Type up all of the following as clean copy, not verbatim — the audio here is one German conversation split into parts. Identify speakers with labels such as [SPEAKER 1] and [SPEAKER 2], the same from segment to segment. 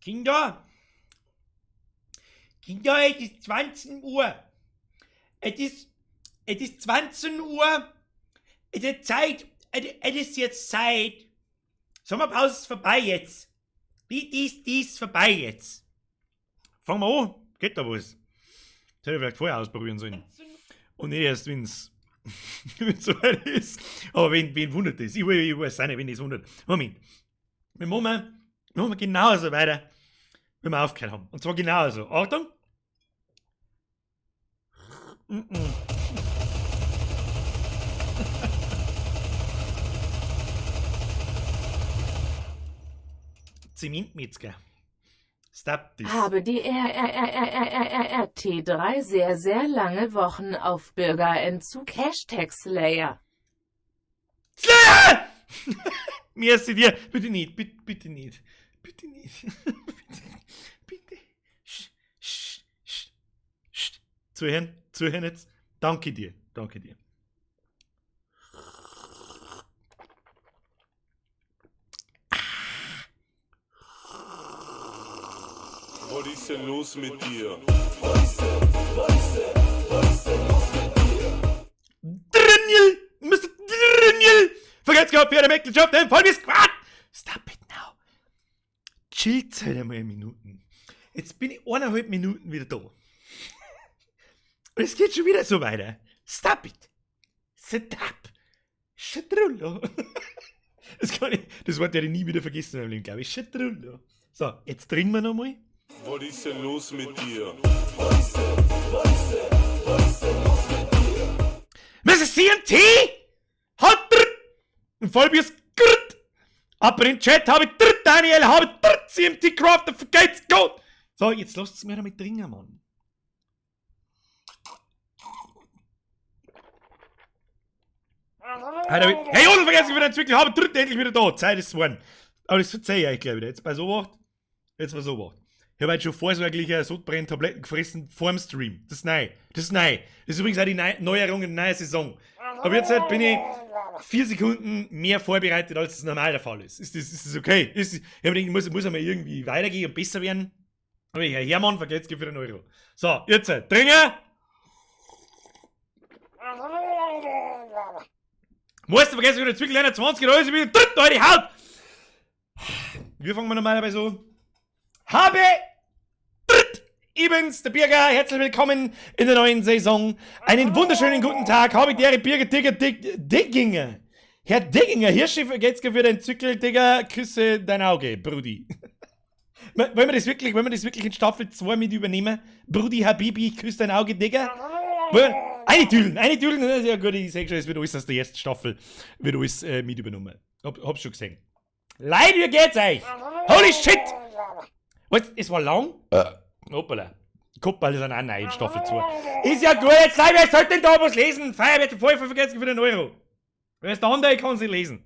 [SPEAKER 1] Kinder, es ist 20 Uhr. Es ist 20 Uhr. Es ist Zeit. Es ist jetzt Zeit. Sommerpause ist vorbei jetzt. Die ist vorbei jetzt. Fangen wir an. Geht da was? Das hätte ich vielleicht vorher ausprobieren sollen. Und nicht erst, wenn's so weit ist. Aber wen wundert das? Ich weiß auch nicht, wen das wundert. Moment. Wir machen genauso weiter, wie wir aufgehört haben. Und zwar genauso. Achtung. Zementmetzger. Stop this.
[SPEAKER 2] Habe die RRRRRRT3 sehr lange Wochen auf Bürgerentzug #Slayer.
[SPEAKER 1] Slayer! Merci dir. Bitte nicht, bitte nicht. Bitte nicht. bitte. Zuhören jetzt. Danke dir.
[SPEAKER 3] Was ist denn los mit dir?
[SPEAKER 1] Drinjel! Mr. Drinjel! Vergesst gehabt, wer der Mecklenjob, der voll wie Squad! Stop it now. Chillt halt einmal Minuten. Jetzt bin ich 1,5 Minuten wieder da. Und es geht schon wieder so weiter. Stop it. Stop. Schatrullo. Das Wort werde ich nie wieder vergessen in meinem Leben, glaube ich. Schatrullo. So, jetzt trinken wir nochmal.
[SPEAKER 3] Was ist denn los mit dir?
[SPEAKER 1] Mr. CMT! Hat ein Vollbiers grrrt! Aber im Chat habe ich drrrt, Daniel, habe drrrt, CMT Crafter, vergeht's gut! So, jetzt lasst es mir damit trinken, Mann. Hey, Jodel, vergessen wieder entwickelt, habe drrrt, endlich wieder da, Zeit ist geworden. Aber das verzeih ich euch gleich wieder, jetzt bei so was. Ich habe heute schon vorsorgliche Sodbrennen-Tabletten gefressen vor dem Stream. Das ist neu. Das ist übrigens auch die Neuerung in der neuen Saison. Aber jetzt bin ich 4 Sekunden mehr vorbereitet, als das normal der Fall ist. Ist das okay? Ich muss einmal irgendwie weitergehen und besser werden. Aber Herr Hermann, vergesst für den Euro. So, jetzt, trinken! Musst du vergessen, wieder Zwickel 21 oder alles wieder drückt eure Haut! Wir fangen normalerweise so. Habe ich bin's, der Birger, herzlich willkommen in der neuen Saison. Einen wunderschönen guten Tag, habe ich der Birger Digginger. Herr Digginger, Hirschschiffer geht's für den Zückel, Digger, küsse dein Auge, Brudi. Wollen wir das wirklich in Staffel 2 mit übernehmen? Brudi, Habibi, küsse dein Auge, Digger. Eine Tülen, das ist ja gut, ich sag schon, es wird alles aus der ersten Staffel, wird alles mit übernommen. Hab's schon gesehen. Leid, wie geht's euch? Holy shit! Was, es war lang? Hoppala. Kuppel ist auch neu in Staffel 2. Ist ja gut, jetzt Leute, wer sollte denn da was lesen? Feuerwehr voll vergessen für den Euro. Wer ist der andere, kann sie lesen.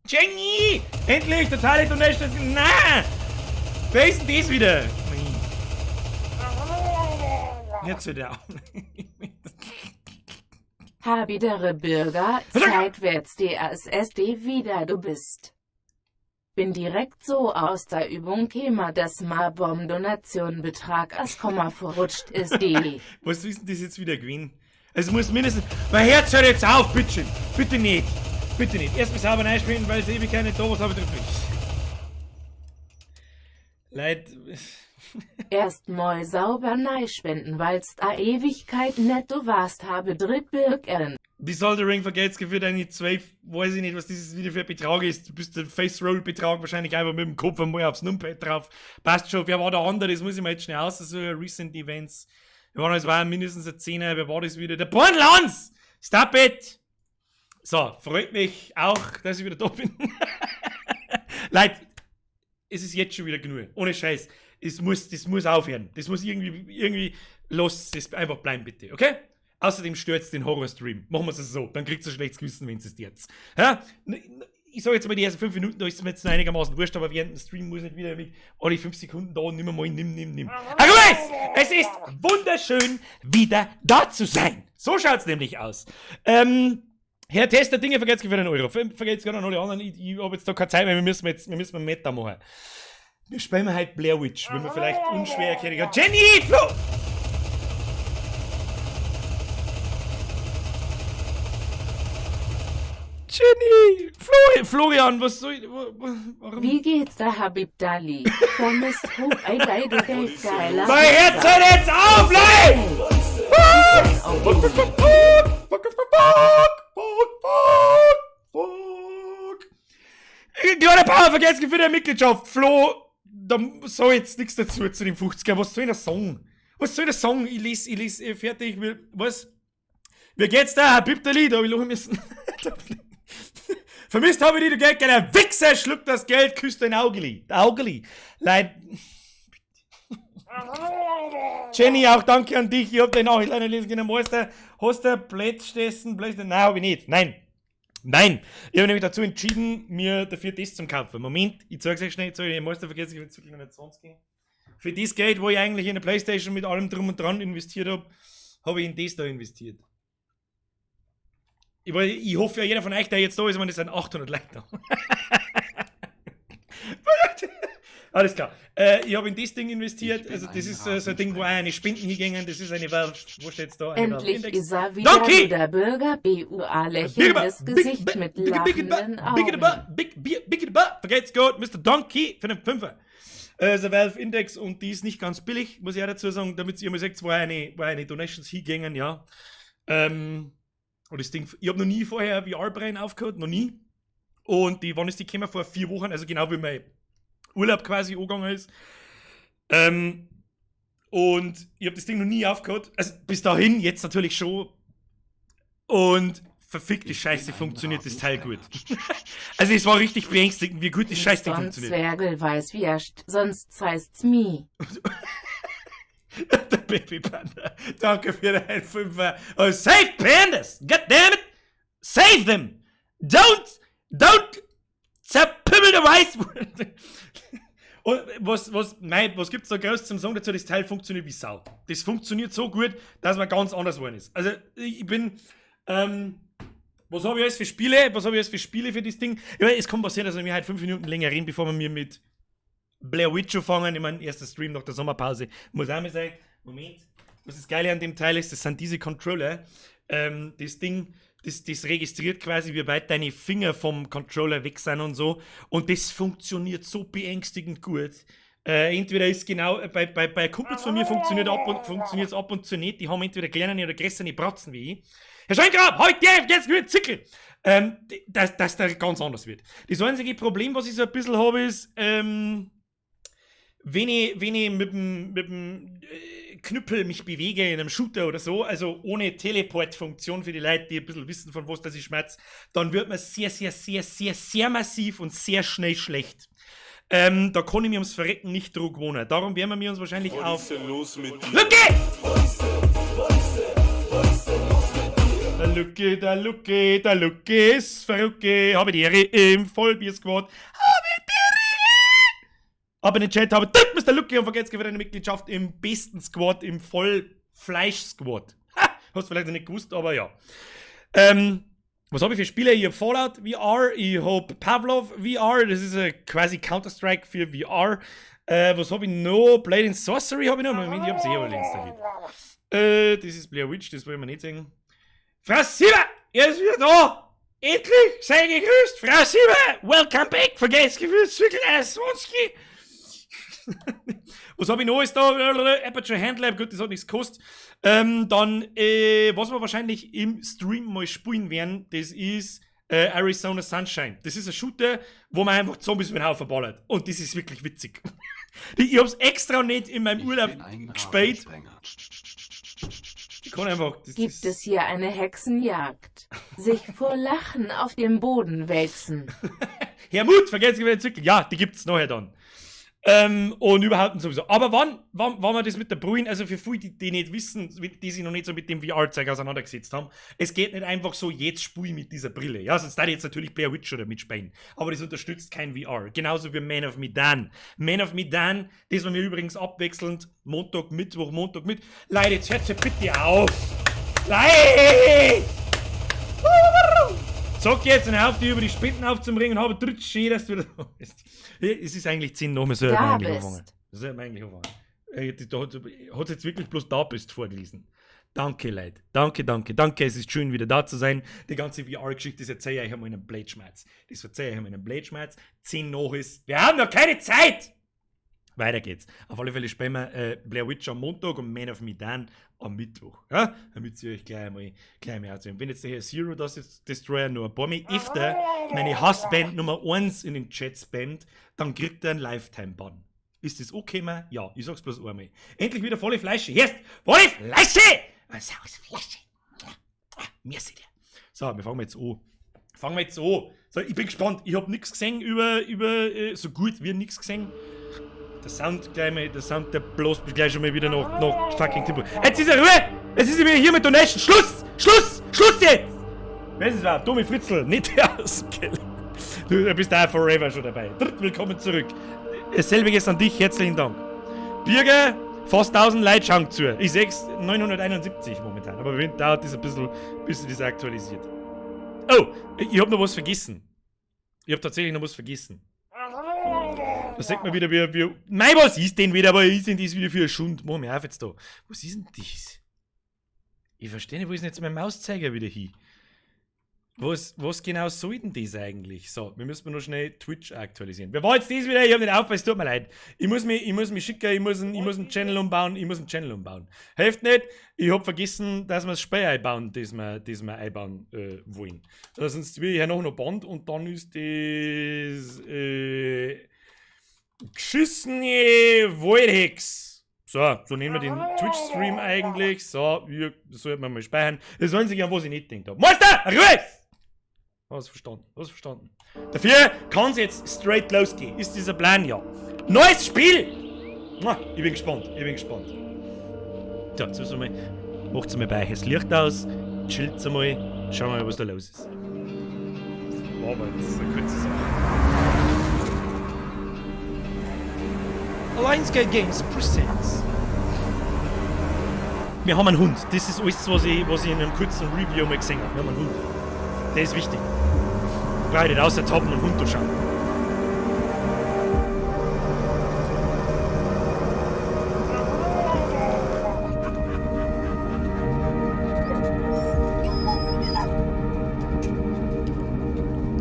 [SPEAKER 1] Jenny! Endlich, totale Donation. Nein! Wer ist denn das wieder? Jetzt wieder auf.
[SPEAKER 2] Habidere Bürger, seitwärts DASSD wieder du bist. Bin direkt so aus der Übung käme, dass Marbom-Donation-Betrag als Komma verrutscht ist die.
[SPEAKER 1] Was ist denn das jetzt wieder gewesen? Es muss mindestens... Mein Herz hört jetzt auf, bitte. Bitte nicht. Erstmal sauber reinspielen, weil es ewig keine da was habe ich drüber. Leid...
[SPEAKER 2] Erstmal sauber neispenden, weil's da Ewigkeit netto warst, habe Drittbürgern.
[SPEAKER 1] Wie soll der Ring vergeht's für deine 12, weiß ich nicht, was dieses Video für ein Betrag ist. Du bist der Face-Roll-Betrag wahrscheinlich einfach mit dem Kopf einmal aufs Numpad drauf. Passt schon, wer war der andere? Das muss ich mal jetzt schnell aus, so Recent Events. Es war mindestens eine 10er, wer war das wieder? Der Bornlands! Stop it! So, freut mich auch, dass ich wieder da bin. Leute, es ist jetzt schon wieder genug. Ohne Scheiß. Das muss aufhören. Das muss irgendwie, los, das einfach bleiben bitte, okay? Außerdem stört's den Horror-Stream. Machen wir es so, dann kriegt's ein schlechtes Gewissen, wenn es jetzt. Ja? Ich sag jetzt mal die ersten 5 Minuten, da ist es mir jetzt einigermaßen wurscht, aber während dem Stream muss nicht wieder mit alle 5 Sekunden da und nimm. Also es ist wunderschön, wieder da zu sein. So schaut's nämlich aus. Herr Tester, Dinge vergesst für den Euro. Vergesst gar nicht an alle anderen. Ich habe jetzt da keine Zeit mehr, wir müssen Meta machen. Wir spielen halt Blair Witch, wenn man vielleicht unschwer erkennen kann. Jenny! Flo! Jenny! Florian, was soll ich... Warum?
[SPEAKER 2] Wie geht's da, Habib Dali? Vermisst Hope, ey, du geldgeiler.
[SPEAKER 1] Mein Herz hört jetzt auf, Leute! Fuck! Kleiner Bauer, vergessen für die Mitgliedschaft. Flo, da soll jetzt nichts dazu zu dem 50er. Was soll der Song? Ich lese fertig. Was? Wie geht's da, Habib Dali? Da hab ich lachen müssen. Vermisst habe ich die, du Geldgeiler Wichser, schluckt das Geld, küsst dein Augeli. Leid. Jenny, auch danke an dich. Ich hab den Nachricht leider lesen können. Hast du Plätzstessen? Nein, hab ich nicht. Nein. Ich habe nämlich dazu entschieden, mir dafür das zu kaufen. Moment, ich zeig's euch schnell. Ich muss da vergessen, ich will wirklich noch nicht 20 gehen. Für das Geld, wo ich eigentlich in der Playstation mit allem drum und dran investiert habe ich in das da investiert. Ich hoffe ja, jeder von euch, der jetzt da ist, das sind 800 Leute da. Alles klar. Ich habe in das Ding investiert. Also das ist so ein Ding, wo eine Spenden hingingen. Das ist eine Valve. Wo steht's da? Eine
[SPEAKER 2] Endlich
[SPEAKER 1] Valve
[SPEAKER 2] ist er wieder,
[SPEAKER 1] Donkey!
[SPEAKER 2] der Bürger BUA lächelndes Gesicht mit lachenden Augen.
[SPEAKER 1] Big vergeht's gut, Mr. Donkey für den Fünfer. Also Valve Index und die ist nicht ganz billig, muss ich auch dazu sagen, damit ihr mal seht, wo eine Donations hingingen, ja. Und das Ding, ich habe noch nie vorher VR-Brain aufgehört, noch nie. Und wann ist die gekommen? Vor 4 Wochen, also genau wie mein Urlaub quasi angegangen ist. Und ich habe das Ding noch nie aufgehört. Also bis dahin, jetzt natürlich schon. Und verfickte Scheiße, funktioniert das Teil gut. Also es war richtig beängstigend, wie gut das Scheißding funktioniert.
[SPEAKER 2] Zwergel weiß wie er sonst heißt's me.
[SPEAKER 1] Der Baby Panda. Danke für deinen Fünfer. Oh, save Pandas! Goddammit! Save them! Don't zerpümmel der Weißwurst! Und was gibt's da groß zum Sagen dazu? Das Teil funktioniert wie Sau. Das funktioniert so gut, dass man ganz anders geworden ist. Also, ich bin, was habe ich alles für Spiele? Für das Ding? Ja, es kann passieren, dass wir halt 5 Minuten länger reden, bevor wir mir mit Blair Witch fangen. Ich meine, erster Stream nach der Sommerpause. Muss auch mal sein. Moment. Was das Geile an dem Teil ist, das sind diese Controller. Das Ding, das registriert quasi, wie weit deine Finger vom Controller weg sind und so. Und das funktioniert so beängstigend gut. Entweder ist genau, bei Kumpels von mir funktioniert es ab und zu nicht. Die haben entweder kleinere oder größere Bratzen wie ich. Herr Scheingrab, heute jetzt wieder Zickel! Dass der ganz anders wird. Das einzige Problem, was ich so ein bisschen habe, ist, wenn ich mit dem Knüppel mich bewege in einem Shooter oder so, also ohne Teleport-Funktion für die Leute, die ein bisschen wissen, von was das ich schmerz, dann wird man sehr massiv und sehr schnell schlecht. Da kann ich mir ums Verrecken nicht drauf wohnen. Darum werden wir uns wahrscheinlich auf...
[SPEAKER 3] Was ist denn los mit dir?
[SPEAKER 1] Der Lucke ist verrückt. Habe die Ehre im Vollbier-Squad. Aber in den Chat habe ich Mr. Lucky und vergesst wieder eine Mitgliedschaft im besten Squad, im Vollfleisch-Squad. Hast vielleicht noch nicht gewusst, aber ja. Was habe ich für Spiele? Ich habe Fallout VR, ich habe Pavlov VR, das ist quasi Counter-Strike für VR. Was habe ich noch? Blade and Sorcery habe ich noch. Moment, ich habe sie alle installiert. Das ist Blair Witch, das wollen wir nicht sehen. Frau Sieber, ihr ist wieder da! Endlich, sei gegrüßt, Frau Sieber! Welcome back, vergesst Gewürz, Zwickl, Swanski! Was habe ich noch? Ist da Aperture Handlab, gut, das hat nichts gekostet. Dann, was wir wahrscheinlich im Stream mal spielen werden, das ist Arizona Sunshine. Das ist ein Shooter, wo man einfach Zombies mit dem Haufen ballert. Und das ist wirklich witzig. Ich hab's extra nicht in meinem Urlaub gespielt. Ich kann einfach...
[SPEAKER 2] Gibt es hier eine Hexenjagd? Sich vor Lachen auf dem Boden wälzen.
[SPEAKER 1] Hermut, vergesst nicht wieder den Zirkel. Ja, die gibt's nachher dann. Und überhaupt sowieso. Aber wann wir das mit der Bruin, also für viele, die nicht wissen, die sich noch nicht so mit dem VR-Zeug auseinandergesetzt haben, es geht nicht einfach so, jetzt spiele ich mit dieser Brille. Ja, sonst da jetzt natürlich Blair Witch oder mitspielen. Aber das unterstützt kein VR. Genauso wie Man of Medan. Man of Medan, das wir mir übrigens abwechselnd Montag, Mittwoch. Leute, jetzt hört bitte auf! Leute! Sag jetzt und hör auf, die über die Spenden aufzubringen und habe dritt schön, dass du wieder da bist. Es ist eigentlich 10 Uhr, wir sollten
[SPEAKER 2] Da
[SPEAKER 1] eigentlich
[SPEAKER 2] bist.
[SPEAKER 1] anfangen. Das sollten wir eigentlich anfangen. Da hat jetzt wirklich bloß da bist vorgelesen. Danke, Leute. Danke. Es ist schön, wieder da zu sein. Die ganze VR-Geschichte, das erzähle ich euch einmal in einem Blätschmerz. 10 nach ist. Wir haben noch keine Zeit! Weiter geht's. Auf alle Fälle spielen wir Blair Witch am Montag und Man of Medan am Mittwoch. Ja? Damit sie euch gleich mal erzählen. Wenn jetzt der Herr Zero Destroyer nur ein paar Mal öfter meine Hassband Nummer 1 in den Chat spammt, dann kriegt er einen Lifetime-Bann. Ist das okay, man? Ja, ich sag's bloß einmal. Endlich wieder volle Fleische. Jetzt! Volle Fleische! Saures Fleische. Merci dir. So, wir fangen jetzt an. So, ich bin gespannt. Ich hab nichts gesehen über so gut wie nichts gesehen. Der Sound, der bloß gleich schon mal wieder noch fucking Tempo. Jetzt ist er Ruhe! Jetzt ist er wieder hier mit Donation. Schluss jetzt! Wer ist es war? Tommy Fritzl, nicht der aus dem Keller. Du bist da forever schon dabei. Willkommen zurück. Selbiges an dich, herzlichen Dank. Bürger, fast 1000 Leute schauen zu. Ich seh's 971 momentan, aber wenn dauert das ein bisschen, bis sie das aktualisiert. Oh, ich hab noch was vergessen. Ich hab tatsächlich noch was vergessen. Da sagt man wieder, wie. Nein, was ist denn wieder? Aber ist denn das wieder für eine Stunde? Mach mir auf jetzt da. Was ist denn das? Ich verstehe nicht, wo ist denn jetzt mein Mauszeiger wieder hin? Was genau soll denn das eigentlich? So, wir müssen noch schnell Twitch aktualisieren. Wer war jetzt das wieder? Ich hab nicht aufgepasst, tut mir leid. Ich muss mich schicken, ich muss einen Channel umbauen, Hilft nicht, ich hab vergessen, dass wir das Spiel einbauen, das wir einbauen wollen. Sonst will ich ja noch Band und dann ist das geschissene Waldhex. So nehmen wir den Twitch-Stream eigentlich. So, das sollten wir mal speichern. Das sollen sich an was ich nicht denkt habe. Meister, Ruhe! Hast verstanden. Dafür kann es jetzt straight losgehen. Ist dieser Plan, ja. Neues Spiel! Ich bin gespannt. So, jetzt müssen wir mal. Macht's mal bei euch das Licht aus. Chillt's einmal. Schauen wir mal, was da los ist. Aber das ist eine kurze Sache. Lionsgate Games presents. Wir haben einen Hund. Das ist alles, was ich in einem kurzen Review mal gesehen habe. Wir haben einen Hund. Der ist wichtig. Beide aus der Top und einen Hund durchschauen.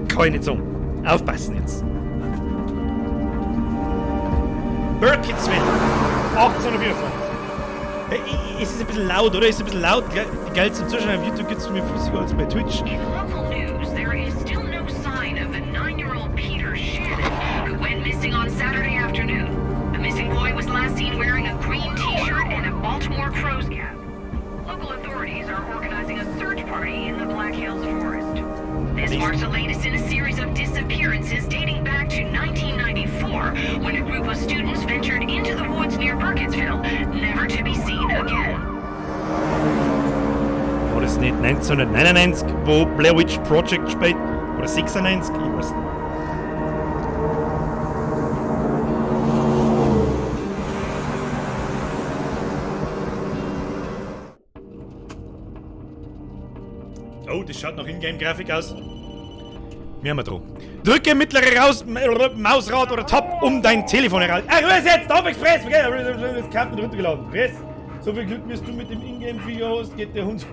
[SPEAKER 1] Kann ich nicht sagen. Aufpassen jetzt. Burkittsville, 1824. Es ist ein bisschen laut, oder? Geil zum Zuschauen auf YouTube gibt es mir flüssiger als bei Twitch.
[SPEAKER 4] In local news, there is still no sign of a 9-year-old Peter Shannon who went missing on Saturday afternoon. The missing boy was last seen wearing a green t-shirt and a Baltimore Crows cap. Local authorities are organizing a search party in the Black Hills Forest. This marks the latest in a series of disappearances dating back to 1994, when a group of students ventured into the woods near Burkittsville, never to be seen again.
[SPEAKER 1] War das nicht 1999, wo Blair Witch Project spielt? Oder 96? Ich weiß nicht. Oh, das schaut nach Ingame-Grafik aus. Wir haben dran. Drücke mittlere Mausrad oder Tab, um dein Telefon heraus. Ruhe jetzt! Stop Express! Vergiss! Das Karten runtergeladen. Chris, so viel Glück, wie du mit dem Ingame-Video hast, geht der Hund.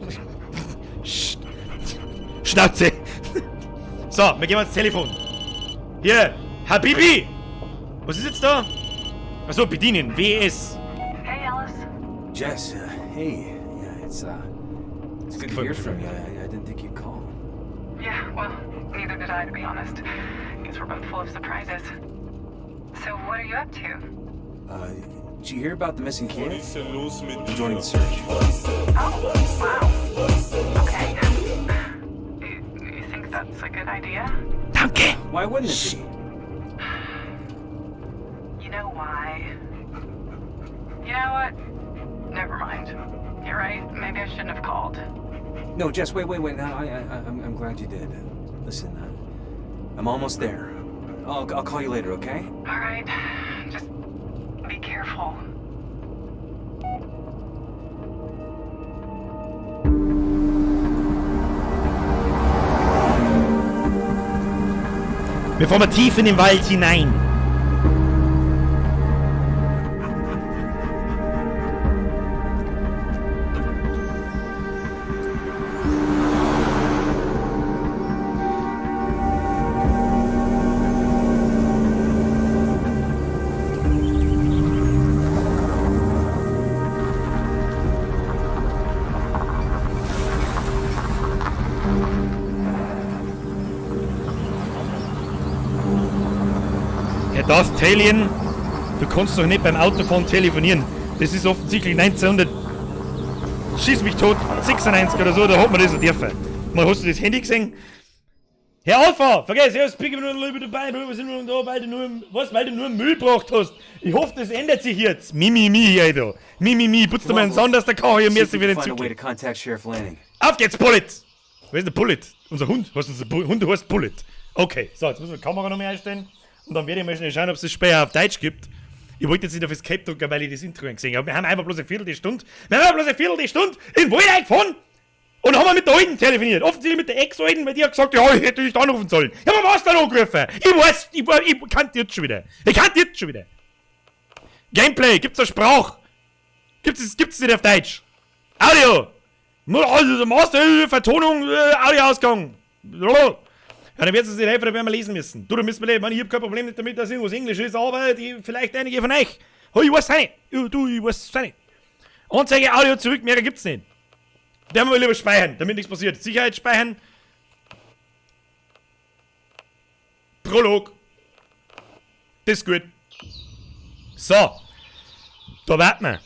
[SPEAKER 1] Schnauze! So, wir gehen ans Telefon. Hier, Habibi! Was ist jetzt da? Achso, bedienen. WS.
[SPEAKER 5] Hey, Alice.
[SPEAKER 6] Jess, hey. Yeah, it's good to hear from you. I didn't think you'd call.
[SPEAKER 5] Yeah, well, neither did I, to be honest. Guess we're both full of surprises. So, what are you up to?
[SPEAKER 6] Did you hear about the missing
[SPEAKER 3] Was
[SPEAKER 6] kid?
[SPEAKER 3] ist denn los mit
[SPEAKER 6] I'm
[SPEAKER 3] dir?
[SPEAKER 6] joining the search.
[SPEAKER 5] Oh, wow. Okay. You think that's a good idea?
[SPEAKER 1] Danke!
[SPEAKER 6] Why wouldn't it be?
[SPEAKER 5] You know why? You know what? Never mind. You're right. Maybe I shouldn't have called.
[SPEAKER 6] No, Jess, wait. Now, I'm glad you did. Listen, I'm almost there. I'll call you later, okay?
[SPEAKER 5] All right. Just be careful.
[SPEAKER 1] bevor wir tief in den Wald hinein. Das Telien, du kannst doch nicht beim Autofahren telefonieren. Das ist offensichtlich 1900. Schieß mich tot, 96 oder so, da hat man das so dürfen. Mal, hast du das Handy gesehen? Herr Alpha, vergiss, erst pick ich mir noch dabei, wir sind nur da, weil du nur Müll gebracht hast. Ich hoffe, das ändert sich jetzt. Mimimi, Alter. Mimimi, putzt du mal einen Sand aus der Karre hier, mäßig für den Zügel. Auf geht's, Bullet! Wer ist der Bullet? Unser Hund? Hund heißt Bullet. Okay, so, jetzt müssen wir die Kamera noch mehr einstellen. Und dann werde ich mal schnell schauen, ob es das später auf Deutsch gibt. Ich wollte jetzt nicht auf das Cape drücken, weil ich das Intro gesehen habe. Wir haben einfach bloß eine Viertelstunde. in den Wald eingefahren und haben mit der Alten telefoniert. Offensichtlich mit der Ex-Alten, weil die hat gesagt, ja, ich hätte dich anrufen sollen. Ja, aber was dann angerufen? Ich kannte jetzt schon wieder. Gameplay, gibt's da Sprach? Gibt's nicht auf Deutsch? Audio! Also, Master, Vertonung, Audioausgang. Ja, dann wird es nicht helfen, da werden wir lesen müssen. Du müsst mir lesen, ich hab kein Problem damit, dass irgendwas Englisch ist, aber vielleicht einige von euch. Oh, ich weiß nicht. Ich weiß nicht. Anzeige, Audio zurück, mehr gibt's nicht. Werden wir lieber speichern, damit nichts passiert. Sicherheit speichern. Prolog. Das ist gut. So. Da warten wir.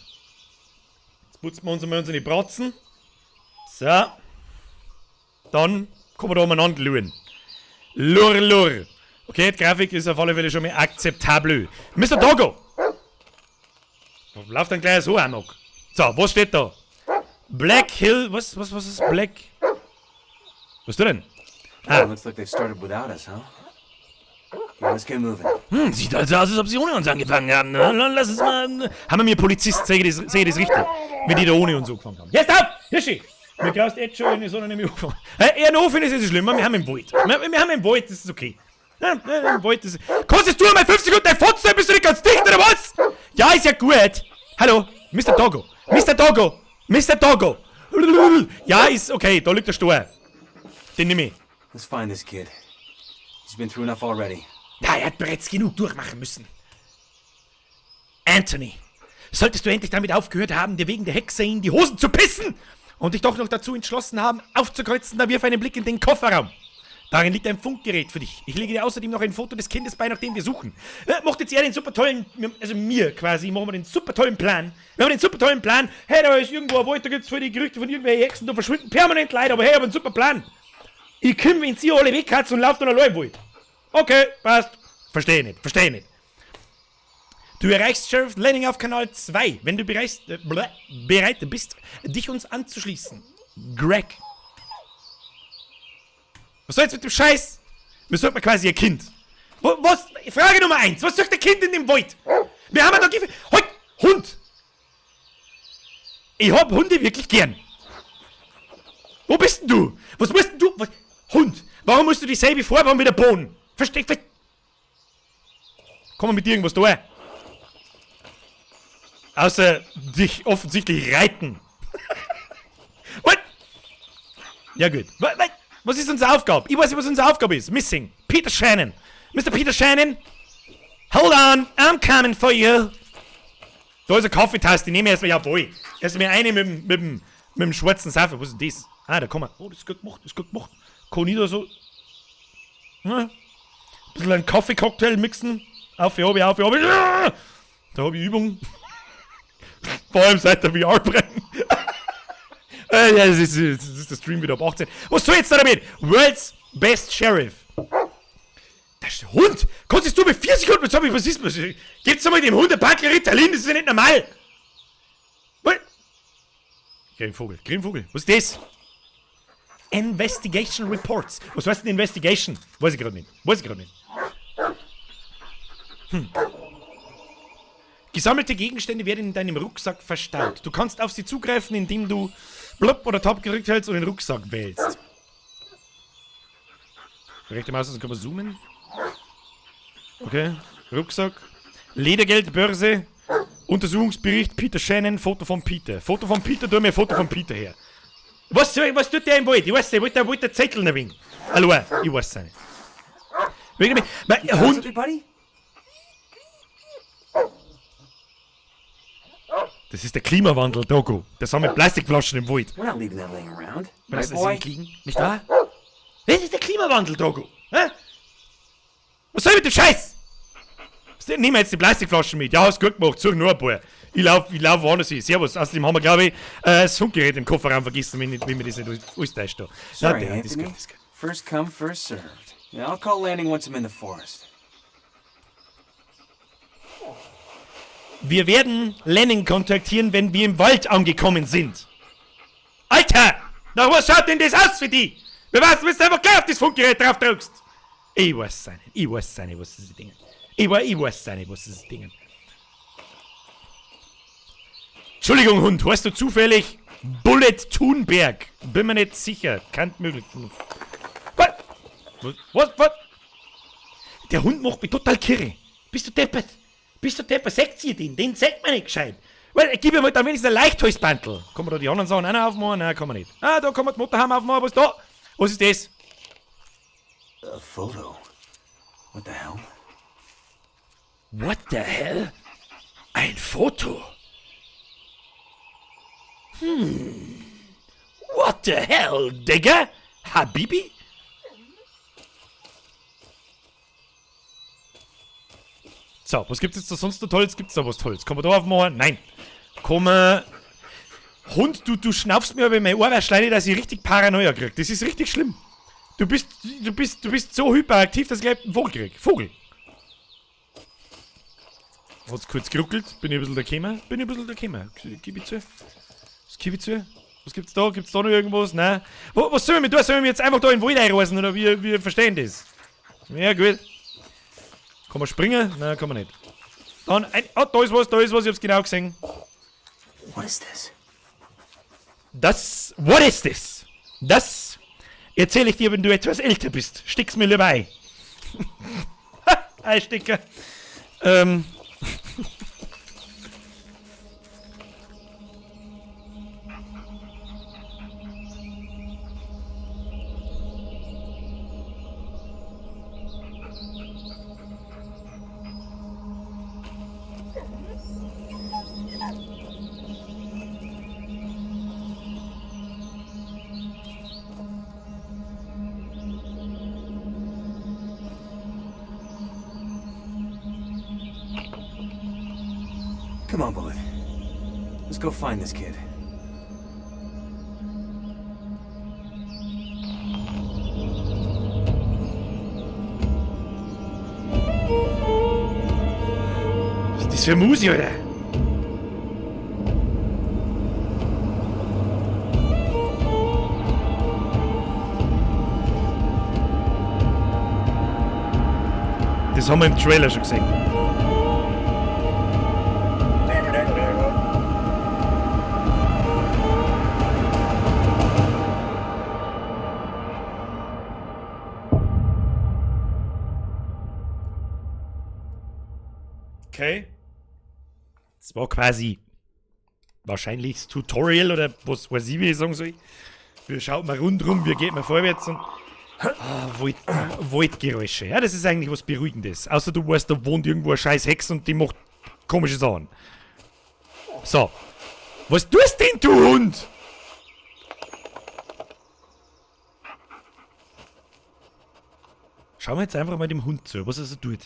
[SPEAKER 1] Jetzt putzen wir uns mal unsere Bratzen. So. Dann können wir da umeinander schauen. Lur. Okay, die Grafik ist auf alle Fälle schon mal akzeptabel. Mr. Doggo! Lauft dann gleich so amok. So, was steht da? Black Hill, was ist Black? Was du denn?
[SPEAKER 6] Looks like they started without us, huh? Yeah, let's get moving.
[SPEAKER 1] Sieht also aus, als ob sie ohne uns angefangen haben. Lass uns mal... Haben wir mir Polizist, sehe ich das richtig? Wenn die da ohne uns angefangen haben. Jetzt auf! Hirschi! Wir graust jetzt schon in die Sonne nämlich angefangen. Eher ein Ofen ist es schlimm, wir haben im Wald. Wir haben im Wald, das ist okay. Ja, im Wald ist... Kannst du mal 5 Sekunden dein Fotz sein, bist du nicht ganz dicht, oder was? Ja, ist ja gut. Hallo, Mr. Doggo. Ja, ist okay, da liegt der Stor. Den nimm ich.
[SPEAKER 6] Let's find this kid. He's been through enough already.
[SPEAKER 1] Ja, er hat bereits genug durchmachen müssen. Anthony, solltest du endlich damit aufgehört haben, dir wegen der Hexe in die Hosen zu pissen und dich doch noch dazu entschlossen haben, aufzukreuzen, da wirf einen Blick in den Kofferraum. Darin liegt ein Funkgerät für dich. Ich lege dir außerdem noch ein Foto des Kindes bei, nach dem wir suchen. Macht jetzt eher den super tollen, also mir quasi, machen wir den super tollen Plan. Hey, da ist irgendwo ein Wald, da gibt's voll die Gerüchte von irgendwelchen Hexen, da verschwinden permanent Leute, aber hey, ich hab einen super Plan. Ich kümmere, wenn sie alle weg hat und lauft dann allein im Wald. Okay, passt. Verstehe nicht. Du erreichst Sheriff Lanning auf Kanal 2, wenn du bereit bist, dich uns anzuschließen. Greg. Was soll jetzt mit dem Scheiß? Wir suchen quasi ein Kind. Was? Frage Nummer 1. Was sucht der Kind in dem Wald? Wir haben doch halt! Hund! Ich hab Hunde wirklich gern. Wo bist denn du? Was musst denn du? Was? Hund! Warum musst du dieselbe Farbe haben wie der Boden? Versteck. Komm mal mit irgendwas da. Außer dich offensichtlich reiten. What? Ja gut. Was ist unsere Aufgabe? Ich weiß nicht, was unsere Aufgabe ist. Missing. Peter Shannon. Mr. Peter Shannon. Hold on. I'm coming for you. Da ist eine Kaffeetasse. Die nehme ich erstmal. Jawohl. Erstmal eine mit dem schwarzen Saft. Was ist denn das? Ah, da kann man. Oh, das ist gut gemacht. Kann ich da so. Ein bisschen einen Kaffeecocktail mixen. Auf. Da habe ich Übung. Vor allem seit der VR-Brennen. Ja, das ist der Stream wieder ab 18. Was soll jetzt da damit? World's Best Sheriff. Das ist der Hund. Konntest du mit 4 Sekunden sagen, was ist das? Gibt's doch mal dem Hund ein Packler Ritalin, das ist ja nicht normal. Was? Grimmvogel. Was ist das? Investigation Reports. Was heißt denn Investigation? Weiß ich gerade nicht. Gesammelte Gegenstände werden in deinem Rucksack verstaut. Du kannst auf sie zugreifen, indem du Blub oder Tab gedrückt hältst und den Rucksack wählst. Rechte Maus, dann können wir zoomen. Okay. Rucksack. Ledergeldbörse. Untersuchungsbericht. Peter Shannon. Foto von Peter. Foto von Peter, tu mir ein Foto von Peter her. Was tut der im Wald? Ich weiß nicht, wollte der Zettel nicht wegen. Hallo, ich weiß es nicht. Wegen mir. Mein Hund.
[SPEAKER 6] Buddy?
[SPEAKER 1] Das ist der Klimawandel, Dogo. Das haben wir Plastikflaschen im Wald.
[SPEAKER 6] We're not leaving that laying around.
[SPEAKER 1] Was
[SPEAKER 6] Right,
[SPEAKER 1] ist
[SPEAKER 6] boy?
[SPEAKER 1] das liegen? Nicht wahr? Das ist der Klimawandel, Dogo. Hä? Was soll ich mit dem Scheiß? Nehmen wir jetzt die Plastikflaschen mit. Ja, hast gut gemacht. Such nur ein paar. Ich lauf woanders hin. Servus. Außerdem haben wir, glaube ich, das Funkgerät im Kofferraum vergessen, wenn wir das nicht austauscht haben.
[SPEAKER 6] Sorry,
[SPEAKER 1] Ja, das ist
[SPEAKER 6] Anthony.
[SPEAKER 1] gut, das ist gut.
[SPEAKER 6] First come, first served. Yeah, I'll call landing once I'm in the forest.
[SPEAKER 1] Wir werden Lenning kontaktieren, wenn wir im Wald angekommen sind. Alter! Nach was schaut denn das aus für die? Wer weiß, wenn du einfach gleich auf das Funkgerät drauf drückst. Ich weiß nicht. Ich weiß nicht, was diese Dinge. Ich weiß nicht, was diese Dinge. Entschuldigung, Hund, heißt du zufällig Bullet Thunberg? Bin mir nicht sicher. Kann möglich. Was? Der Hund macht mich total kirre. Bist du deppert? Seht ihr den? Den sagt man nicht gescheit. Weil, gib mir mal dann wenigstens ein Leichtholzbandel. Kann man da die anderen Sachen auch noch aufmachen? Nein, kann man nicht. Ah, da kann man die Motorhaube aufmachen. Was ist da? Was ist das?
[SPEAKER 6] A photo. What the hell?
[SPEAKER 1] What the hell? Ein Foto? What the hell, Digga? Habibi? So, was gibt's jetzt da sonst noch Tolles? Gibt's da was Tolles? Kann man da aufmachen? Nein. Kann man... Hund, du schnaufst mir aber in meine Ohrwärtsschleine, dass ich richtig Paranoia krieg. Das ist richtig schlimm. Du bist so hyperaktiv, dass ich gleich einen Vogel krieg. Vogel. Hat's kurz geruckelt. Bin ich ein bisschen da gekommen. Gib ich zu. Was gibt's da? Gibt's da noch irgendwas? Nein. Was sollen wir mit tun? Sollen wir jetzt einfach da in den Wald einreisen oder wir verstehen das? Ja, gut. Kann man springen? Nein, kann man nicht. Dann da ist was, ich hab's genau gesehen.
[SPEAKER 6] What is this?
[SPEAKER 1] What is this? Das erzähle ich dir, wenn du etwas älter bist. Stick's mir lieber ein. Einsticker.
[SPEAKER 6] Come on, Bullet. Let's go find this kid.
[SPEAKER 1] Was ist das für Musik, oder? Das haben wir im Trailer schon gesehen. Okay. Das war quasi wahrscheinlich das Tutorial oder was weiß ich, wie ich sagen soll. Wir schauen mal rundherum, wir gehen mal vorwärts und Waldgeräusche. Ja, das ist eigentlich was Beruhigendes. Außer du weißt, da wohnt irgendwo eine scheiß Hex und die macht komische Sachen. So. Was tust denn du, Hund? Schauen wir jetzt einfach mal dem Hund zu, was er so tut.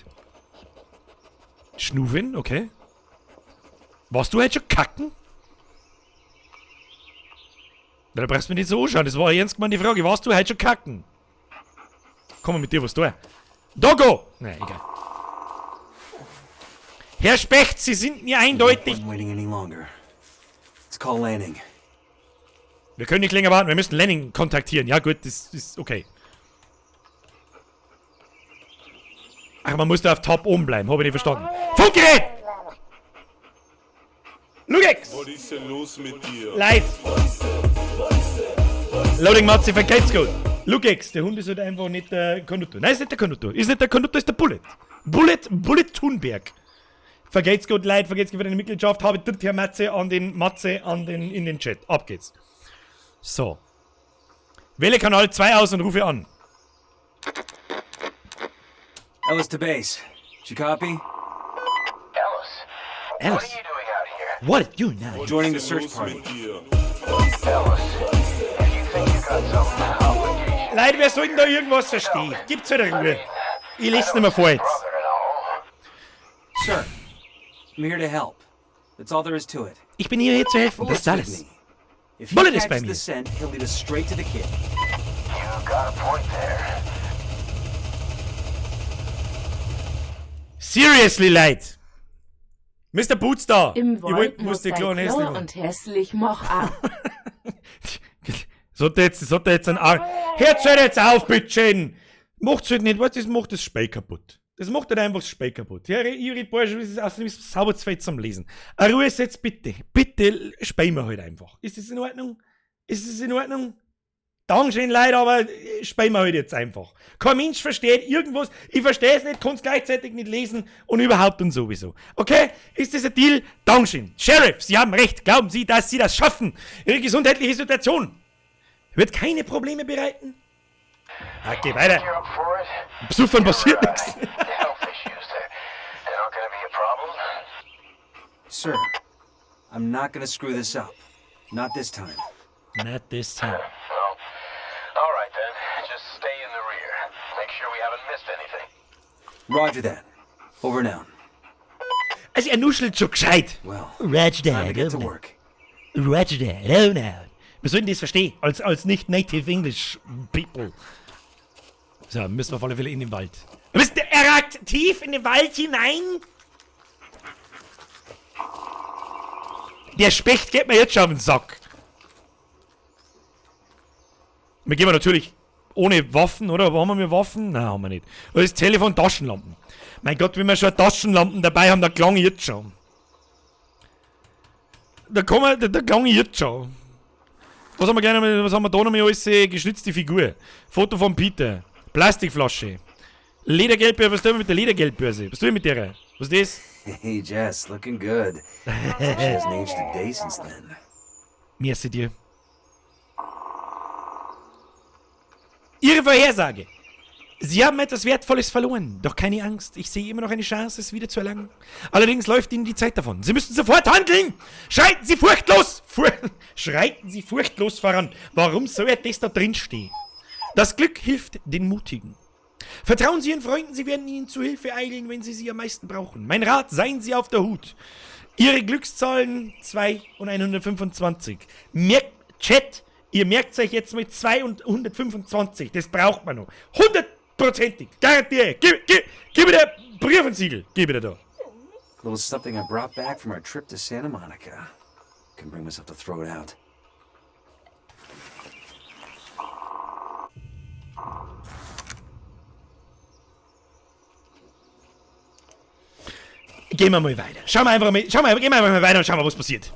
[SPEAKER 1] Schnuven, okay. Warst du heute schon kacken? Da brauchst du mir nicht so anschauen, das war ernst gemeint die Frage. Warst du heute schon kacken? Komm mal mit dir was tun. Doggo! Nein, egal. Herr Specht, Sie sind mir eindeutig...
[SPEAKER 6] I'm waiting any longer. Let's call landing.
[SPEAKER 1] Wir können nicht länger warten, wir müssen Lenning kontaktieren. Ja gut, das ist okay. Ach, man muss da auf Top oben bleiben, habe ich nicht verstanden. Funkgerät! Lugex!
[SPEAKER 3] Was ist denn los mit dir?
[SPEAKER 1] Live! Loading Matze, vergeht's gut. Lugex, der Hund ist halt einfach nicht der Kondutor. Nein, ist nicht der Kondutor. Ist nicht der Kondutor, ist der Bullet. Bullet Thunberg. Vergeht's gut, Leute, vergeht's gut für deine Mitgliedschaft. Habe dritte Herr Matze in den Chat. Ab geht's. So. Wähle Kanal 2 aus und rufe an.
[SPEAKER 6] Ellis to base. Did you copy?
[SPEAKER 1] Alice. What are you now?
[SPEAKER 6] Joining the
[SPEAKER 3] Was ist
[SPEAKER 6] search
[SPEAKER 3] los
[SPEAKER 6] party.
[SPEAKER 3] mit dir?
[SPEAKER 1] Leute, wer soll denn da irgendwas verstehen? Gibt's wieder Ruhe. Ich lese nicht mehr vor jetzt.
[SPEAKER 6] Sir, I'm here to help. That's all there is to it.
[SPEAKER 1] Ich bin hier zu helfen, das ist
[SPEAKER 6] Bullet's with
[SPEAKER 1] alles.
[SPEAKER 6] me. If he
[SPEAKER 1] Bullet is bei
[SPEAKER 6] catches
[SPEAKER 1] mir.
[SPEAKER 6] the scent, he'll lead us straight to the kid.
[SPEAKER 1] Seriously, Leute. Mr. Boots da.
[SPEAKER 2] Im
[SPEAKER 1] Ich
[SPEAKER 2] Wald muss
[SPEAKER 1] die
[SPEAKER 2] der
[SPEAKER 1] kleinen
[SPEAKER 2] Klo
[SPEAKER 1] Hässlichen.
[SPEAKER 2] und hässlich moch ab.
[SPEAKER 1] Sollte jetzt ein Arsch. Hört jetzt auf, bitteschön! Macht's halt nicht, was das macht das Spiel kaputt. Das macht halt einfach das Spiel kaputt. Ja, ihre Burschen, das ist außerdem sauber zu fett zum Lesen. Eine Ruhe jetzt bitte. Bitte spielen wir halt einfach. Ist das in Ordnung? Ist das in Ordnung? Dankeschön, leider, aber spielen wir halt jetzt einfach. Kein Mensch versteht irgendwas. Ich verstehe es nicht, kann es gleichzeitig nicht lesen und überhaupt und sowieso. Okay? Ist das ein Deal? Dankeschön. Sheriff, Sie haben recht. Glauben Sie, dass Sie das schaffen? Ihre gesundheitliche Situation wird keine Probleme bereiten? Okay, weiter. Besuchern passiert nichts.
[SPEAKER 6] Sir, I'm not gonna screw this up. Not this time.
[SPEAKER 1] Not this time.
[SPEAKER 7] All right then, just stay in the rear. Make sure we haven't missed anything.
[SPEAKER 6] Roger that. Over and out.
[SPEAKER 1] Also, er nuschelt schon gescheit.
[SPEAKER 6] Well,
[SPEAKER 1] Roger
[SPEAKER 6] time to
[SPEAKER 1] that,
[SPEAKER 6] get to
[SPEAKER 1] over
[SPEAKER 6] work.
[SPEAKER 1] Roger that, oh no. Wir sollten das verstehen, als nicht Native English People. So, müssen wir auf alle Fälle in den Wald. Er ragt tief in den Wald hinein. Der Specht geht mir jetzt schon auf den Sack. Wir gehen natürlich ohne Waffen, oder? Haben wir Waffen? Nein, haben wir nicht. Das Telefon, Taschenlampen. Mein Gott, wenn wir schon Taschenlampen dabei haben, da klang ich jetzt schon. Da klang ich jetzt schon. Was haben wir da noch mal alles? Geschnitzte Figur. Foto von Peter. Plastikflasche. Ledergeldbörse. Was tun wir mit der Ledergeldbörse? Was tun wir mit der? Was ist das?
[SPEAKER 6] Hey, Jess, looking good. She hasn't aged a day since then.
[SPEAKER 1] Merci dir. Ihre Vorhersage. Sie haben etwas Wertvolles verloren. Doch keine Angst, ich sehe immer noch eine Chance, es wieder zu erlangen. Allerdings läuft Ihnen die Zeit davon. Sie müssen sofort handeln! Schreiten Sie furchtlos! Schreiten Sie furchtlos voran. Warum soll das da drin stehen? Das Glück hilft den Mutigen. Vertrauen Sie Ihren Freunden, sie werden Ihnen zu Hilfe eilen, wenn Sie sie am meisten brauchen. Mein Rat, seien Sie auf der Hut. Ihre Glückszahlen 2 und 125. Chat, ihr merkt euch jetzt mit 2 und 125. Das braucht man noch. 100%ig. Garantiere. Gib mir der Briefensiegel. Gib mir da.
[SPEAKER 6] Little something I brought back from our trip to Santa Monica. Can bring myself to throw it out.
[SPEAKER 1] Gehen wir mal weiter. Gehen wir einfach mal weiter und schauen wir, was passiert.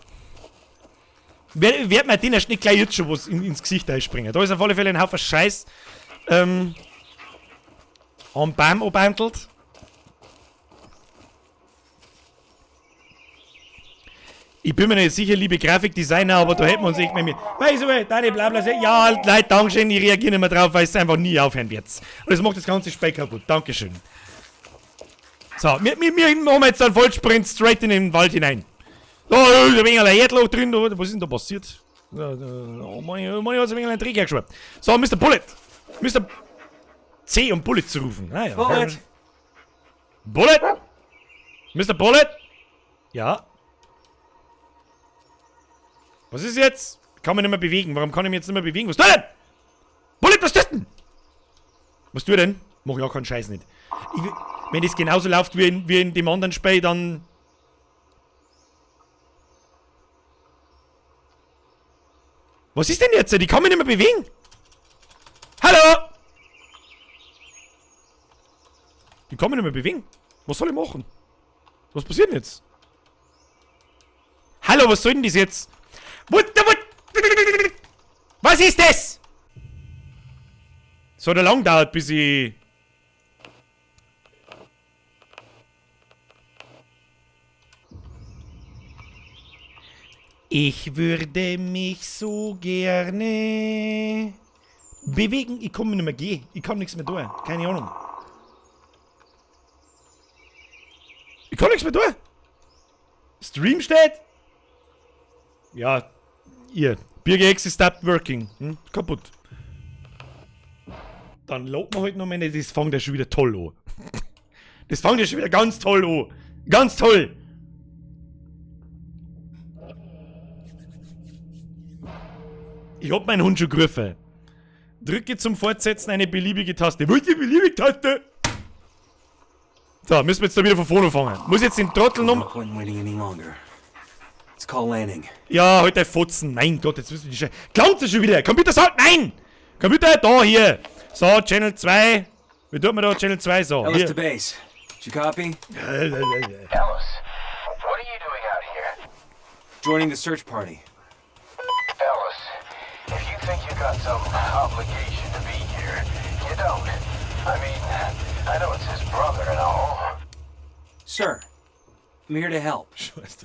[SPEAKER 1] Wird mir den erst nicht gleich jetzt schon was ins Gesicht einspringen. Da ist auf alle Fälle ein Haufen Scheiß am Baum abbeintelt. Ich bin mir nicht sicher, liebe Grafikdesigner, aber da hätten wir uns echt mit mir. Weißt du, deine Blabla, ja, Leute, Dankeschön, ich reagiere nicht mehr drauf, weil es einfach nie aufhören wird. Und das macht das ganze Spiel kaputt. Dankeschön. So, wir machen jetzt einen Vollsprint straight in den Wald hinein. Da ist ein wenig ein Erdloch drin, was ist denn da passiert? Oh Mann, hat ein wenig ein Träger geschwappt. So, Mr. Bullet. Mr. C, um Bullet zu rufen. Ah, ja.
[SPEAKER 6] Bullet!
[SPEAKER 1] Bullet? Mr. Bullet? Ja. Was ist jetzt? Ich kann mich nicht mehr bewegen. Warum kann ich mich jetzt nicht mehr bewegen? Was tut denn? Bullet, was tust denn? Was tut denn? Mach ja keinen Scheiß nicht. Wenn das genauso läuft wie in dem anderen Spiel, dann... Was ist denn jetzt? Ich kann mich nicht mehr bewegen. Hallo? Ich kann mich nicht mehr bewegen. Was soll ich machen? Was passiert denn jetzt? Hallo, was soll denn das jetzt? Was ist das? So, der lang dauert, bis ich... Ich würde mich so gerne bewegen. Ich kann nicht mehr gehen. Ich kann nichts mehr tun. Keine Ahnung. Ich kann nichts mehr tun. Stream steht. Ja, ihr. BirgaX is stopped working. Kaputt. Dann lobt man halt noch mal nicht. Das fängt ja schon wieder toll an. Das fängt ja schon wieder ganz toll an. Ganz toll. Ich hab meinen Hund schon gegriffen. Drücke zum Fortsetzen eine beliebige Taste. Welche beliebige Taste? So, müssen wir jetzt da wieder von vorne anfangen. Muss jetzt den Trottel
[SPEAKER 6] No
[SPEAKER 1] noch...
[SPEAKER 6] point in waiting any longer. Let's call landing.
[SPEAKER 1] Ja, halt dein Fotzen. Mein Gott, jetzt müssen wir die Scheiße... Klaut sie schon wieder. Computer sagt nein! Computer, da, hier. So, Channel 2. Wie tut man da Channel 2? So,
[SPEAKER 6] Ellis to
[SPEAKER 1] hier.
[SPEAKER 6] base. Did you copy?
[SPEAKER 7] Ellis, what are you doing out here?
[SPEAKER 6] Joining the search party.
[SPEAKER 7] Ellis, if you think you got some obligation to be here, you don't. I mean, I know it's his brother and all.
[SPEAKER 6] Sir, I'm here to help.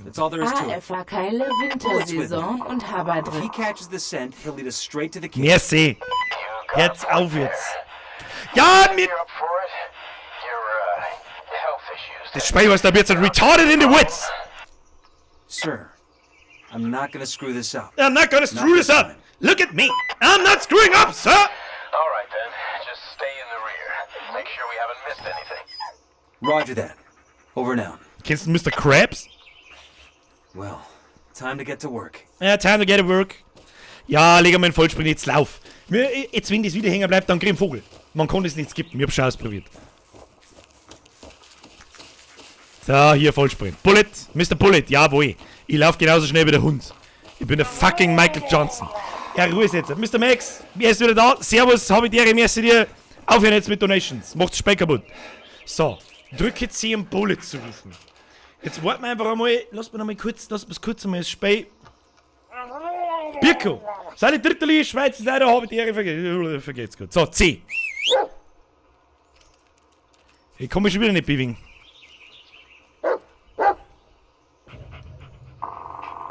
[SPEAKER 6] That's all there is to it.
[SPEAKER 2] AFK-Keile, Wintersaison und
[SPEAKER 6] If he
[SPEAKER 2] Haberdrick.
[SPEAKER 6] catches the scent, he'll lead us straight to the cave.
[SPEAKER 1] Merci.
[SPEAKER 7] You got
[SPEAKER 1] Jetzt
[SPEAKER 7] my
[SPEAKER 1] auf
[SPEAKER 7] there.
[SPEAKER 1] jetzt. Ja, mit...
[SPEAKER 7] You're up for it? Your health issues.
[SPEAKER 1] Das Spiel was da jetzt retarded in the wits.
[SPEAKER 6] Sir, I'm not gonna screw this up.
[SPEAKER 1] I'm not gonna screw this up. Look at me. I'm not screwing up, sir.
[SPEAKER 7] All right then, just stay in the rear. Make sure we haven't missed anything.
[SPEAKER 6] Roger that. Over and out.
[SPEAKER 1] Kennst du Mr. Krabs?
[SPEAKER 6] Well, time to get to work.
[SPEAKER 1] Ja, time to get to work. Ja, leg mal einen Vollsprint, jetzt lauf. Jetzt, wenn das wieder hängen bleibt, dann krieg ich einen Vogel. Man kann das nicht skippen, ich hab's schon ausprobiert. So, hier Vollsprint. Bullet, Mr. Bullet, jawohl. Ich lauf genauso schnell wie der Hund. Ich bin der fucking Michael Johnson. Ja, Ruhe jetzt. Mr. Max, wer ist wieder da? Servus, habe ich dir, merci dir. Aufhören jetzt mit Donations. Macht's Speck kaputt. So, drücke C, um Bullet zu rufen. Jetzt warten wir einfach einmal. Lass mich kurz einmal das Spiel. Birko! Seine dritte Liga Schweiz ist leider, habe ich die Ehre vergeht's gut. So, C. Ich kann mich schon wieder nicht bewegen.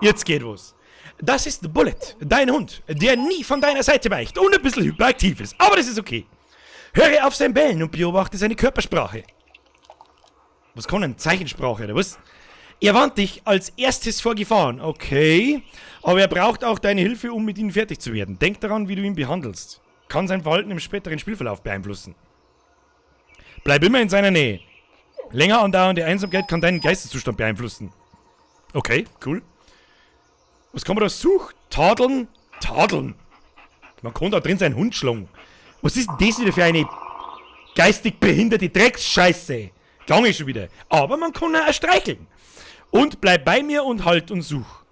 [SPEAKER 1] Jetzt geht was. Das ist Bullet, dein Hund, der nie von deiner Seite weicht und ein bisschen hyperaktiv ist. Aber das ist okay. Höre auf sein Bellen und beobachte seine Körpersprache. Was kann denn Zeichensprache, oder was? Er warnt dich als erstes vor Gefahren, okay. Aber er braucht auch deine Hilfe, um mit ihm fertig zu werden. Denk daran, wie du ihn behandelst. Kann sein Verhalten im späteren Spielverlauf beeinflussen. Bleib immer in seiner Nähe. Länger andauernde Einsamkeit kann deinen Geisteszustand beeinflussen. Okay, cool. Was kann man da suchen? Tadeln? Tadeln. Man kann da drin seinen Hund schlagen. Was ist denn das wieder für eine geistig behinderte Drecksscheiße? Klang ich schon wieder. Aber man kann auch streicheln. Und bleib bei mir und halt und such.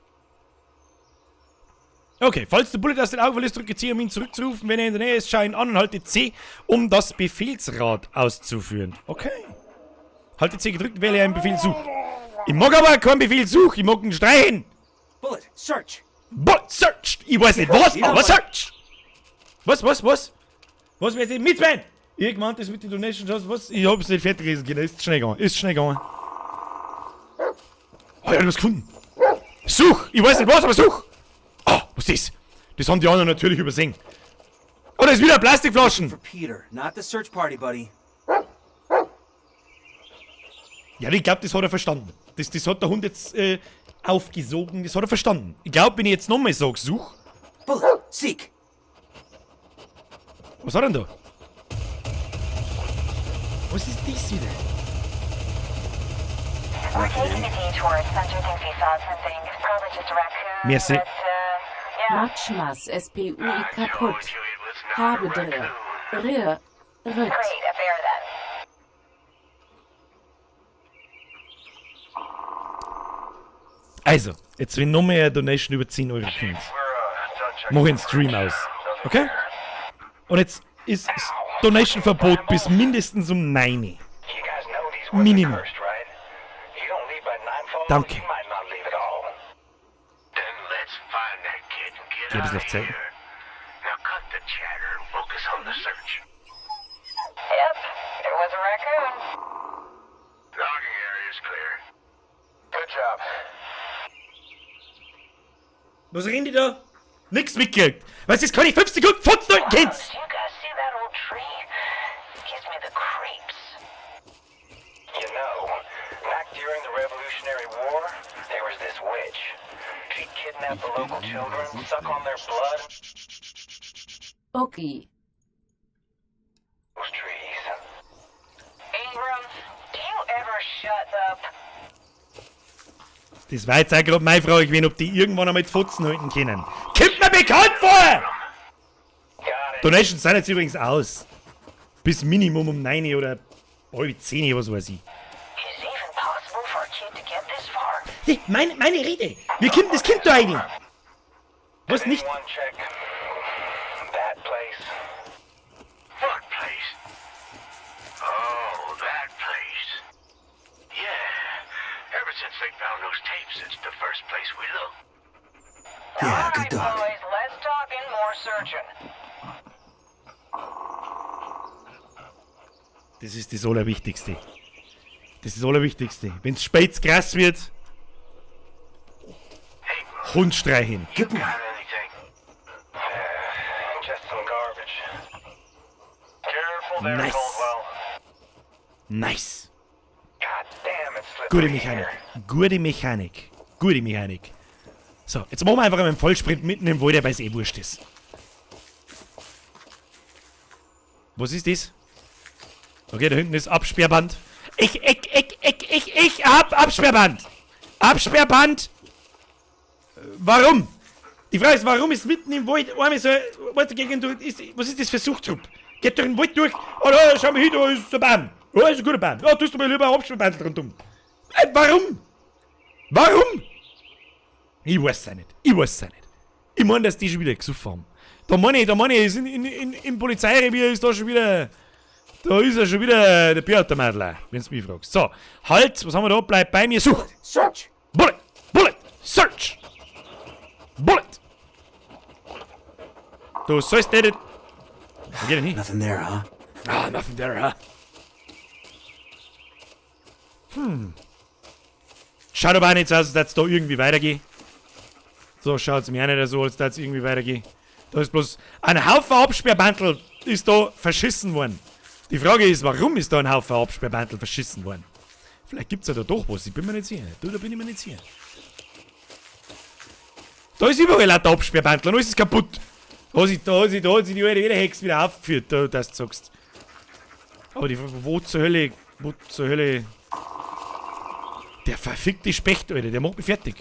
[SPEAKER 1] Okay, falls der Bullet aus den Augen verlässt, drücke C, um ihn zurückzurufen. Wenn er in der Nähe ist, schau ihn an und halte C, um das Befehlsrad auszuführen. Okay. Halte C gedrückt, wähle einen Befehl such. Ich mag aber keinen Befehl such, ich mag ihn streichen.
[SPEAKER 6] Bullet, search.
[SPEAKER 1] Bullet, search. Ich weiß nicht was, aber search. Was? Was weiß ich? Mitzwein! Ich meinte das mit den Donations, was? Ich hab's nicht fertig gelesen, ist schnell gegangen. Oh ja, du hast gefunden. Such! Ich weiß nicht was, aber such! Ah, was ist das? Das haben die anderen natürlich übersehen. Oh, da ist wieder Plastikflaschen!
[SPEAKER 6] For Peter, not the search party, buddy.
[SPEAKER 1] Ja, ich glaube, das hat er verstanden. Das hat der Hund jetzt aufgesogen, das hat er verstanden. Ich glaube, wenn ich jetzt nochmal sage, such.
[SPEAKER 6] Bullet, seek.
[SPEAKER 1] Was hat er denn da? Was ist das wieder?
[SPEAKER 8] We're taking a detour. Spencer thinks he saw something. Probably just a raccoon.
[SPEAKER 1] Merci.
[SPEAKER 8] But, yeah.
[SPEAKER 2] Matschmas, SPUI kaputt. Haberdrick. Ritt.
[SPEAKER 8] Great, a bear then.
[SPEAKER 1] Also, jetzt wenn noch mehr Donation über 10 Euro kommt, mach ich einen Stream aus. Okay? Und jetzt ist das Donation-Verbot bis mindestens um 9 Uhr. Minimum. Danke. Geh ein bisschen auf Zeit.
[SPEAKER 8] Yep, it was a raccoon.
[SPEAKER 7] Logging area is clear. Good job.
[SPEAKER 1] Was reden die da? Nix mitgekriegt. Was ist, kann ich 5 Sekunden fotzen, Kids?
[SPEAKER 8] Do you guys see that old tree? Gives me the creeps.
[SPEAKER 7] You know, back during the Revolutionary War, there was this witch. She'd kidnap the local children, suck on their blood.
[SPEAKER 2] Okay.
[SPEAKER 7] Those trees.
[SPEAKER 8] Ingram, do you ever shut up?
[SPEAKER 1] Das war jetzt auch gerade meine Frage gewesen, ob die irgendwann einmal die Fotzen halten können. Kommt mir bekannt vor!
[SPEAKER 7] Got it.
[SPEAKER 1] Donations sind jetzt übrigens aus. Bis Minimum um 9 oder halb 10, was weiß ich.
[SPEAKER 8] Is it even possible for a kid to get this far?
[SPEAKER 1] Hey, meine Rede! Wie kommt das Kind da rein? Was nicht?
[SPEAKER 7] Anyone check that place?
[SPEAKER 3] What place? Oh, that place. Yeah. Ever since they found those tapes, it's the first place we looked.
[SPEAKER 6] Yeah,
[SPEAKER 8] All
[SPEAKER 6] good
[SPEAKER 8] right,
[SPEAKER 6] dog.
[SPEAKER 8] boys, less talking, more searching.
[SPEAKER 1] Das ist das Allerwichtigste. Das ist das Allerwichtigste. Wenn's spät krass wird, Hund streichen.
[SPEAKER 6] Gib mir.
[SPEAKER 3] Got anything?
[SPEAKER 7] Just some garbage.
[SPEAKER 3] Careful there,
[SPEAKER 1] Nice.
[SPEAKER 3] Caldwell.
[SPEAKER 1] Nice.
[SPEAKER 7] God damn, it's slippery
[SPEAKER 1] Gute Mechanik.
[SPEAKER 7] here.
[SPEAKER 1] Gute Mechanik. Gute Mechanik. So, jetzt machen wir einfach einen Vollsprint mitten im Wald, weil es eh wurscht ist. Was ist das? Okay, da hinten ist Absperrband. Ich hab Absperrband! Absperrband! Warum? Die Frage ist, warum ist mitten im Wald einmal so weitergegen durch. Was ist das für Suchtrupp? Geht durch den Wald durch. Oh, da, schau mal hin, da ist der Baum. Oh, ist ein guter Baum. Ja, tust du mal lieber ein Absperrband rundum. Warum? Warum? Ich weiß es nicht. Ich meine, dass die schon wieder gesucht haben. Da meine ich, ist im Polizeirevier ist da schon wieder. Da ist ja schon wieder der Bierautomatler, wenn du mich fragst. So, halt, was haben wir da? Bleib bei mir, such!
[SPEAKER 6] Search!
[SPEAKER 1] Bullet! Search! Bullet! Du sollst nicht. Wo geht denn hin?
[SPEAKER 6] Nothing there, huh?
[SPEAKER 1] Ah, nothing there, huh? Schaut aber auch nicht so aus, als dass es da irgendwie weitergeht. So schaut's mir auch nicht so, als dass es irgendwie weitergeht. Da ist bloß ein Haufen Absperrbandel ist da verschissen worden. Die Frage ist, warum ist da ein Haufen Absperrbandel verschissen worden? Vielleicht gibt's ja da doch was, ich bin mir nicht sicher. Da bin ich mir nicht sicher. Da ist überall ein Absperrbandel und alles ist kaputt. Da hat sich die alte Hex wieder aufgeführt, da, dass du sagst. Aber die, wo zur Hölle. Der verfickte Specht, Alter, der macht mich fertig.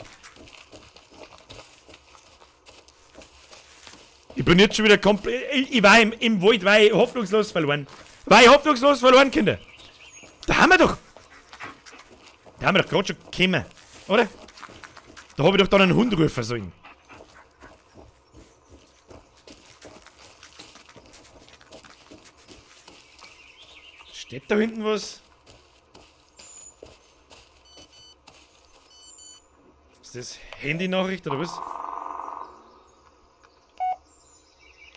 [SPEAKER 1] Ich bin jetzt schon wieder komplett. Ich war im Wald, war ich hoffnungslos verloren. Kinder. Da haben wir doch gerade schon gekommen, oder? Da habe ich doch dann einen Hund rufen sollen. Steht da hinten was? Ist das Handy-Nachricht oder was?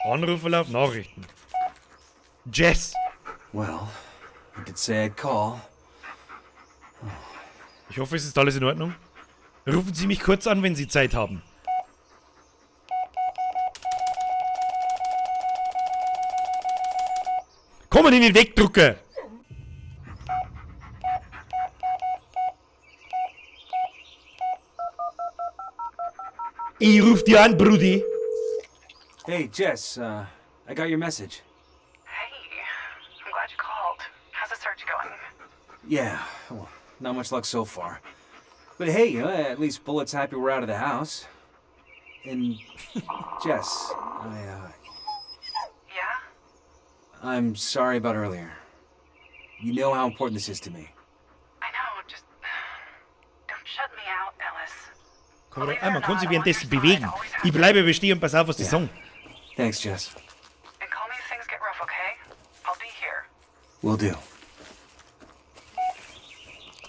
[SPEAKER 1] Anruferlauf, Nachrichten. Jess.
[SPEAKER 6] Well, I could say I'd call.
[SPEAKER 1] Ich hoffe, es ist alles in Ordnung. Rufen Sie mich kurz an, wenn Sie Zeit haben. Kommen in den Wegdrucker! Ich ruf dich an, Brudi.
[SPEAKER 6] Hey, Jess, I got your message.
[SPEAKER 5] Hey, I'm glad you called. How's the search going?
[SPEAKER 6] Yeah, well, not much luck so far. But hey, at least Bullet's happy we're out of the house. And, Jess,
[SPEAKER 5] Yeah?
[SPEAKER 6] I'm sorry about earlier. You know how important this is to me.
[SPEAKER 5] I know, just... Don't shut me out, Ellis.
[SPEAKER 1] Man kann sich währenddessen bewegen. Ich bleibe bestehen und pass auf, was die sagen.
[SPEAKER 6] Thanks, Jess.
[SPEAKER 5] And call me if things get rough, okay? I'll be here.
[SPEAKER 6] Will do.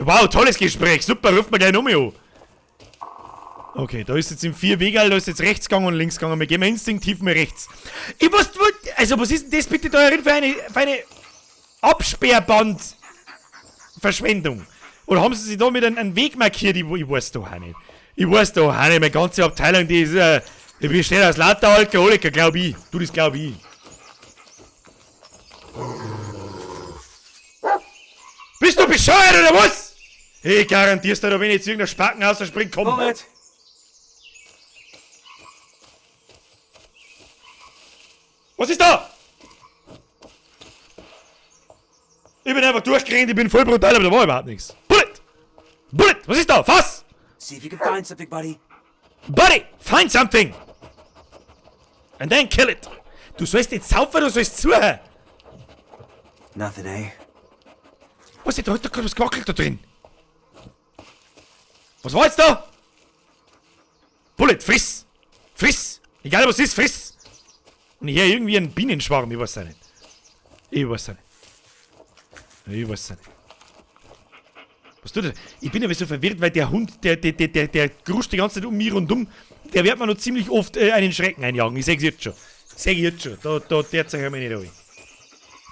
[SPEAKER 1] Wow, tolles Gespräch. Super, ruft mir gleich noch mal an. Okay, da ist jetzt im 4-Wegerl, da ist jetzt rechts gegangen und links gegangen. Wir gehen mal instinktiv mal rechts. Ich wusste, also was ist denn das bitte da für eine Absperrband-Verschwendung? Oder haben sie sich da mit einem Weg markiert? Ich weiß doch auch nicht. Ich weiß doch auch nicht. Meine ganze Abteilung, die ist, die besteht aus lauter Alkoholiker, glaub ich. Du, das glaub ich. Bist du bescheuert oder was? Ich garantier's dir, wenn jetzt irgendein Spacken aus der Spring kommt.
[SPEAKER 6] Bullet!
[SPEAKER 1] Was ist da? Ich bin einfach durchgerannt, ich bin voll brutal, aber da war überhaupt nichts. Bullet! Bullet! Was ist da? Fass!
[SPEAKER 6] See if you can find something, buddy.
[SPEAKER 1] Buddy! Find something! And then kill it! Du sollst nicht saufen, du sollst zuhören!
[SPEAKER 6] Nothing, eh?
[SPEAKER 1] Was ist da? Da was gewackelt da drin? Was war jetzt da? Bullet, friss! Friss! Egal was ist, friss! Und hier irgendwie ein Bienenschwarm, ich weiß ja nicht. Ich weiß ja nicht. Ich weiß ja nicht. Was tut er? Ich bin aber so verwirrt, weil der Hund, der gruscht die ganze Zeit um mich rundum. Der wird mir noch ziemlich oft einen Schrecken einjagen. Ich sag's jetzt schon. Der zeigt mir nicht an.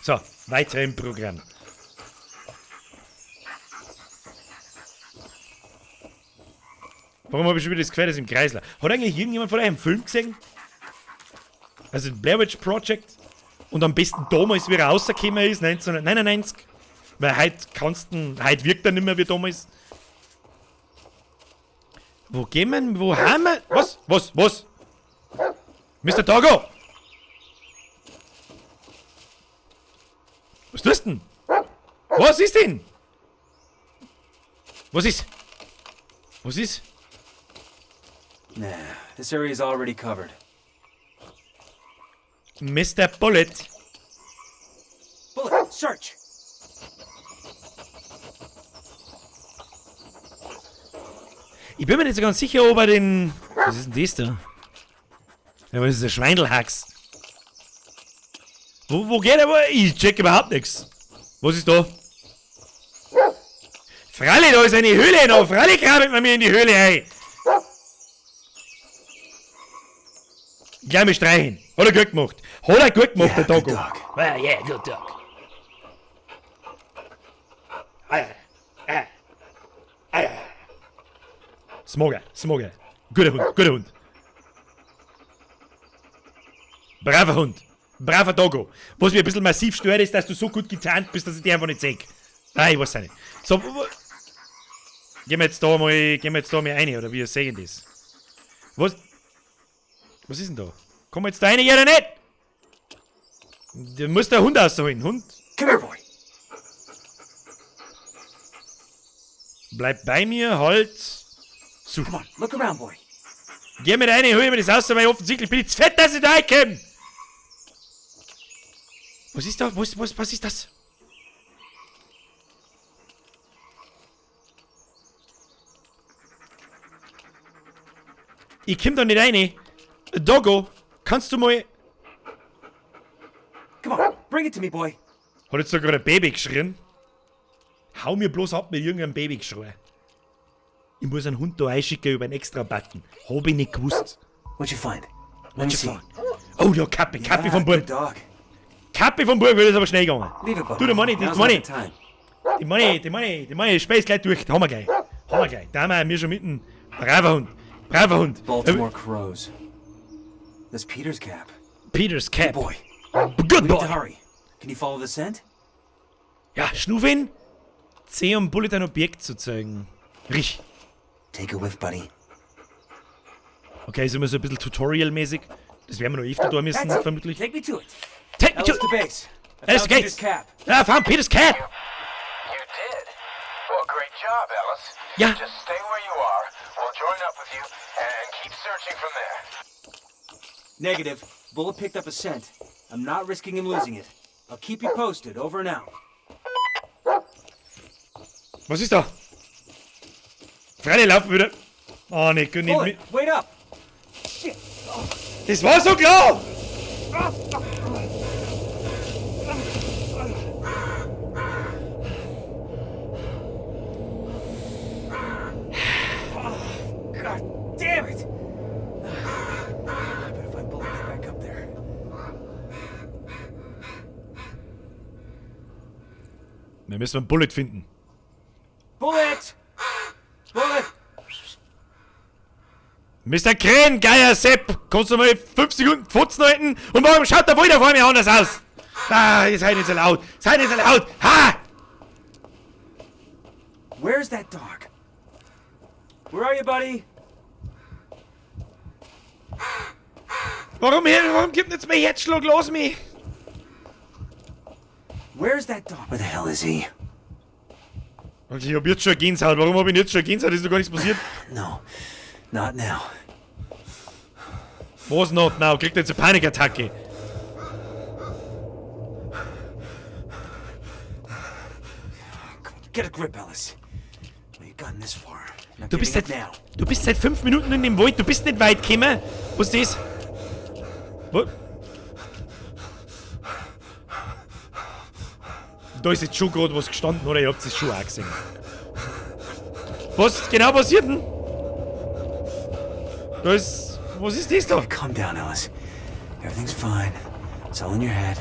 [SPEAKER 1] So, weiter im Programm. Warum habe ich schon wieder das Gefühl, das im Kreisler? Hat eigentlich irgendjemand von euch einen Film gesehen? Also Blair Witch Project? Und am besten damals, wie er rausgekommen ist, 1999. Weil heute wirkt er nicht mehr wie damals. Wo gehen wir? Wo haben wir? Was? Mr. Togo! Was tust du denn? Was ist denn? Was ist?
[SPEAKER 6] Nah, this area is already covered.
[SPEAKER 1] Mr. Bullet.
[SPEAKER 6] Bullet, search!
[SPEAKER 1] Ich bin mir nicht so ganz sicher, ob er den... Was ist denn das da? Ja, was ist der Schweindelhax? Wo geht er? Ich check überhaupt nichts. Was ist da? Fralli, da ist eine Höhle noch. Fralli, krabbelt man mir in die Höhle ein. Gleich mal streichen. Hat er gut gemacht. Der Dogo. Yeah, good dog. Smogger. Guter Hund. Braver Dogo. Was mir ein bisschen massiv stört, ist, dass du so gut getarnt bist, dass ich dich einfach nicht sehe. Nein, ich weiß nicht. So, gehen wir jetzt da mal rein, oder wie sehen das? Was ist denn da? Komm jetzt da rein, ja oder nicht? Du musst der Hund ausholen. Hund?
[SPEAKER 6] Come here, boy.
[SPEAKER 1] Bleib bei mir, halt. So.
[SPEAKER 6] Come on, look around, boy.
[SPEAKER 1] Geh mit rein, hol mir das aus, weil offensichtlich bin ich zu fett, dass ich da reinkomme. Was ist da? Was ist das? Ich komm da nicht rein. Doggo, kannst du mal...
[SPEAKER 6] Come on, bring it to me, boy.
[SPEAKER 1] Hat jetzt sogar ein Baby geschrien? Hau mir bloß ab mit irgendeinem Baby geschrien. Ich muss einen Hund da einschicken über einen extra Button. Hab ich nicht gewusst.
[SPEAKER 6] What'd you find? Let me see.
[SPEAKER 1] Oh, ja, Kappi vom
[SPEAKER 6] Good
[SPEAKER 1] Bub.
[SPEAKER 6] dog.
[SPEAKER 1] Kappi vom Bub, wird das aber schnell gegangen.
[SPEAKER 6] Leave it, buddy.
[SPEAKER 1] Du, der Money,
[SPEAKER 6] Now's not the time.
[SPEAKER 1] die Money, Space gleich durch. Da haben wir gleich. Da haben wir schon mitten. Braver Hund.
[SPEAKER 6] Baltimore Crows. That's Peter's cap.
[SPEAKER 1] Peter's
[SPEAKER 6] Good
[SPEAKER 1] Cap.
[SPEAKER 6] boy.
[SPEAKER 1] Good
[SPEAKER 6] We need to
[SPEAKER 1] boy.
[SPEAKER 6] hurry. Can you follow the scent?
[SPEAKER 1] Ja, Schnuffin. C, um Bullet ein Objekt zu zeigen. Rich.
[SPEAKER 6] Take a whiff, buddy.
[SPEAKER 1] Okay, ist immer so ein bisschen Tutorial-mäßig. Das werden wir noch öfter da müssen,
[SPEAKER 6] That's it.
[SPEAKER 1] vermutlich.
[SPEAKER 6] Take me to it.
[SPEAKER 1] Take me
[SPEAKER 6] Ellis
[SPEAKER 1] to...
[SPEAKER 6] to base. I
[SPEAKER 1] Ellis
[SPEAKER 6] found
[SPEAKER 1] to
[SPEAKER 6] Peter's
[SPEAKER 1] base.
[SPEAKER 6] cap.
[SPEAKER 1] I found Peter's Cap.
[SPEAKER 7] You did? Well, great job, Ellis.
[SPEAKER 1] Yeah.
[SPEAKER 7] Just stay where you are. We'll join up with you and keep searching from there.
[SPEAKER 6] Negative. Bullet picked up a scent. I'm not risking him losing it. I'll keep you posted. Over and out.
[SPEAKER 1] Was ist da? Freddy, lauf wieder. Oh, nicht gut.
[SPEAKER 6] Bullet, wait up.
[SPEAKER 1] Das war so klar!
[SPEAKER 6] God damn it! I better find Bullet and get back up there.
[SPEAKER 1] Wir müssen einen Bullet finden.
[SPEAKER 6] Bullet!
[SPEAKER 1] Mr. Krähengeier Sepp, kannst du mal 5 Sekunden Pfotzen halten? Und warum schaut der Wolder vor mir anders aus? Ah, ihr seid nicht so laut. Seid nicht so laut. Ha!
[SPEAKER 6] Where's that dog? Where are you, buddy?
[SPEAKER 1] Warum gibt jetzt mein Herzschlag los, mich?
[SPEAKER 6] Where's that dog? Where the hell is he?
[SPEAKER 1] Ich hab jetzt schon Gänsehaut. Warum hab ich jetzt schon Gänsehaut? Ist doch gar nichts passiert.
[SPEAKER 6] No, not now.
[SPEAKER 1] Was not now? Kriegt er jetzt eine Panikattacke?
[SPEAKER 6] Get a grip, Ellis. We've gotten this far. Not
[SPEAKER 1] Du bist
[SPEAKER 6] giving
[SPEAKER 1] seit,
[SPEAKER 6] up now.
[SPEAKER 1] du bist seit 5 Minuten in dem Wald. Du bist nicht weit gekommen. Was ist das? Was? Da ist jetzt schon gerade was gestanden, oder? Ihr habt es schon auch gesehen. Was genau passiert denn? Da ist... Was ist das da?
[SPEAKER 6] Calm down, Ellis. Everything's fine. It's all in your head.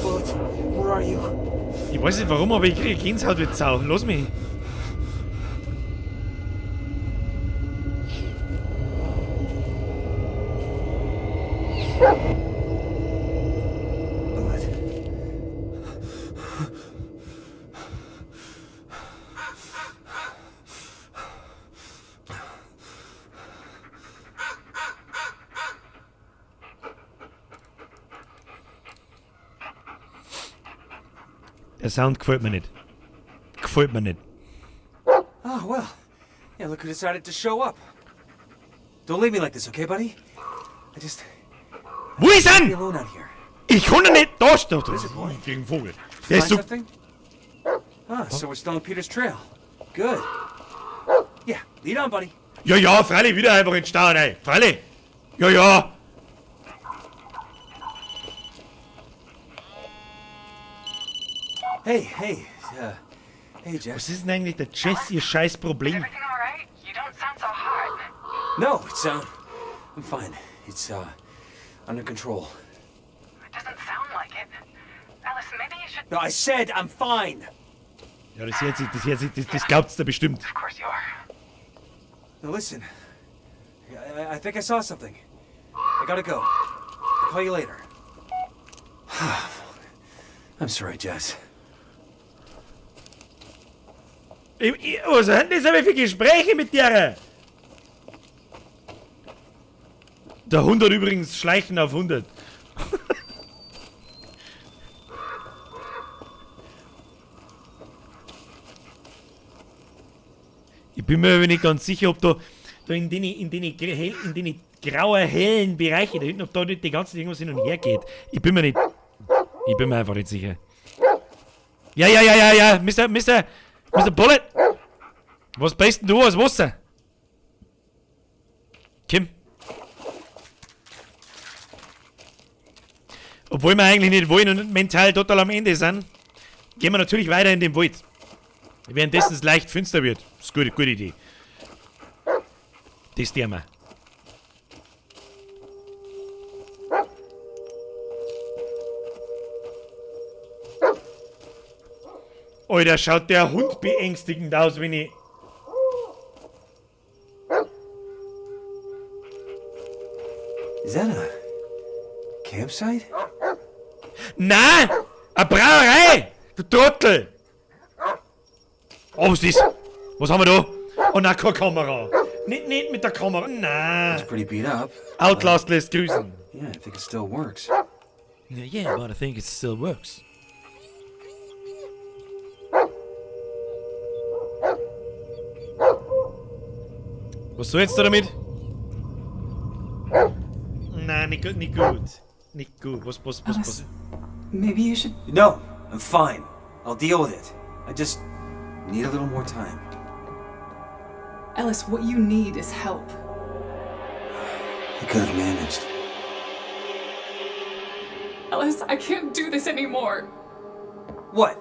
[SPEAKER 6] Bullet, where are you?
[SPEAKER 1] Ich weiß nicht warum, aber ich kriege Gänsehaut wie Sau. Lass mich.
[SPEAKER 6] Bullet.
[SPEAKER 1] Der Sound gefällt mir nicht. Gefällt mir nicht.
[SPEAKER 6] Oh, well. Yeah, look who decided to show up. Don't leave me like this, okay, buddy? I just...
[SPEAKER 1] Wo ist
[SPEAKER 6] Be
[SPEAKER 1] er?
[SPEAKER 6] alone out here.
[SPEAKER 1] Ich kann ihn nicht... Da steht er.
[SPEAKER 6] Is it, boy?
[SPEAKER 1] Ich krieg einen Vogel. Der ist
[SPEAKER 6] Find
[SPEAKER 1] so...
[SPEAKER 6] something? Ah, so we're still on Peter's trail. Good. Yeah, lead on, buddy.
[SPEAKER 1] Ja, ja, freilich wieder einfach in den Stau rein. Freilich. Ja, ja.
[SPEAKER 6] Hey, hey, Jess.
[SPEAKER 1] Was ist denn eigentlich der Jess, ihr scheiß Problem?
[SPEAKER 5] Everything all right? You don't sound so hot.
[SPEAKER 6] No, it's, I'm fine. It's, under control.
[SPEAKER 5] It doesn't sound like it. Alice, maybe you should...
[SPEAKER 6] No, I said I'm fine.
[SPEAKER 1] Ja, das glaubt's da bestimmt.
[SPEAKER 5] Of course you are.
[SPEAKER 6] Now listen. I think I saw something. I gotta go. I'll call you later. I'm sorry, Jess.
[SPEAKER 1] Was sind das aber für Gespräche mit dir? Der 100 übrigens Schleichen auf 100. Ich bin mir aber nicht ganz sicher, ob da in den grauen, hellen Bereiche da hinten, ob da nicht die ganze Zeit irgendwas hin und her geht. Ich bin mir einfach nicht sicher. Ja, Mr. Bullet! Was beißt denn du aus Wasser? Kim? Obwohl wir eigentlich nicht wollen und mental total am Ende sind, gehen wir natürlich weiter in den Wald. Währenddessen es leicht finster wird. Das ist eine gute Idee. Das tun wir. Alter, schaut der Hund beängstigend aus, wenn ich...
[SPEAKER 6] Is that a campsite?
[SPEAKER 1] Nein! Eine Brauerei! Du Trottel! Oh, was ist das? Was haben wir da? Oh nein, keine Kamera. Nicht mit der Kamera. Nein.
[SPEAKER 6] It's pretty beat up.
[SPEAKER 1] Outlast lässt grüßen.
[SPEAKER 6] Yeah, I think it still works.
[SPEAKER 1] Yeah, but I think it still works. Was soll jetzt da damit? Nein, nicht gut. Nicht gut. Was?
[SPEAKER 5] Maybe you should...
[SPEAKER 6] No, I'm fine. I'll deal with it. I just need a little more time.
[SPEAKER 5] Alice, what you need is help.
[SPEAKER 6] I could have managed.
[SPEAKER 5] Alice, I can't do this anymore.
[SPEAKER 6] What?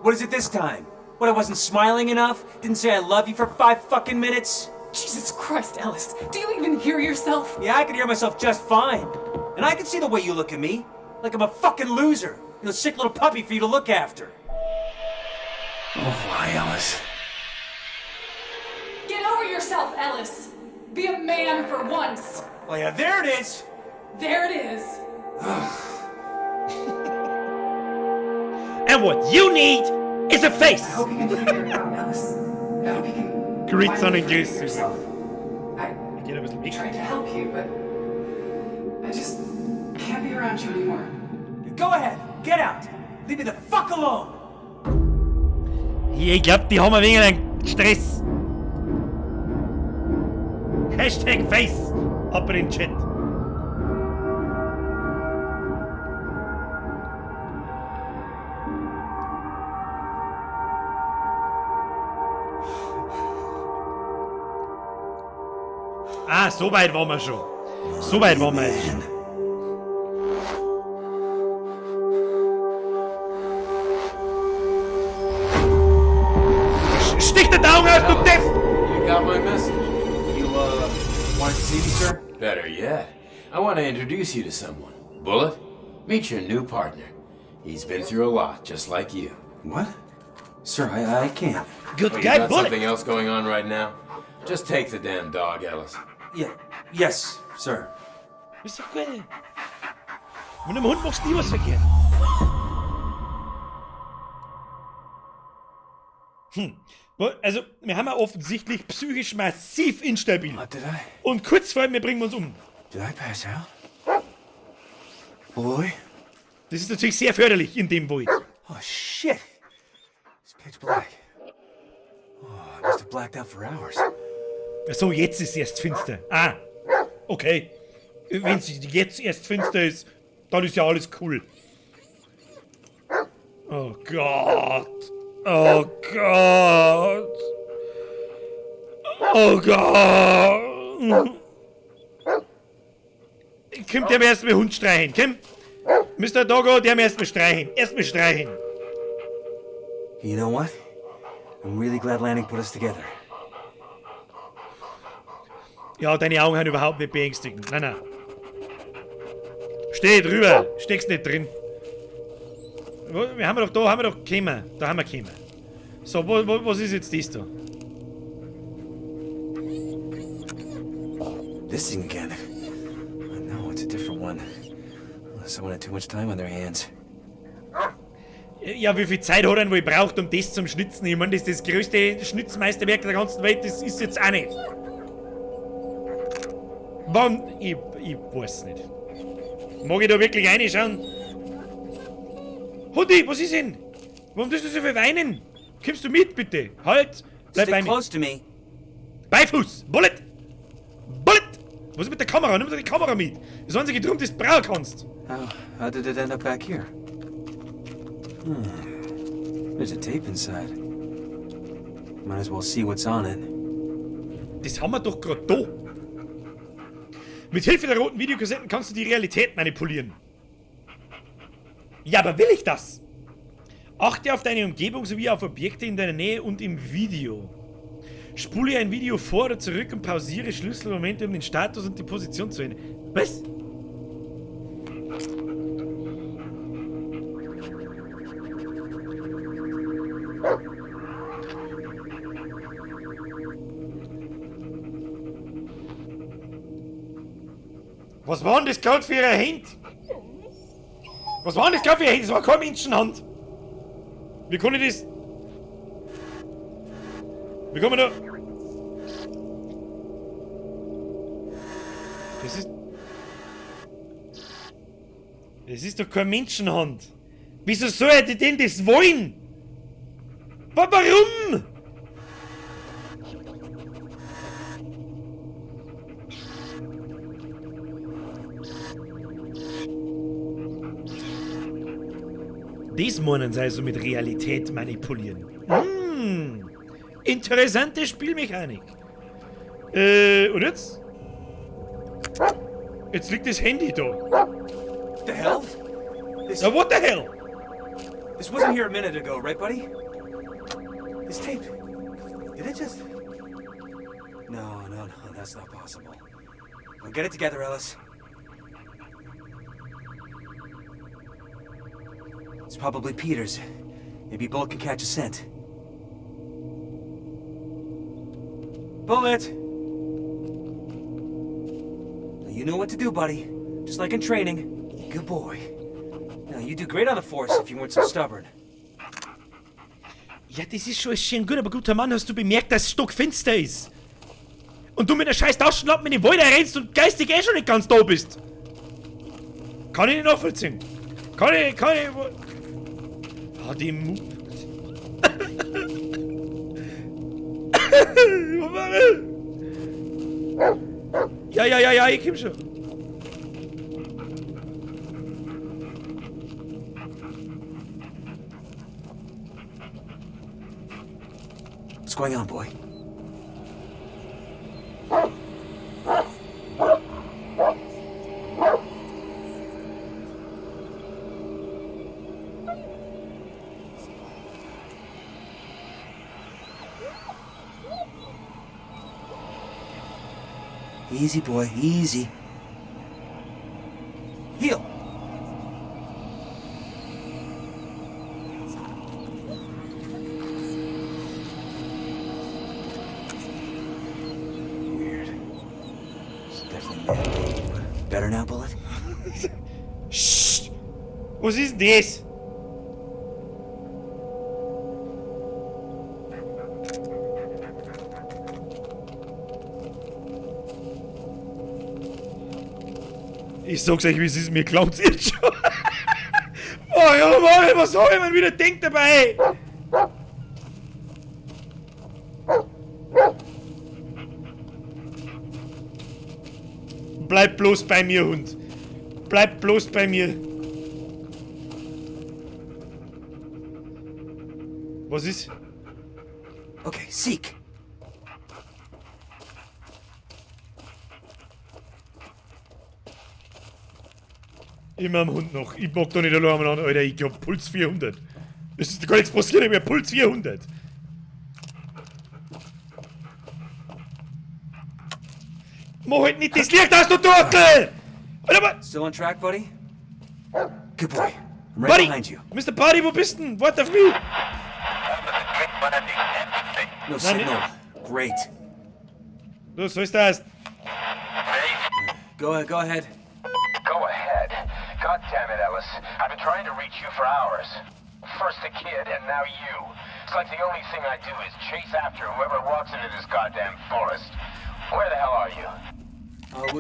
[SPEAKER 6] What is it this time? What, I wasn't smiling enough? Didn't say I love you for 5 fucking minutes?
[SPEAKER 5] Jesus Christ, Alice. Do you even hear yourself?
[SPEAKER 6] Yeah, I can hear myself just fine. And I can see the way you look at me. Like I'm a fucking loser. You know, sick little puppy for you to look after.
[SPEAKER 7] why, Ellis?
[SPEAKER 9] Get over yourself, Ellis. Be a man for once.
[SPEAKER 6] Oh yeah, there it is!
[SPEAKER 9] There it is.
[SPEAKER 1] And what you need is a face!
[SPEAKER 5] I hope you can figure it out, Ellis. I hope you can
[SPEAKER 1] Great
[SPEAKER 5] find
[SPEAKER 1] son
[SPEAKER 5] a
[SPEAKER 1] and
[SPEAKER 5] way
[SPEAKER 1] goose.
[SPEAKER 5] for yourself.
[SPEAKER 1] Geht ein bisschen weg.
[SPEAKER 5] Tried to help you, but I just can't be around you anymore.
[SPEAKER 6] Go ahead, get out! Leave me the fuck alone!
[SPEAKER 1] Ich glaub, die haben ein wenig einen Stress. Hashtag Face. Ab in den Chat. Ah, so weit waren wir schon. So weit waren wir jetzt schon. Stich den Daumen aus, du Depp!
[SPEAKER 10] You got my message.
[SPEAKER 6] You, wanted to see me, sir?
[SPEAKER 10] Better yet, I want to introduce you to someone. Bullet, meet your new partner. He's been through a lot, just like you.
[SPEAKER 6] What? Sir, I can't.
[SPEAKER 1] Good
[SPEAKER 10] Oh, you
[SPEAKER 1] guy,
[SPEAKER 10] got
[SPEAKER 1] Bullet.
[SPEAKER 10] something else going on right now? Just take the damn dog, Ellis.
[SPEAKER 6] Yeah, yes, sir.
[SPEAKER 1] Ist doch gut. Mit einem Hund machst du nie was verkehrt. Also, wir haben ja offensichtlich psychisch massiv instabil.
[SPEAKER 6] What did I?
[SPEAKER 1] Und kurz vor allem, wir bringen uns um.
[SPEAKER 6] Did I pass out? Boy?
[SPEAKER 1] Das ist natürlich sehr förderlich in dem Void.
[SPEAKER 6] Oh, shit! It's pitch black. Oh, I must have blacked out for hours.
[SPEAKER 1] So, jetzt ist es erst finster. Ah, okay. Wenn es jetzt erst finster ist, dann ist ja alles cool. Oh Gott. Oh Gott. Oh Gott. Kommt der mir erstmal Hund streichen, komm. Mr. Doggo, der mir erstmal streichen. Erstmal streichen.
[SPEAKER 6] You know what? I'm really glad Lanning put us together.
[SPEAKER 1] Ja, deine Augen haben überhaupt nicht beängstigend. Nein, nein. Steh drüber. Steckst nicht drin. Wir haben doch gekommen. Da haben wir gekommen. So, was ist jetzt das da?
[SPEAKER 6] This thing again. Oh, no, it's a different one. Someone had too much time on their hands.
[SPEAKER 1] Ja, wie viel Zeit hat er wohl gebraucht, um das zum Schnitzen? Ich meine, das ist das größte Schnitzmeisterwerk der ganzen Welt. Das ist jetzt auch nicht. Wann? Ich weiß nicht. Mag ich da wirklich reinschauen? Hundi, was ist denn? Warum tust du so viel weinen? Kommst du mit, bitte? Halt! Bleib bei
[SPEAKER 6] Stick
[SPEAKER 1] mir.
[SPEAKER 6] close to me.
[SPEAKER 1] Beifuß! Bullet! Bullet! Was ist mit der Kamera? Nimm doch die Kamera mit! Das einzige drum, das du brauchen kannst.
[SPEAKER 6] How did it end up back here? There's a tape inside. Might as well see what's on it.
[SPEAKER 1] Das haben wir doch gerade da. Mit Hilfe der roten Videokassetten kannst du die Realität manipulieren. Ja, aber will ich das? Achte auf deine Umgebung sowie auf Objekte in deiner Nähe und im Video. Spule ein Video vor oder zurück und pausiere Schlüsselmomente, um den Status und die Position zu ändern. Was? Was war denn das gerade für eine Hand? Was war denn das gerade für eine Hand? Das war keine Menschenhand. Wie kann ich das... Wie kann man da... Das ist doch keine Menschenhand. Wieso soll er denn das wollen? Warum? Das meinen sie also mit Realität manipulieren. Interessante Spielmechanik. Und jetzt? Jetzt liegt das Handy da.
[SPEAKER 6] The hell?
[SPEAKER 1] Na, what the hell?
[SPEAKER 6] This wasn't here a minute ago, right, buddy? This tape. Did it just... No, that's not possible. Well, get it together, Ellis. It's probably Peter's. Maybe Bullet can catch a scent. Bullet! You know what to do, buddy. Just like in training. Good boy. Now, you do great on the Force if you weren't so stubborn.
[SPEAKER 1] Ja, das ist schon schön gut, aber guter Mann, hast du bemerkt, dass es stockfinster ist? Und du mit der scheiß Taschenlampe in den Wald rennst und geistig eh schon nicht ganz da bist. Kann ich nicht nachvollziehen. Kann ich... Ah, die Mu... Ja, ich komm schon.
[SPEAKER 6] What's going on, boy? Easy, boy, easy. Heal! Weird. It's definitely man-made, but better now, Bullet?
[SPEAKER 1] Shh! Was ist das? Ich sag's euch, wie es ist, mir klaut's jetzt schon. Oh ja, Mann, was hab ich mir wieder denkt dabei? Bleib bloß bei mir, Hund. Bleib bloß bei mir. Was ist?
[SPEAKER 6] Okay, seek.
[SPEAKER 1] Immer am Hund noch. Ich mag doch nicht allein an, Alter. Ich hab Puls 400. Es ist gar nichts passiert, ich hab Puls 400. Mach halt nicht das Licht aus, du Trottel!
[SPEAKER 6] Still on track, buddy? Good boy. I'm right
[SPEAKER 1] Buddy!
[SPEAKER 6] behind you.
[SPEAKER 1] Mr. Party, wo bist denn? Warte auf mich!
[SPEAKER 6] No signal. Great.
[SPEAKER 1] Du, so ist das.
[SPEAKER 6] Go ahead.
[SPEAKER 7] Go ahead. God damn it, Ellis. I've been trying to reach you for hours. First the kid, and now you. It's like the only thing I do is chase after whoever walks into this goddamn forest. Where the hell are you?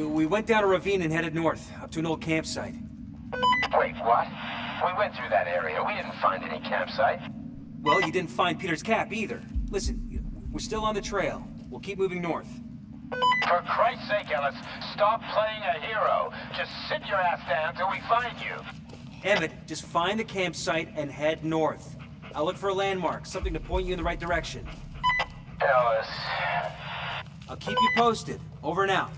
[SPEAKER 6] We went down a ravine and headed north, up to an old campsite.
[SPEAKER 7] Wait, what? We went through that area. We didn't find any campsite.
[SPEAKER 6] Well, you didn't find Peter's cap either. Listen, we're still on the trail. We'll keep moving north.
[SPEAKER 7] For Christ's sake, Ellis, stop playing a hero. Just sit your ass down till we find you.
[SPEAKER 6] Emmett, just find the campsite and head north. I'll look for a landmark, something to point you in the right direction.
[SPEAKER 7] Ellis.
[SPEAKER 6] I'll keep you posted. Over and out.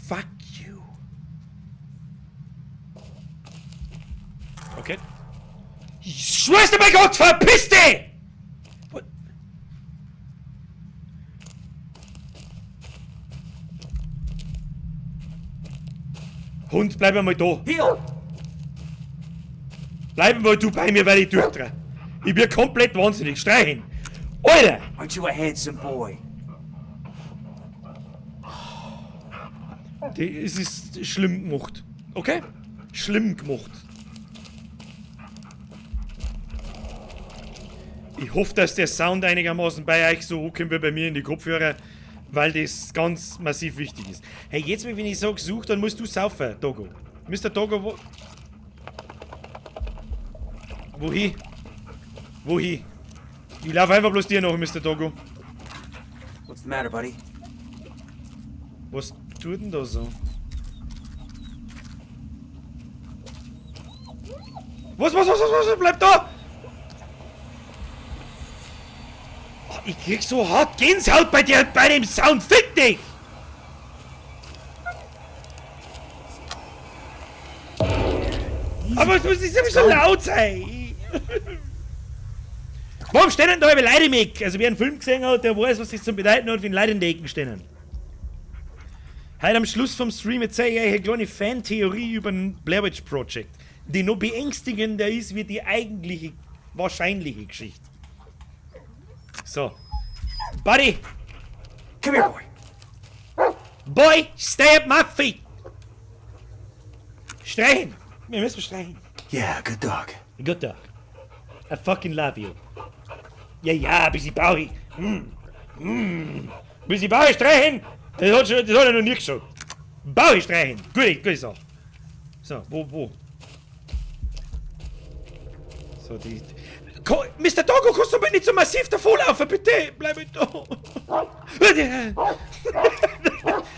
[SPEAKER 1] Fuck you. Okay. Ich schwör's dir bei Gott, verpiss dich! What? Hund, bleib einmal da.
[SPEAKER 6] Heal!
[SPEAKER 1] Bleib einmal du bei mir, weil ich durchdrehe. Ich bin komplett wahnsinnig. Streichen. Alter!
[SPEAKER 6] Aren't you a handsome boy?
[SPEAKER 1] Es ist schlimm gemacht. Okay? Schlimm gemacht. Ich hoffe, dass der Sound einigermaßen bei euch so ankommt wie bei mir in die Kopfhörer, weil das ganz massiv wichtig ist. Hey, jetzt, wenn ich sage, such, dann musst du saufen, Dogo. Mr. Dogo, wo... Wohin? Wohin? Ich laufe einfach bloß dir nach, Mr. Dogo.
[SPEAKER 6] What's the matter, buddy?
[SPEAKER 1] Was tut denn da so? Was? Bleib da! Oh, ich krieg so hart Gänsehaut bei dir, bei dem Sound. Fick dich! Aber es muss nicht so laut sein. Warum stehen denn da über Leute mit? Also wer einen Film gesehen hat, der weiß, was das zu bedeuten hat, wenn Leute in der Ecken stehen. Heute am Schluss vom Stream erzähle ich euch eine kleine Fan-Theorie über ein Blair Witch Project. die noch beängstigender ist wie die eigentliche, wahrscheinliche Geschichte. So. Buddy!
[SPEAKER 6] Come here, boy.
[SPEAKER 1] Boy, stay at my feet! Streichen! Wir müssen streichen.
[SPEAKER 6] Yeah, good dog.
[SPEAKER 1] Good dog. I fucking love you. Ja, bisschen Bauchi. Bisschen Bauchi streichen! Das hat er noch nie geschaut. Bauchi streichen! Gute Sache. So, wo? So, die... Mr. Doggo, kannst du mir nicht so massiv davonlaufen, bitte? Bleib da.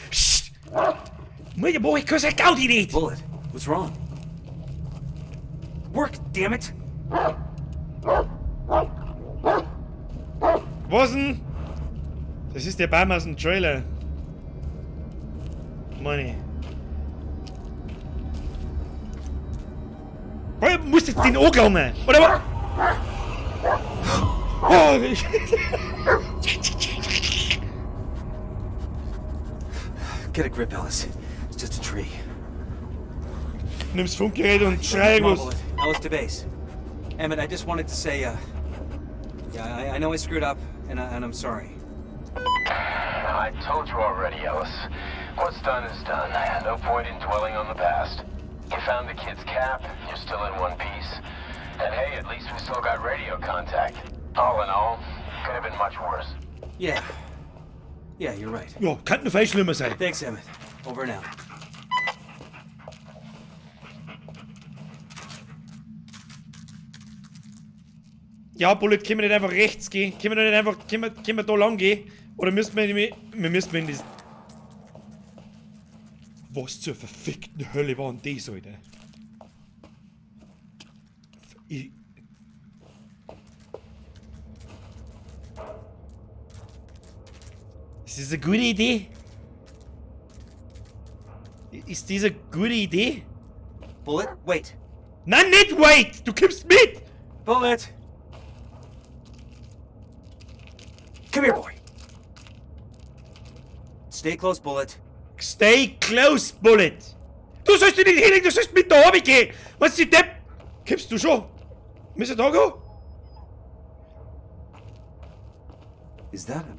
[SPEAKER 1] Psst. Boy, ich kann sein Gaudi nicht.
[SPEAKER 6] Bullet, what's wrong? Work, damn it!
[SPEAKER 1] Was denn? Das ist der Baum aus dem Trailer. Money. Boy, musst jetzt den angelangen, oder was? Oh,
[SPEAKER 6] Get a grip, Ellis. It's just a tree.
[SPEAKER 1] Nimm's Funkgerät und schrei
[SPEAKER 6] Come on,
[SPEAKER 1] was.
[SPEAKER 6] Bullet. Ellis to base. Emmett, I just wanted to say, yeah, I know I screwed up, and I'm sorry.
[SPEAKER 7] I told you already, Ellis. What's done is done. No point in dwelling on the past. You found the kid's cap. You're still in one piece. And hey, at least we still got radio contact. All in all, could have been much worse.
[SPEAKER 6] Yeah. Yeah, you're right.
[SPEAKER 1] Ja, kann nur viel schlimmer sein.
[SPEAKER 6] Thanks, Emmett. Over and out.
[SPEAKER 1] Ja, Bullet, können wir nicht einfach rechts gehen? Können wir nicht einfach, können wir da lang gehen? Oder müssen wir in das... Was zur verfickten Hölle waren das, Alter? Ist das eine gute Idee? Ist das eine gute Idee?
[SPEAKER 6] Bullet, wait.
[SPEAKER 1] Nein, nicht wait! Du kommst mit!
[SPEAKER 6] Bullet! Come here, boy. Stay close, Bullet.
[SPEAKER 1] Stay close, Bullet! Du sollst dich nicht hinlegen, du sollst mit da runtergehen! Was ist Depp? Kippst du schon? Mr. Doggo?
[SPEAKER 6] Is that a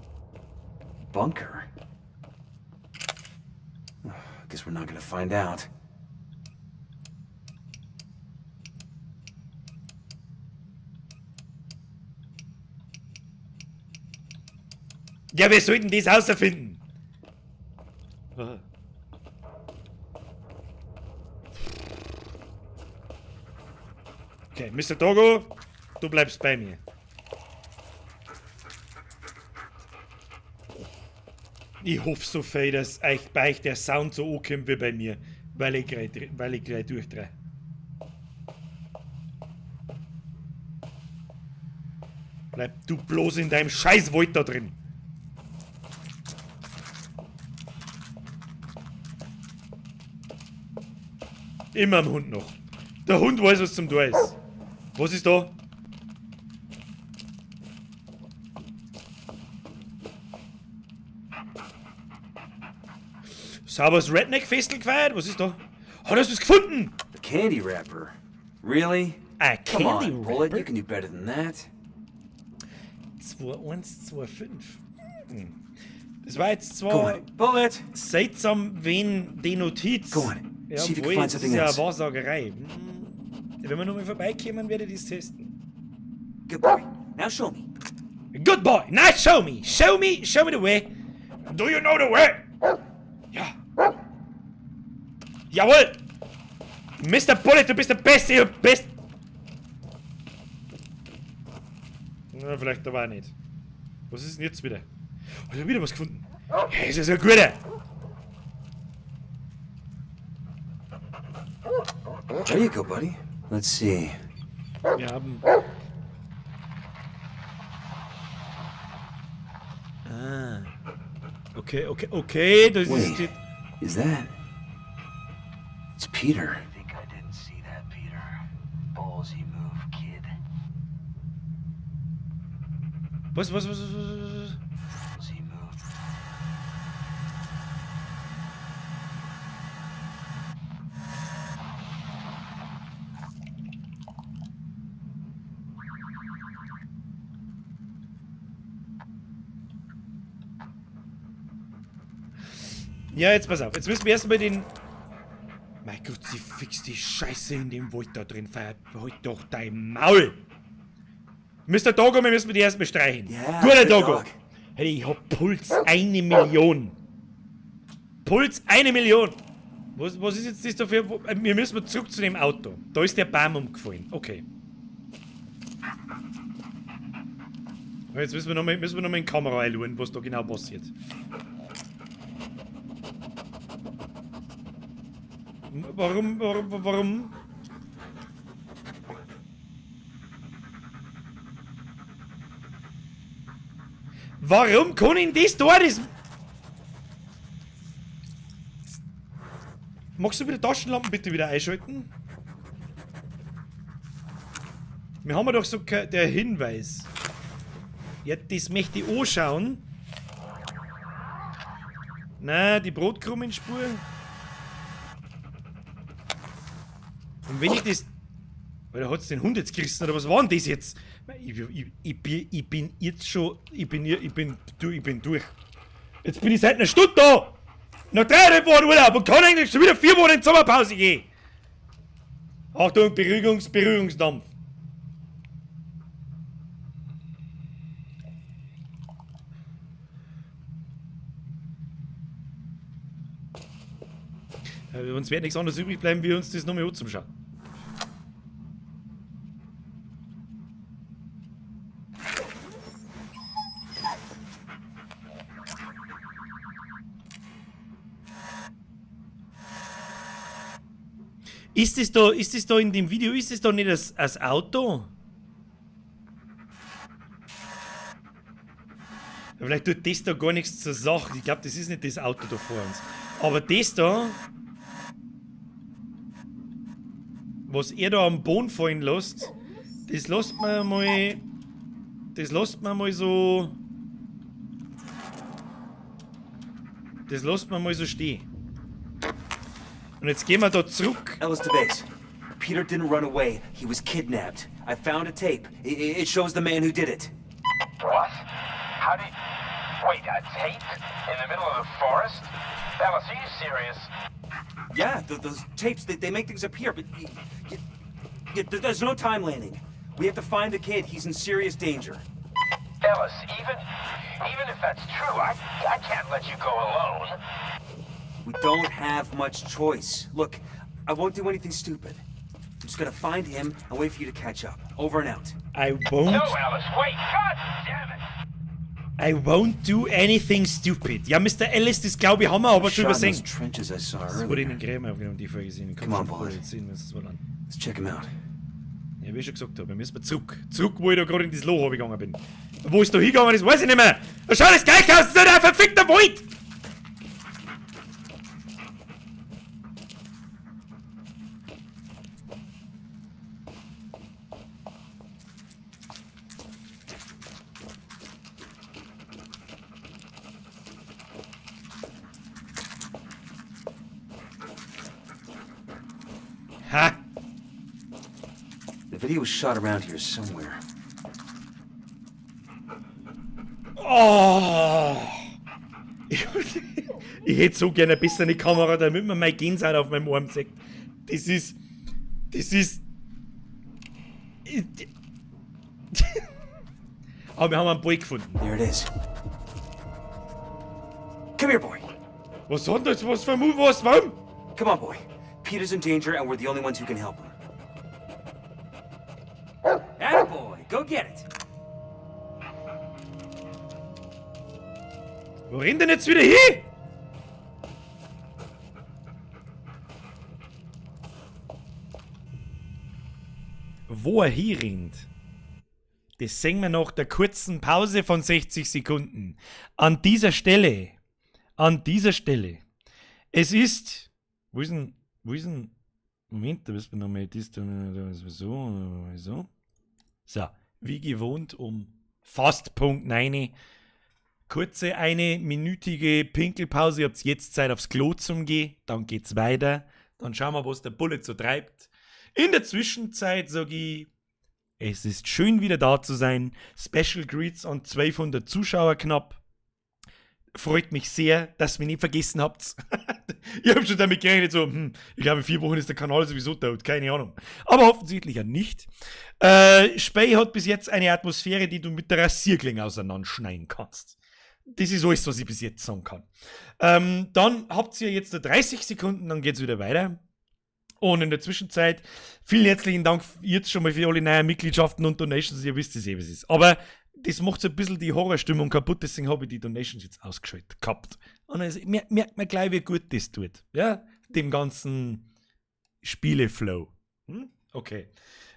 [SPEAKER 6] bunker? Guess we're not gonna find out.
[SPEAKER 1] Ja, wir sollten das herausfinden. Okay, Mr. Doggo, du bleibst bei mir. Ich hoffe so viel, dass euch bei euch der Sound so ankommt wie bei mir, weil ich gleich durchdrehe. Bleib du bloß in deinem Scheißwald da drin. Immer am Hund noch. Der Hund weiß, was zum Tor ist. Was ist da? Sauberes Redneck-Festel gefeiert? Was ist da? Oh, hast du es gefunden?
[SPEAKER 6] A candy wrapper. Really?
[SPEAKER 1] A
[SPEAKER 6] Come
[SPEAKER 1] candy
[SPEAKER 6] on, Bullet,
[SPEAKER 1] wrapper?
[SPEAKER 6] you can do better than that.
[SPEAKER 1] 2-1-2-5. Das war jetzt
[SPEAKER 6] Go
[SPEAKER 1] zwar
[SPEAKER 6] on, Bullet!
[SPEAKER 1] seltsam, wen die Notiz.
[SPEAKER 6] Go on.
[SPEAKER 1] Ja,
[SPEAKER 6] See if you
[SPEAKER 1] obwohl,
[SPEAKER 6] can find
[SPEAKER 1] das ist
[SPEAKER 6] something
[SPEAKER 1] ja eine
[SPEAKER 6] else.
[SPEAKER 1] Wahrsagerei. Wenn wir nochmal vorbeikommen, werde ich das testen.
[SPEAKER 6] Good boy. Now show me.
[SPEAKER 1] Good boy, now show me the way. Do you know the way? Ja. Jawohl! Mr. Bullet, du bist der Beste, Na, vielleicht aber auch nicht. Was ist denn jetzt wieder? Oh, ich hab wieder was gefunden. Hey, ist das ein guter?
[SPEAKER 6] There you go, buddy. Let's see.
[SPEAKER 1] Wir haben... Ah. Okay, das ist...
[SPEAKER 6] Wait, is that... It's Peter.
[SPEAKER 7] I think I didn't see that, Peter. Ballsy move, kid.
[SPEAKER 1] Was?
[SPEAKER 7] Ballsy move.
[SPEAKER 1] Ja, jetzt pass auf. Jetzt müssen wir erstmal den... Mein Gott, sie fix die Scheiße in dem Wald da drin feiert. Halt doch dein Maul! Mr. Doggo, wir müssen die erstmal streichen.
[SPEAKER 6] Yeah,
[SPEAKER 1] Guter
[SPEAKER 6] good
[SPEAKER 1] Doggo.
[SPEAKER 6] dog.
[SPEAKER 1] Hey, ich hab Puls 1 Million. Puls 1 Million. Was ist jetzt das dafür? Wir müssen zurück zu dem Auto. Da ist der Baum umgefallen. Okay. Jetzt müssen wir nochmal in die Kamera einschauen, was da genau passiert. Warum? Warum kann ich das da? Das... Magst du bitte Taschenlampen bitte wieder einschalten? Wir haben ja doch so der Hinweis. Ja, das möchte ich anschauen. Na, die Brotkrumenspur. Und wenn ich das... Oder hat's den Hund jetzt gerissen, oder was war denn das jetzt? Ich bin jetzt schon... Ich bin durch. Jetzt bin ich seit einer Stunde da! Noch 3 Wochen Urlaub und kann eigentlich schon wieder 4 Wochen in die Sommerpause gehen! Achtung, Berührungsdampf. Uns wird nichts anderes übrig bleiben, wie uns das nochmal anzuschauen. Ist es da in dem Video, ist es da nicht das Auto? Vielleicht tut das da gar nichts zur Sache. Ich glaube, das ist nicht das Auto da vor uns. Aber das da, was er da am Boden fallen lässt, das lässt man mal. Das lässt man mal so. Das lässt man mal so stehen. Und jetzt gehen wir da zurück.
[SPEAKER 6] Ellis to base. Peter didn't run away. He was kidnapped. I found a tape. It shows the man who did it.
[SPEAKER 7] What? How did... Wait, a tape? In the middle of the forest? Alice, are you serious?
[SPEAKER 6] Yeah, those tapes, they make things appear, but... there's no time landing. We have to find the kid. He's in serious danger.
[SPEAKER 7] Alice, even if that's true, I can't let you go alone.
[SPEAKER 6] We don't have much choice. Look, I won't do anything stupid. I'm just gonna find him and wait for you to catch up. Over and out.
[SPEAKER 1] I won't.
[SPEAKER 7] No, Alice, wait! God damn it!
[SPEAKER 1] I won't do anything stupid. Ja, Mr. Ellis, das glaube ich, haben wir aber schon übersehen.
[SPEAKER 6] Trenches I saw
[SPEAKER 1] Das wurde in den Gräben aufgenommen, die Folge gesehen.
[SPEAKER 6] Come on, boy. Let's check him out.
[SPEAKER 1] Ja, wie ich schon gesagt habe, wir müssen zurück. Zurück, wo ich da gerade in das Loch gegangen bin. Wo ich da hingegangen ist, weiß ich nicht mehr. Da schaut das gleich aus, das ist ein verfickter Wald! Ha!
[SPEAKER 6] The video was shot around here somewhere.
[SPEAKER 1] Oh! Ich hätte so gerne ein bisschen eine Kamera, damit man meine Gänsehaut auf meinem Arm sieht. Das ist... Aber wir haben einen Boy gefunden.
[SPEAKER 6] There it is. Come here, boy.
[SPEAKER 1] Was hat das? Was für Move? Was? Warum?
[SPEAKER 6] Come on, boy. Peter's in danger and we're the only ones who can help him. Attaboy, go get it.
[SPEAKER 1] Wo rennt denn jetzt wieder hin? Wo er hier rennt, das sehen wir nach der kurzen Pause von 60 Sekunden. An dieser Stelle, es ist, wo ist denn, Moment, da müssen wir nochmal so, wie gewohnt um fast Punkt 9. Kurze 1-minütige Pinkelpause, ihr habt jetzt Zeit aufs Klo zum Gehen, dann geht's weiter, dann schauen wir, was der Bullet so treibt. In der Zwischenzeit sage ich, es ist schön wieder da zu sein, Special Greets an 1200 Zuschauer knapp. freut mich sehr, dass ihr mich nicht vergessen habt. Ich habe schon damit gerechnet, so, ich glaube, in 4 Wochen ist der Kanal sowieso tot, keine Ahnung. Aber offensichtlich ja nicht. Spey hat bis jetzt eine Atmosphäre, die du mit der Rasierklinge auseinanderschneiden kannst. Das ist alles, was ich bis jetzt sagen kann. Dann habt ihr jetzt nur 30 Sekunden, dann geht's wieder weiter. Und in der Zwischenzeit, vielen herzlichen Dank jetzt schon mal für alle neuen Mitgliedschaften und Donations. Ihr wisst es was ist. Aber das macht so ein bisschen die Horrorstimmung kaputt, deswegen habe ich die Donations jetzt ausgeschaltet gehabt. Und also merkt man gleich, wie gut das tut. Ja, dem ganzen Spieleflow. Okay.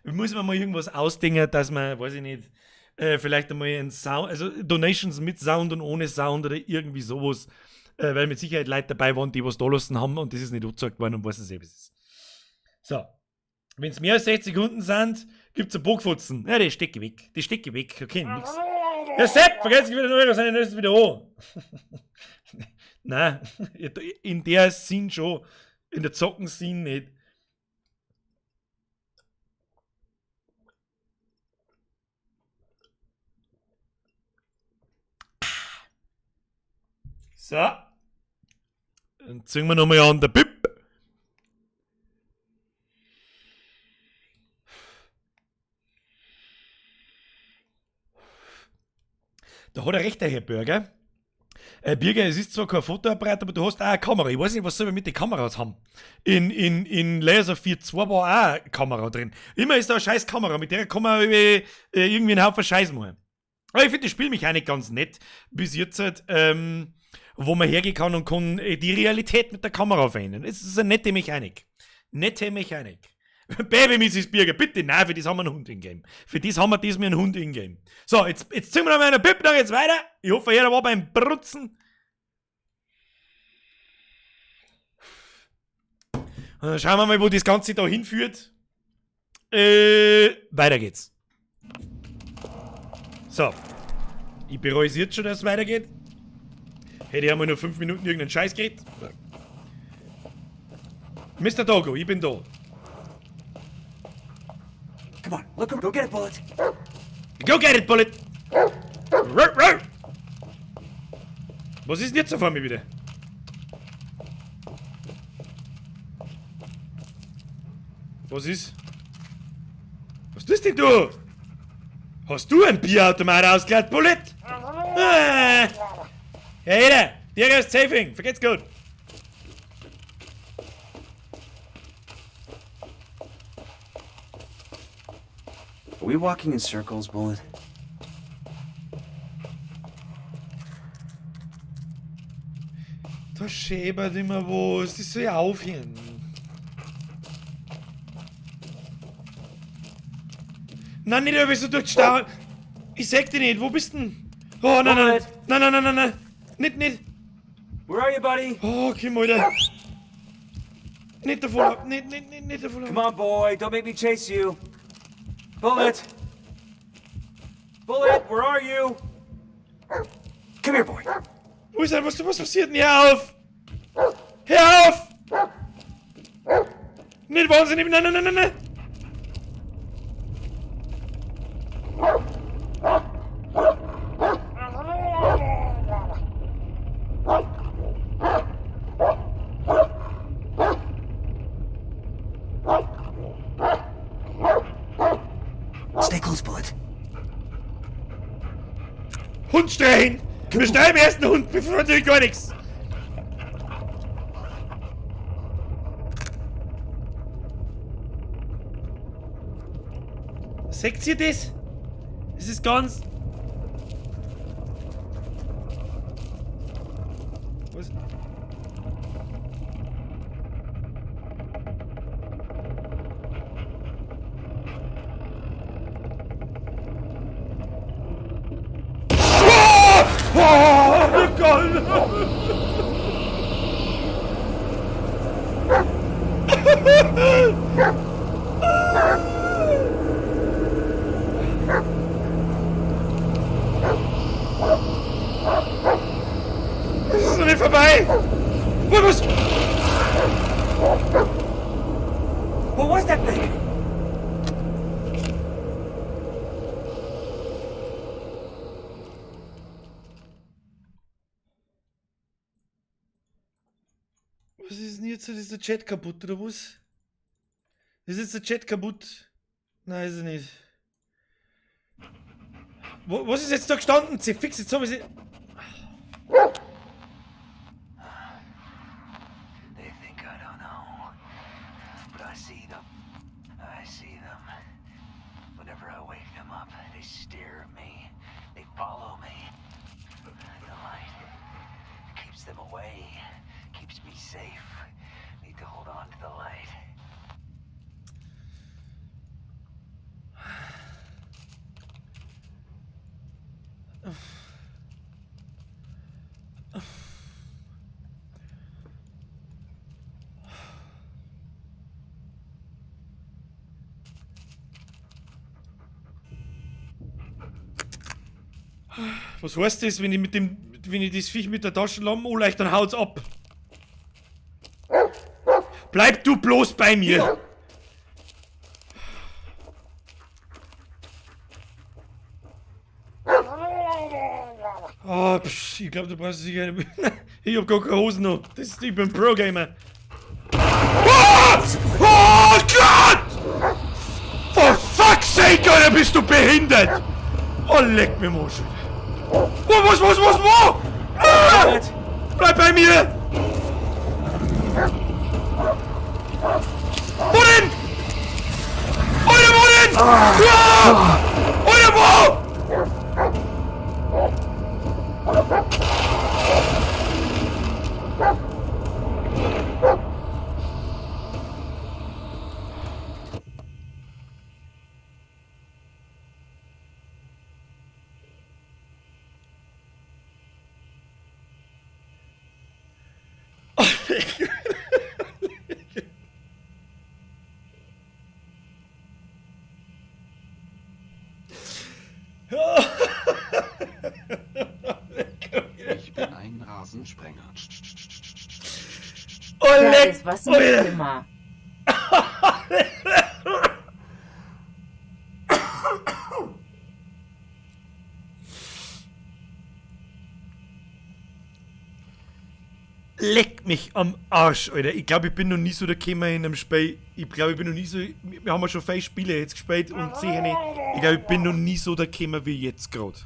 [SPEAKER 1] Muss man mal irgendwas ausdenken, dass man, weiß ich nicht, vielleicht einmal ein Sound, also Donations mit Sound und ohne Sound oder irgendwie sowas, weil mit Sicherheit Leute dabei waren, die was da lassen haben und das ist nicht angezeigt worden und weiß es was ist. So. Wenn es mehr als 60 Sekunden sind, gibt es einen Bockfutzen. Ja, die stecke weg. Die stecke weg. Okay, nix. Ja, Sepp, vergesst wieder neu, dann ist es wieder an. Nein, in der Szene schon. In der Zocken-Szene nicht. So. Dann ziehen wir nochmal an der Pip. Da hat er recht, der Herr Bürger. Birger, es ist zwar kein Fotoapparat, aber du hast auch eine Kamera. Ich weiß nicht, was soll man mit den Kameras haben. In Laser 4.2 war auch eine Kamera drin. Immer ist da eine scheiß Kamera, mit der kann man irgendwie einen Haufen Scheiß machen. Aber ich finde das Spiel mich auch nicht ganz nett. Bis jetzt halt, wo man hergehen kann und kann die Realität mit der Kamera verändern. Es ist eine nette Mechanik. Nette Mechanik. Baby Mrs. Birger, bitte, nein, für das haben wir einen Hund in-game. Für das haben wir diesmal einen Hund in-game. So, jetzt ziehen wir noch mal einen Pip, dann geht's weiter. Ich hoffe, jeder war beim Brutzen. Und dann schauen wir mal, wo das Ganze da hinführt. Weiter geht's. So. Ich bereue es jetzt schon, dass es weitergeht. Hätte ich einmal nur 5 Minuten irgendeinen Scheiß geredet. Mr. Doggo, ich bin da.
[SPEAKER 6] Come on, look, go get it, Bullet.
[SPEAKER 1] Go get it, Bullet! Ruh, ruh. Was ist denn jetzt so vor mir wieder? Was ist? Was tust denn du? Hast du ein Bierautomat ausgeladen, Bullet? Hey, da! Dir ist Saving, vergeht's gut.
[SPEAKER 6] Are we walking in circles, Bullet?
[SPEAKER 1] Da schäbert immer was, das soll ja aufhören. Nein, nicht über so durchstauern. Ich sag dir nicht, wo bist du denn? Oh, nein, nein, nein, nein, nein, nein, nein. Nicht.
[SPEAKER 6] Where are you, buddy?
[SPEAKER 1] Oh, Kim, Alter. Nicht davon ab, nicht davon ab.
[SPEAKER 6] Come on, boy, don't make me chase you. Bullet! Bullet, where are you? Come here, boy.
[SPEAKER 1] Wo ist er? Was passiert denn? Hör auf! Hör auf! Nicht wahnsinnig! Nein!
[SPEAKER 6] Stay close, Bullet.
[SPEAKER 1] Hund streichen! Wir streichen den ersten Hund, bevor natürlich gar nichts! Seht ihr das? Es ist ganz... Was? Oh Gott! Es ist noch nicht vorbei! Was?
[SPEAKER 6] What was that thing?
[SPEAKER 1] ist der Chat kaputt, oder was? Ist jetzt der Chat kaputt? Nein, ist er nicht. Was ist jetzt da gestanden? Sie fix, jetzt haben wir sie...
[SPEAKER 11] They think I don't know, but I see them. I see them. Whenever I wake them up, they stare at me. They follow me. The light keeps them away, keeps me safe. Need to hold on to the light.
[SPEAKER 1] Was heißt das, wenn ich das Viech mit der Taschenlampe anleuchte, dann haut's ab. Bleib du bloß bei mir! Ah, ich glaube, du brauchst sicher eine... Ich hab gar keine Hosen noch. Ich bin Pro-Gamer. Oh! Oh Gott! For fuck's sake, Alter, bist du behindert! Oh, leck mir mal schon. Wo? Ah! Bleib bei mir! Wo denn? Alter, wo denn? Ah! Alter, wo?
[SPEAKER 11] Ich bin ein Rasensprenger.
[SPEAKER 2] Da ist was im Zimmer.
[SPEAKER 1] Leck mich am Arsch, Alter. Ich glaube, ich bin noch nie so der Kämmer in einem Spiel. Ich glaube, ich bin noch nie so... Wir haben ja schon 5 Spiele jetzt gespielt und sicher nicht. Ich glaube, ich bin noch nie so der Kämmer wie jetzt gerade.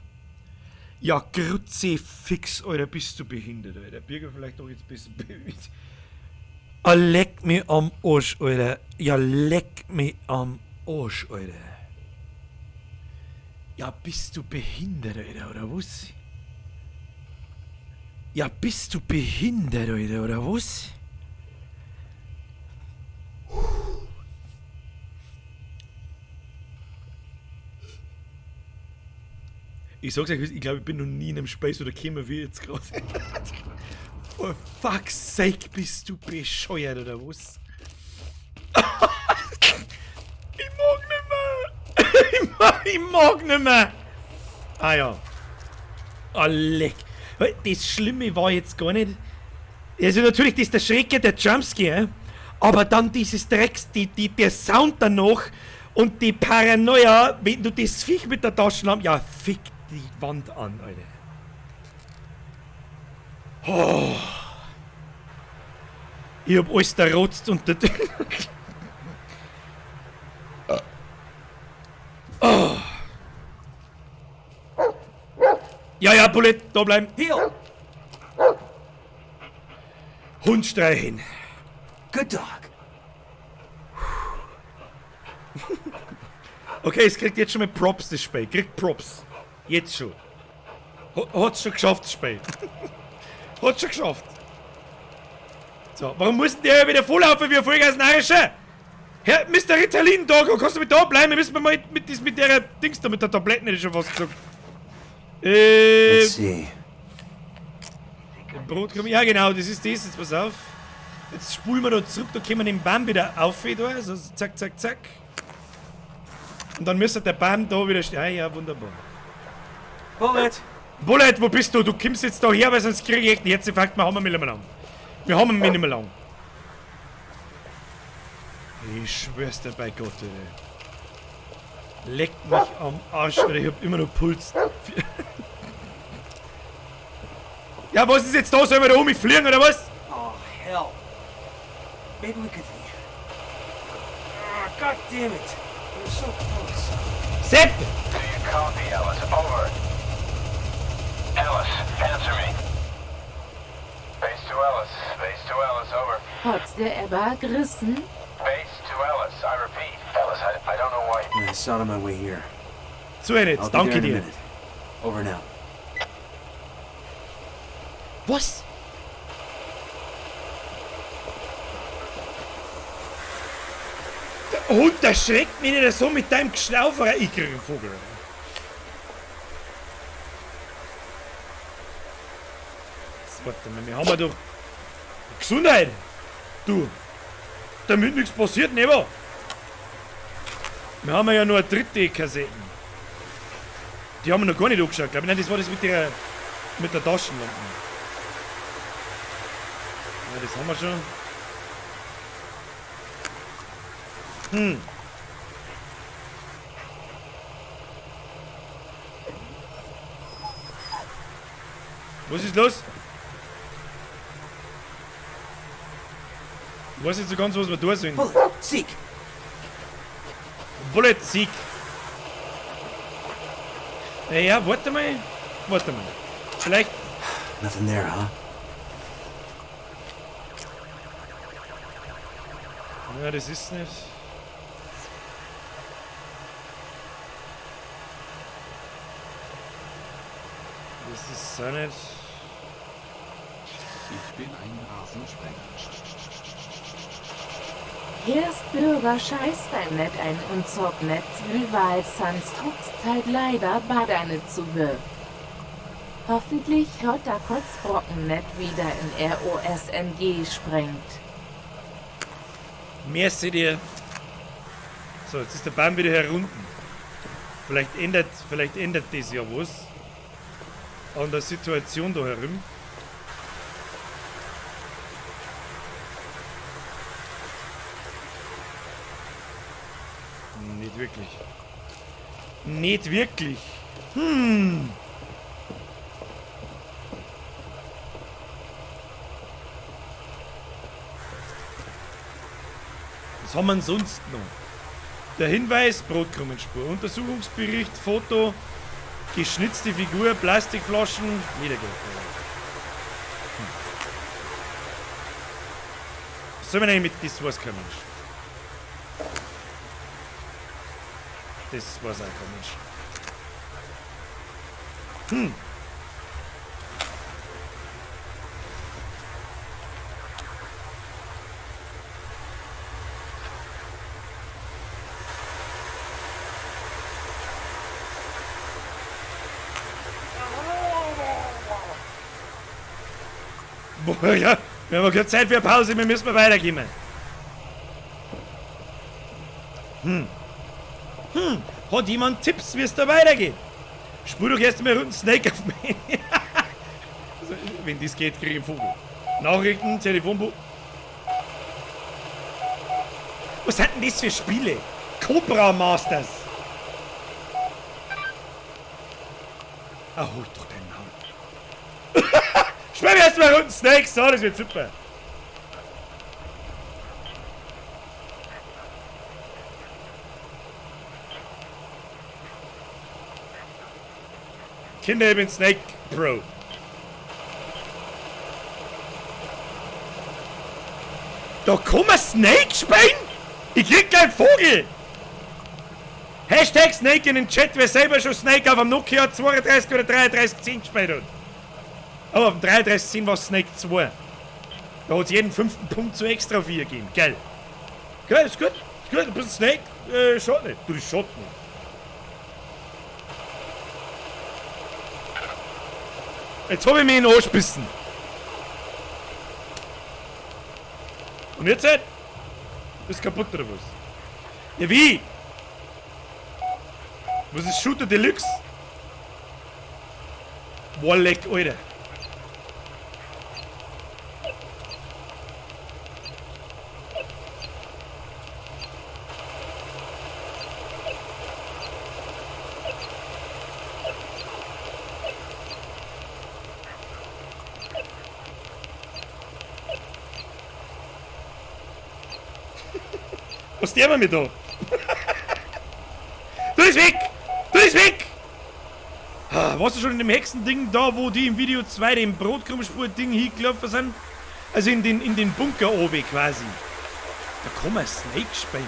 [SPEAKER 1] Ja, Grütze fix, Alter. Bist du behindert, Alter. Birger vielleicht doch jetzt ein bisschen behindert. Ah, leck mich am Arsch, Alter. Ja, leck mich am Arsch, Alter. Ja, bist du behindert, Alter, oder was? Ja, bist du behindert, Alter, oder was? Ich sag's euch, ich glaube, ich bin noch nie in einem Space oder käme wie jetzt gerade. For fuck's sake, bist du bescheuert, oder was? Ich mag nicht mehr! Ich mag nicht mehr! Ah ja. Ah, leck. Das Schlimme war jetzt gar nicht. Also natürlich, das ist der Schrecken, der Jumpscare. Aber dann dieses Drecks, der Sound danach und die Paranoia, wenn du das Viech mit der Taschenlampe. Ja, fick die Wand an, Alter. Oh. Ich hab alles da rotzt und da. Oh. Ja, Bullet, da bleiben.
[SPEAKER 6] Heel!
[SPEAKER 1] Hund streichen.
[SPEAKER 6] Good dog.
[SPEAKER 1] Okay, es kriegt jetzt schon mal Props, das Spiel. Kriegt Props. Jetzt schon. Hat's schon geschafft, das Spiel. Hat's schon geschafft. So, warum muss denn der wieder volllaufen wie ein Vollgas Narischer? Herr, Mr. Ritalin, da, kannst du mit da bleiben? Wir müssen mal mit der Dings da, mit der Tabletten, hätte ich schon fast gesagt.
[SPEAKER 6] Let's see.
[SPEAKER 1] Brot kommen. Ja, genau, das ist das. Jetzt pass auf. Jetzt spulen wir da zurück, da können wir den Baum wieder auf. Da, also zack, zack, zack. Und dann müsste der Baum da wieder stehen. Ah, ja, wunderbar.
[SPEAKER 6] Bullet!
[SPEAKER 1] Bullet, wo bist du? Du kommst jetzt da her, weil sonst kriege ich echt einen Herzinfarkt. Wir haben ihn nicht mehr lang. Wir haben ihn nicht mehr lang. Ich schwör's dir bei Gott, Alter. Leck mich am Arsch, Alter. Ich hab immer noch Puls. Ja, was ist jetzt da? Sollen wir da um mich fliegen, oder was?
[SPEAKER 6] Oh, hell. maybe we could... God damn it. We were so close.
[SPEAKER 1] Sepp!
[SPEAKER 7] Do you copy, Ellis? Over. Ellis, answer me. Base to Ellis. Base to Ellis, over.
[SPEAKER 2] Hat's der Ebba gerissen?
[SPEAKER 7] Base to Ellis, I repeat. Ellis, I don't know why...
[SPEAKER 6] I saw it on my way here.
[SPEAKER 1] So jetzt,
[SPEAKER 6] I'll be there
[SPEAKER 1] danke
[SPEAKER 6] in a
[SPEAKER 1] dir.
[SPEAKER 6] minute. Over now.
[SPEAKER 1] Was? Der Hund erschreckt mich nicht so mit deinem Geschlaufer, ein ickrigen Vogel. Jetzt, warte mal, wir haben ja doch Gesundheit. Du, damit nichts passiert, nicht wahr? Wir haben ja nur eine dritte Kassette. Die haben wir noch gar nicht angeschaut, glaube ich. Nein, das war das mit der Taschenlampe. Ja, das haben wir schon. Was ist los? Ich weiß nicht so ganz, was wir tun sollen.
[SPEAKER 6] Bullet, seek.
[SPEAKER 1] Bullet, Sieg. Ja, warte mal. Vielleicht...
[SPEAKER 6] Nothing there, huh?
[SPEAKER 1] Ja, das ist nicht... Das ist auch nicht...
[SPEAKER 12] Ich bin ein Rasensprenger.
[SPEAKER 2] Hier ist Bürger Scheißbeinet ein und zog net weil sonst Hochzeit leider Badane zu wird. Hoffentlich hat der Kotzbrocken net wieder in ROSNG sprengt.
[SPEAKER 1] Merci dir. So, jetzt ist der Baum wieder herunten. Vielleicht ändert das ja was an der Situation da herum. Nicht wirklich. Nicht wirklich. Was haben wir denn sonst noch? Der Hinweis, Brotkrumenspur, Untersuchungsbericht, Foto, geschnitzte Figur, Plastikflaschen, Wiedergabe. Was soll man eigentlich mit das weiß kein Mensch? Das weiß auch kein Mensch. Boah, ja, wir haben keine Zeit für eine Pause, wir müssen weitergehen. Hat jemand Tipps, wie es da weitergeht? Spur doch erst mal einen Snake auf mich. Also, wenn das geht, kriege ich einen Vogel. Nachrichten, Telefonbuch. Was sind denn das für Spiele? Cobra Masters. Ah, hol doch deinen Namen. Schwör mir erst mal einen Snake, so, das wird super. Kinder, ich bin Snake Pro. Da kann man Snake spielen? Ich krieg gleich einen Vogel! Hashtag Snake in den Chat, wer selber schon Snake auf dem Nokia 32 oder 3310 gespielt hat. Aber auf dem 3310 war Snake 2. Da hat es jeden 5. Punkt zu extra 4 gegeben. Geil. Geil, ist gut. Ist gut, ein bisschen Snake, schaut nicht. Du, das schaut nicht. Jetzt hab ich mich in den Arsch gebissen. Und jetzt halt? Ist kaputt oder was? Ja, wie? Was ist Shooter Deluxe? Walleck, Alter. Was sterben wir da? Du bist weg! Du bist weg! Warst du schon in dem Hexending da, wo die im Video 2 den Brotkrummspur-Ding hingelaufen sind? Also in den Bunker oben quasi. Da kann man Snake spielen.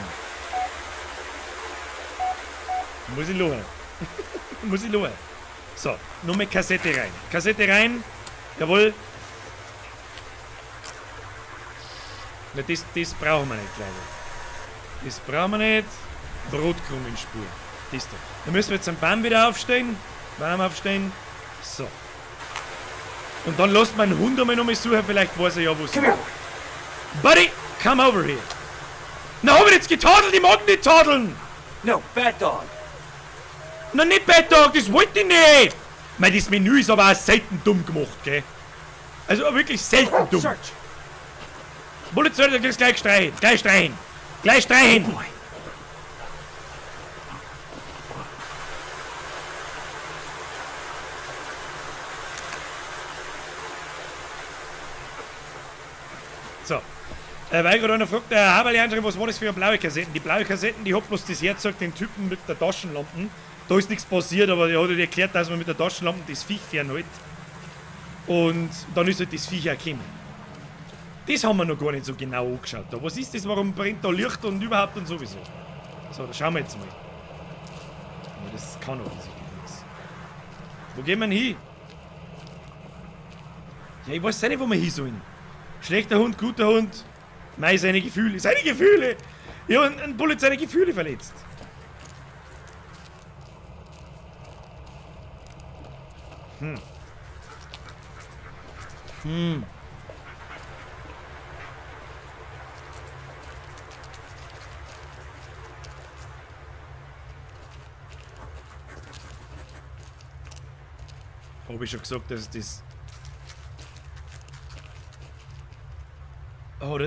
[SPEAKER 1] Muss ich schauen. Muss ich schauen. So, nur mit Kassette rein. Kassette rein. Jawohl. Na, das brauchen wir nicht, glaube ich. Das brauchen wir nicht. Brotkrummenspur. Das da. Dann müssen wir jetzt am Baum wieder aufstehen. Baum aufstehen. So. Und dann lasst man einen Hund einmal noch mal suchen, vielleicht weiß er ja, wo es ist. Buddy, come over here. Na, hab ich jetzt getadelt, ich mag nicht tadeln.
[SPEAKER 6] No, Bad Dog.
[SPEAKER 1] Na, nicht Bad Dog, das wollte ich nicht. Mein, das Menü ist aber auch selten dumm gemacht, gell? Also wirklich selten dumm. Bullet, du kriegst gleich streichen. Gleich streichen. Gleich streichen. So. Weil gerade einer fragt, der Haberli, was war das für eine blaue Kassetten? Die blaue Kassetten, die hat bloß das Herzog den Typen mit der Taschenlampe. Da ist nichts passiert, aber der hat halt erklärt, dass man mit der Taschenlampe das Viech fernhält. Und dann ist halt das Viech auch gekommen. Das haben wir noch gar nicht so genau angeschaut. Da. Was ist das? Warum brennt da Licht und überhaupt und sowieso? So, da schauen wir jetzt mal. Ja, das kann offensichtlich nichts. Wo gehen wir denn hin? Ja, ich weiß nicht, wo wir hin sollen. Schlechter Hund, guter Hund. Mei, seine Gefühle. Seine Gefühle! Ja, ein Bullet seine Gefühle verletzt. Habe ich schon gesagt, dass das... Oh,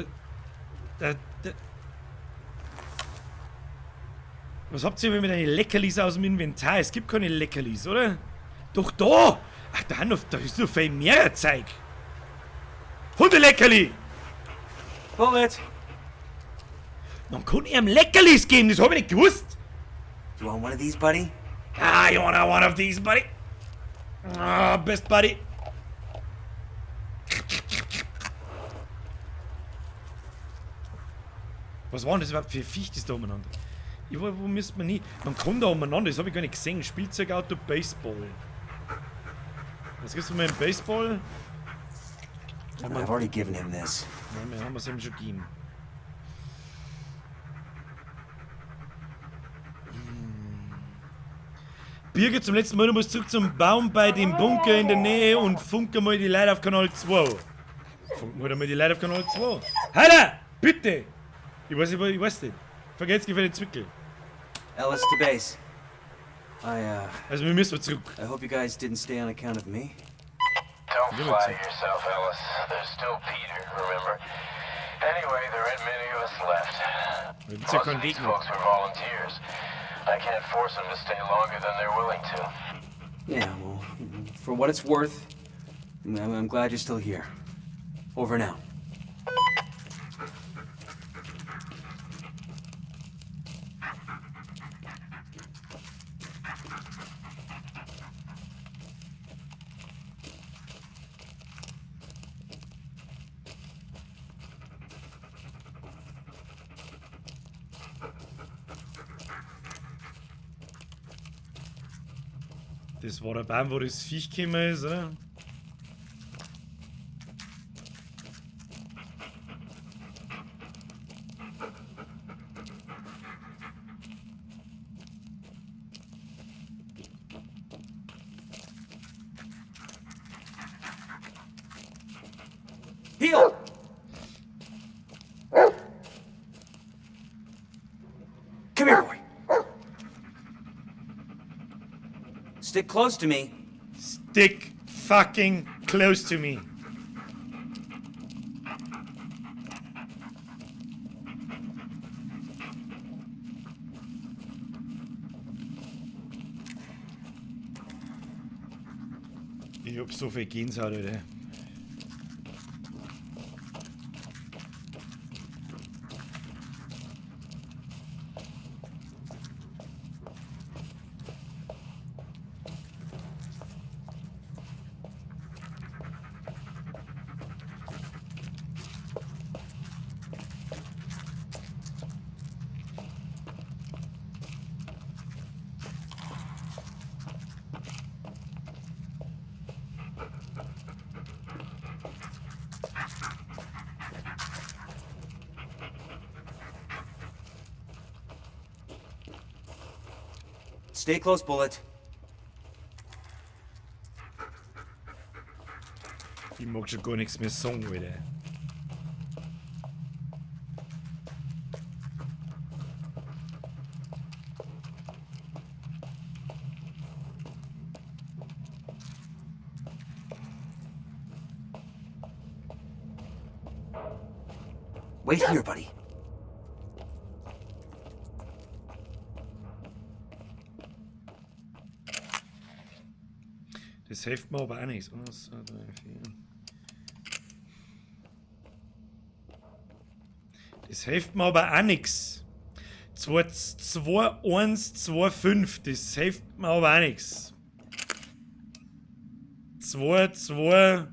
[SPEAKER 1] was habt ihr mit den Leckerlis aus dem Inventar? Es gibt keine Leckerlis, oder? Doch da! Ach, da ist noch viel mehr Zeug. Hundeleckerli!
[SPEAKER 6] Bullet!
[SPEAKER 1] Man kann ihm Leckerlis geben, das hab ich nicht gewusst.
[SPEAKER 6] You want one of these, buddy?
[SPEAKER 1] Ah, you want one of these, buddy? Ah, best buddy. Was war denn das überhaupt für Viech, das da umeinander? Wo müsste man nie? Man kann da umeinander, das habe ich gar nicht gesehen. Spielzeugauto, Baseball. Was gibt's von meinem Baseball?
[SPEAKER 6] I've already given him this.
[SPEAKER 1] Ja, wir haben es ihm schon gegeben. Birgit, zum letzten Mal, du musst zurück zum Baum bei dem Bunker in der Nähe und funke mal die Leute auf Kanal 2. Funken wir mal die Leute auf Kanal 2. Alter, bitte! Ich weiß nicht. Vergesst für den Zwickel.
[SPEAKER 6] Ellis to base.
[SPEAKER 1] Also wir müssen zurück.
[SPEAKER 6] I hope you guys didn't stay on account of me.
[SPEAKER 7] Don't flatter yourself, Ellis. There's still Peter, remember? Anyway, there ain't many of us left. Most of these folks were volunteers. I can't force them to stay longer than they're willing to.
[SPEAKER 6] Yeah, well, for what it's worth, I'm glad you're still here. Over now.
[SPEAKER 1] Das war der Baum, wo das Viech gekommen ist, oder?
[SPEAKER 6] Heel! Come here, boy. Stick close to me.
[SPEAKER 1] Stick fucking close to me. Ich hab so viel Gänsehaut, Alter.
[SPEAKER 6] Stay close, Bullet.
[SPEAKER 1] Ich mag schon gar nichts mehr sagen, Alter.
[SPEAKER 6] Wait here, buddy.
[SPEAKER 1] Das hilft mir aber auch nichts. 1, 2, 3, 4. Das hilft mir aber auch nichts. 2, 1, 2, 5. Das hilft mir aber auch nichts. 2, 2,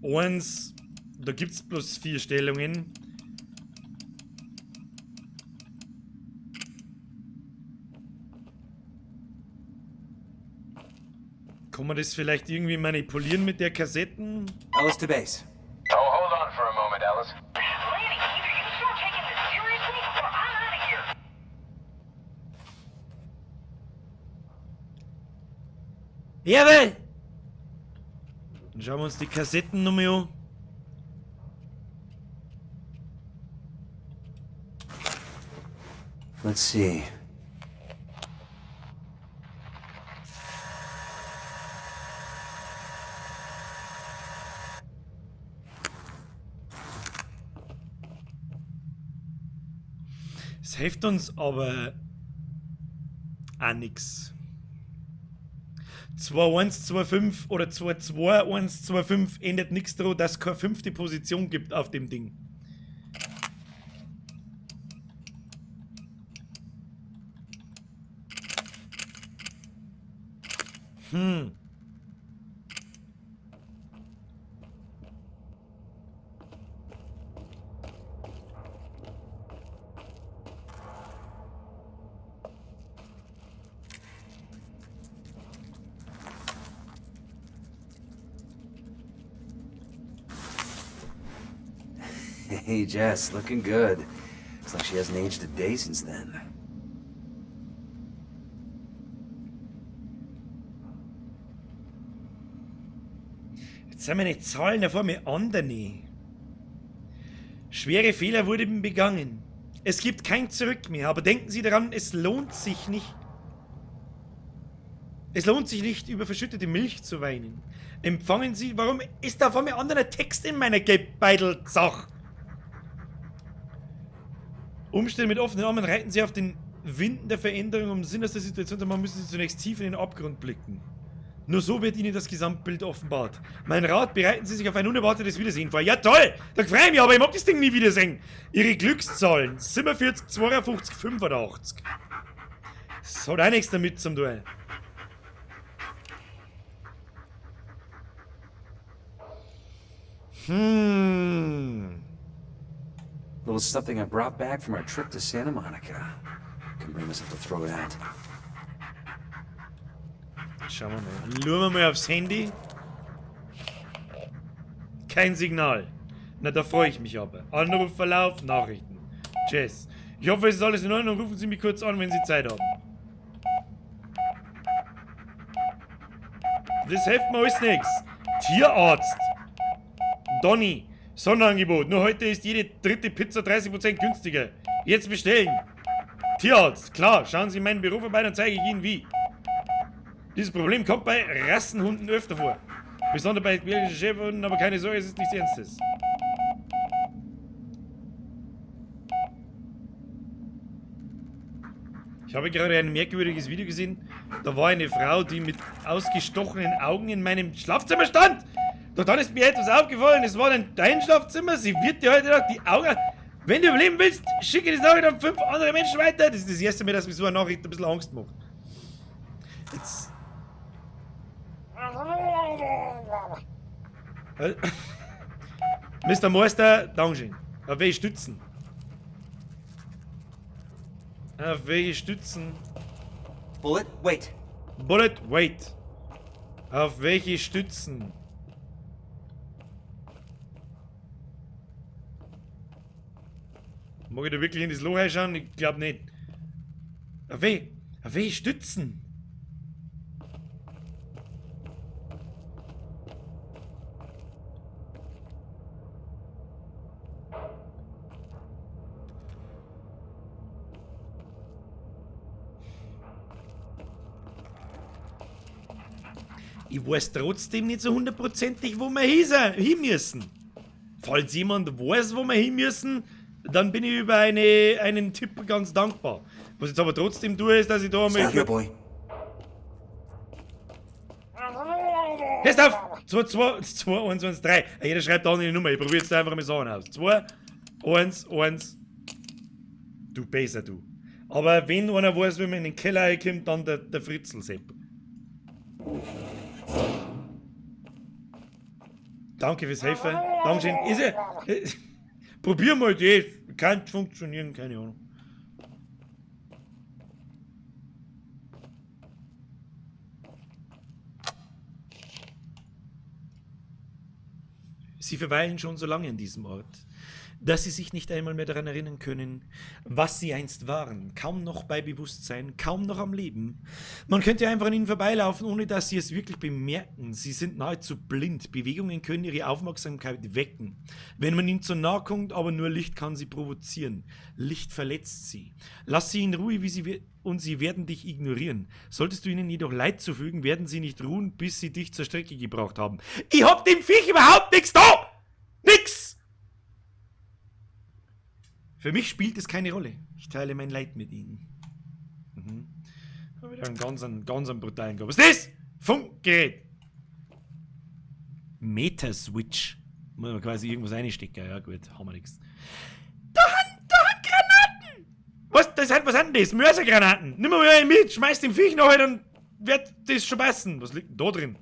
[SPEAKER 1] 1. Da gibt es bloß 4 Stellungen. Kann man das vielleicht irgendwie manipulieren mit der Kassetten?
[SPEAKER 6] Alice to base.
[SPEAKER 7] Oh, hold on for a moment, Alice.
[SPEAKER 8] Lanny, either you start taking this seriously or I'm out of here.
[SPEAKER 1] Jawohl! Dann schauen wir uns die Kassetten nochmal an.
[SPEAKER 6] Let's see.
[SPEAKER 1] Es hilft uns aber auch nix. 2-1-2-5 oder 2-2-1-2-5 ändert nichts daran, dass es keine 5. Position gibt auf dem Ding.
[SPEAKER 6] Hey, Jess, looking good. Looks like she hasn't aged a day since then.
[SPEAKER 1] Jetzt sind meine Zahlen da vor mir andere. Schwere Fehler wurden begangen. Es gibt kein Zurück mehr, aber denken Sie daran, es lohnt sich nicht. Es lohnt sich nicht, über verschüttete Milch zu weinen. Empfangen Sie, warum ist da vor mir anderer Text in meiner Gebeitel-Sach? Umstände mit offenen Armen reiten Sie auf den Winden der Veränderung, um Sinn aus der Situation zu machen, müssen Sie zunächst tief in den Abgrund blicken. Nur so wird Ihnen das Gesamtbild offenbart. Mein Rat, bereiten Sie sich auf ein unerwartetes Wiedersehen vor. Ja toll, da freue ich mich, aber ich mag das Ding nie wiedersehen. Ihre Glückszahlen, 47, 52, 85. Das hat auch nichts damit zum Duell.
[SPEAKER 6] Little something I brought back from our trip to Santa Monica. Can bring myself to throw it out.
[SPEAKER 1] Schauen wir mal. Schauen wir mal aufs Handy. Kein Signal. Na, da freue ich mich aber. Anrufverlauf, Nachrichten. Tschüss. Ich hoffe, es ist alles in Ordnung. Rufen Sie mich kurz an, wenn Sie Zeit haben. Das hilft mir alles nichts. Tierarzt. Donny. Sonderangebot. Nur heute ist jede 3. Pizza 30% günstiger. Jetzt bestellen. Tierarzt. Klar, schauen Sie in meinen Büro vorbei, dann zeige ich Ihnen wie. Dieses Problem kommt bei Rassenhunden öfter vor. Besonders bei belgischen Schäferhunden, aber keine Sorge, es ist nichts Ernstes. Ich habe gerade ein merkwürdiges Video gesehen. Da war eine Frau, die mit ausgestochenen Augen in meinem Schlafzimmer stand. Doch dann ist mir etwas aufgefallen. Es war dann dein Schlafzimmer. Sie wird dir heute noch die Augen... Wenn du überleben willst, schicke das Nachricht an 5 andere Menschen weiter. Das ist das erste Mal, dass mir so eine Nachricht ein bisschen Angst macht. Jetzt... Mr. Meister, Dankeschön. Auf welche Stützen? Auf welche Stützen?
[SPEAKER 6] Bullet, wait.
[SPEAKER 1] Bullet, wait. Auf welche Stützen? Mag ich da wirklich in das Loch reinschauen? Ich glaube nicht. Auf Auf welche Stützen? Ich weiß trotzdem nicht so hundertprozentig, wo wir hin müssen. Falls jemand weiß, wo wir hin müssen, dann bin ich über einen Tipp ganz dankbar. Was ich jetzt aber trotzdem tue, ist, dass ich da mal...
[SPEAKER 6] Boy.
[SPEAKER 1] Hörst auf! 2, 1, 1, 3. Jeder schreibt da eine Nummer. Ich probiere jetzt einfach mal Sachen aus. 2, 1, 1. Du besser, du. Aber wenn einer weiß, wie man in den Keller reinkommt, dann der Fritzl-Sepp. Danke fürs Helfen. Dankeschön. Probier mal das. Kann funktionieren, keine Ahnung. Sie verweilen schon so lange an diesem Ort, dass sie sich nicht einmal mehr daran erinnern können, was sie einst waren, kaum noch bei Bewusstsein, kaum noch am Leben. Man könnte einfach an ihnen vorbeilaufen, ohne dass sie es wirklich bemerken. Sie sind nahezu blind. Bewegungen können ihre Aufmerksamkeit wecken. Wenn man ihnen zu nahe kommt, aber nur Licht kann sie provozieren. Licht verletzt sie. Lass sie in Ruhe, und sie werden dich ignorieren. Solltest du ihnen jedoch Leid zufügen, werden sie nicht ruhen, bis sie dich zur Strecke gebracht haben. Ich hab dem Viech überhaupt nichts da! Nix! Für mich spielt es keine Rolle. Ich teile mein Leid mit ihnen. Habe wieder einen ganz brutalen Kopf. Was ist das? Funkgerät. Metaswitch. Muss man quasi irgendwas reinstecken. Ja gut, haben wir nichts. Da haben Granaten! Was sind das? Mörsergranaten. Nimm mal eine mit, schmeiß den Viech nachher, dann wird das schon passen. Was liegt denn da drin?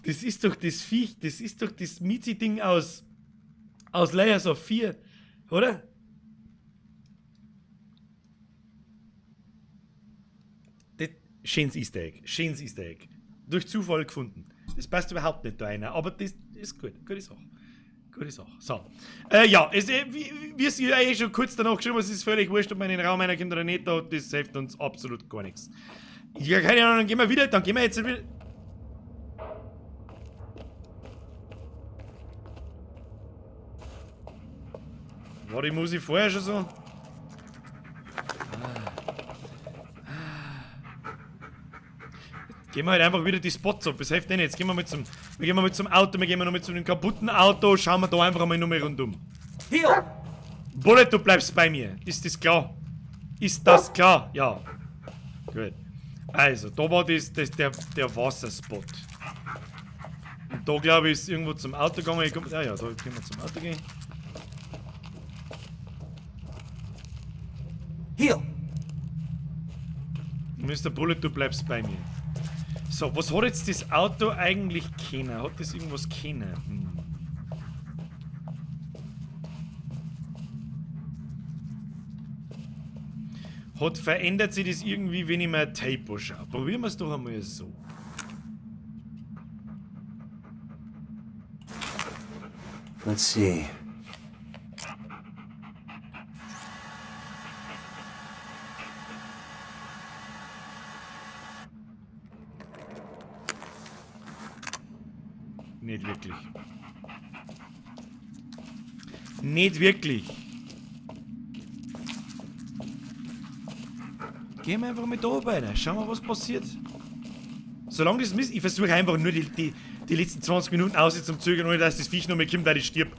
[SPEAKER 1] Das ist doch das Viech, das ist doch das Miezi-Ding aus Layers of 4, oder? Das, schönes Easter Egg. Durch Zufall gefunden. Das passt überhaupt nicht da einer, aber das ist gut. Gute Sache. So. Ja, wie es ja schon kurz danach geschrieben, es ist völlig wurscht, ob man in den Raum einer kommt oder nicht, das hilft uns absolut gar nichts. Ja, keine Ahnung, dann gehen wir jetzt wieder. War die Musik vorher schon so? Gehen wir halt einfach wieder die Spots ab, das hilft nicht. Jetzt gehen wir mit zum Auto, wir gehen noch mit so einem kaputten Auto, schauen wir da einfach mal nur mehr rundum.
[SPEAKER 6] Hier!
[SPEAKER 1] Bullet, du bleibst bei mir. Ist das klar? Ist das klar? Ja. Gut. Also, da war der Wasserspot. Und da glaube ich ist irgendwo zum Auto gegangen. Ja, da können wir zum Auto gehen.
[SPEAKER 6] Hier!
[SPEAKER 1] Mr. Bullet, du bleibst bei mir. So, was hat jetzt das Auto eigentlich können? Hat das irgendwas können? Verändert sich das irgendwie, wenn ich mir ein Tape anschaue? Probieren wir es doch einmal so.
[SPEAKER 6] Let's see.
[SPEAKER 1] Nicht wirklich. Nicht wirklich. Gehen wir einfach mit da weiter. Schauen wir, was passiert. Solange das Mist. Ich versuche einfach nur die letzten 20 Minuten aus zum Zögern, ohne dass das Viech noch mal kommt, weil ich stirb.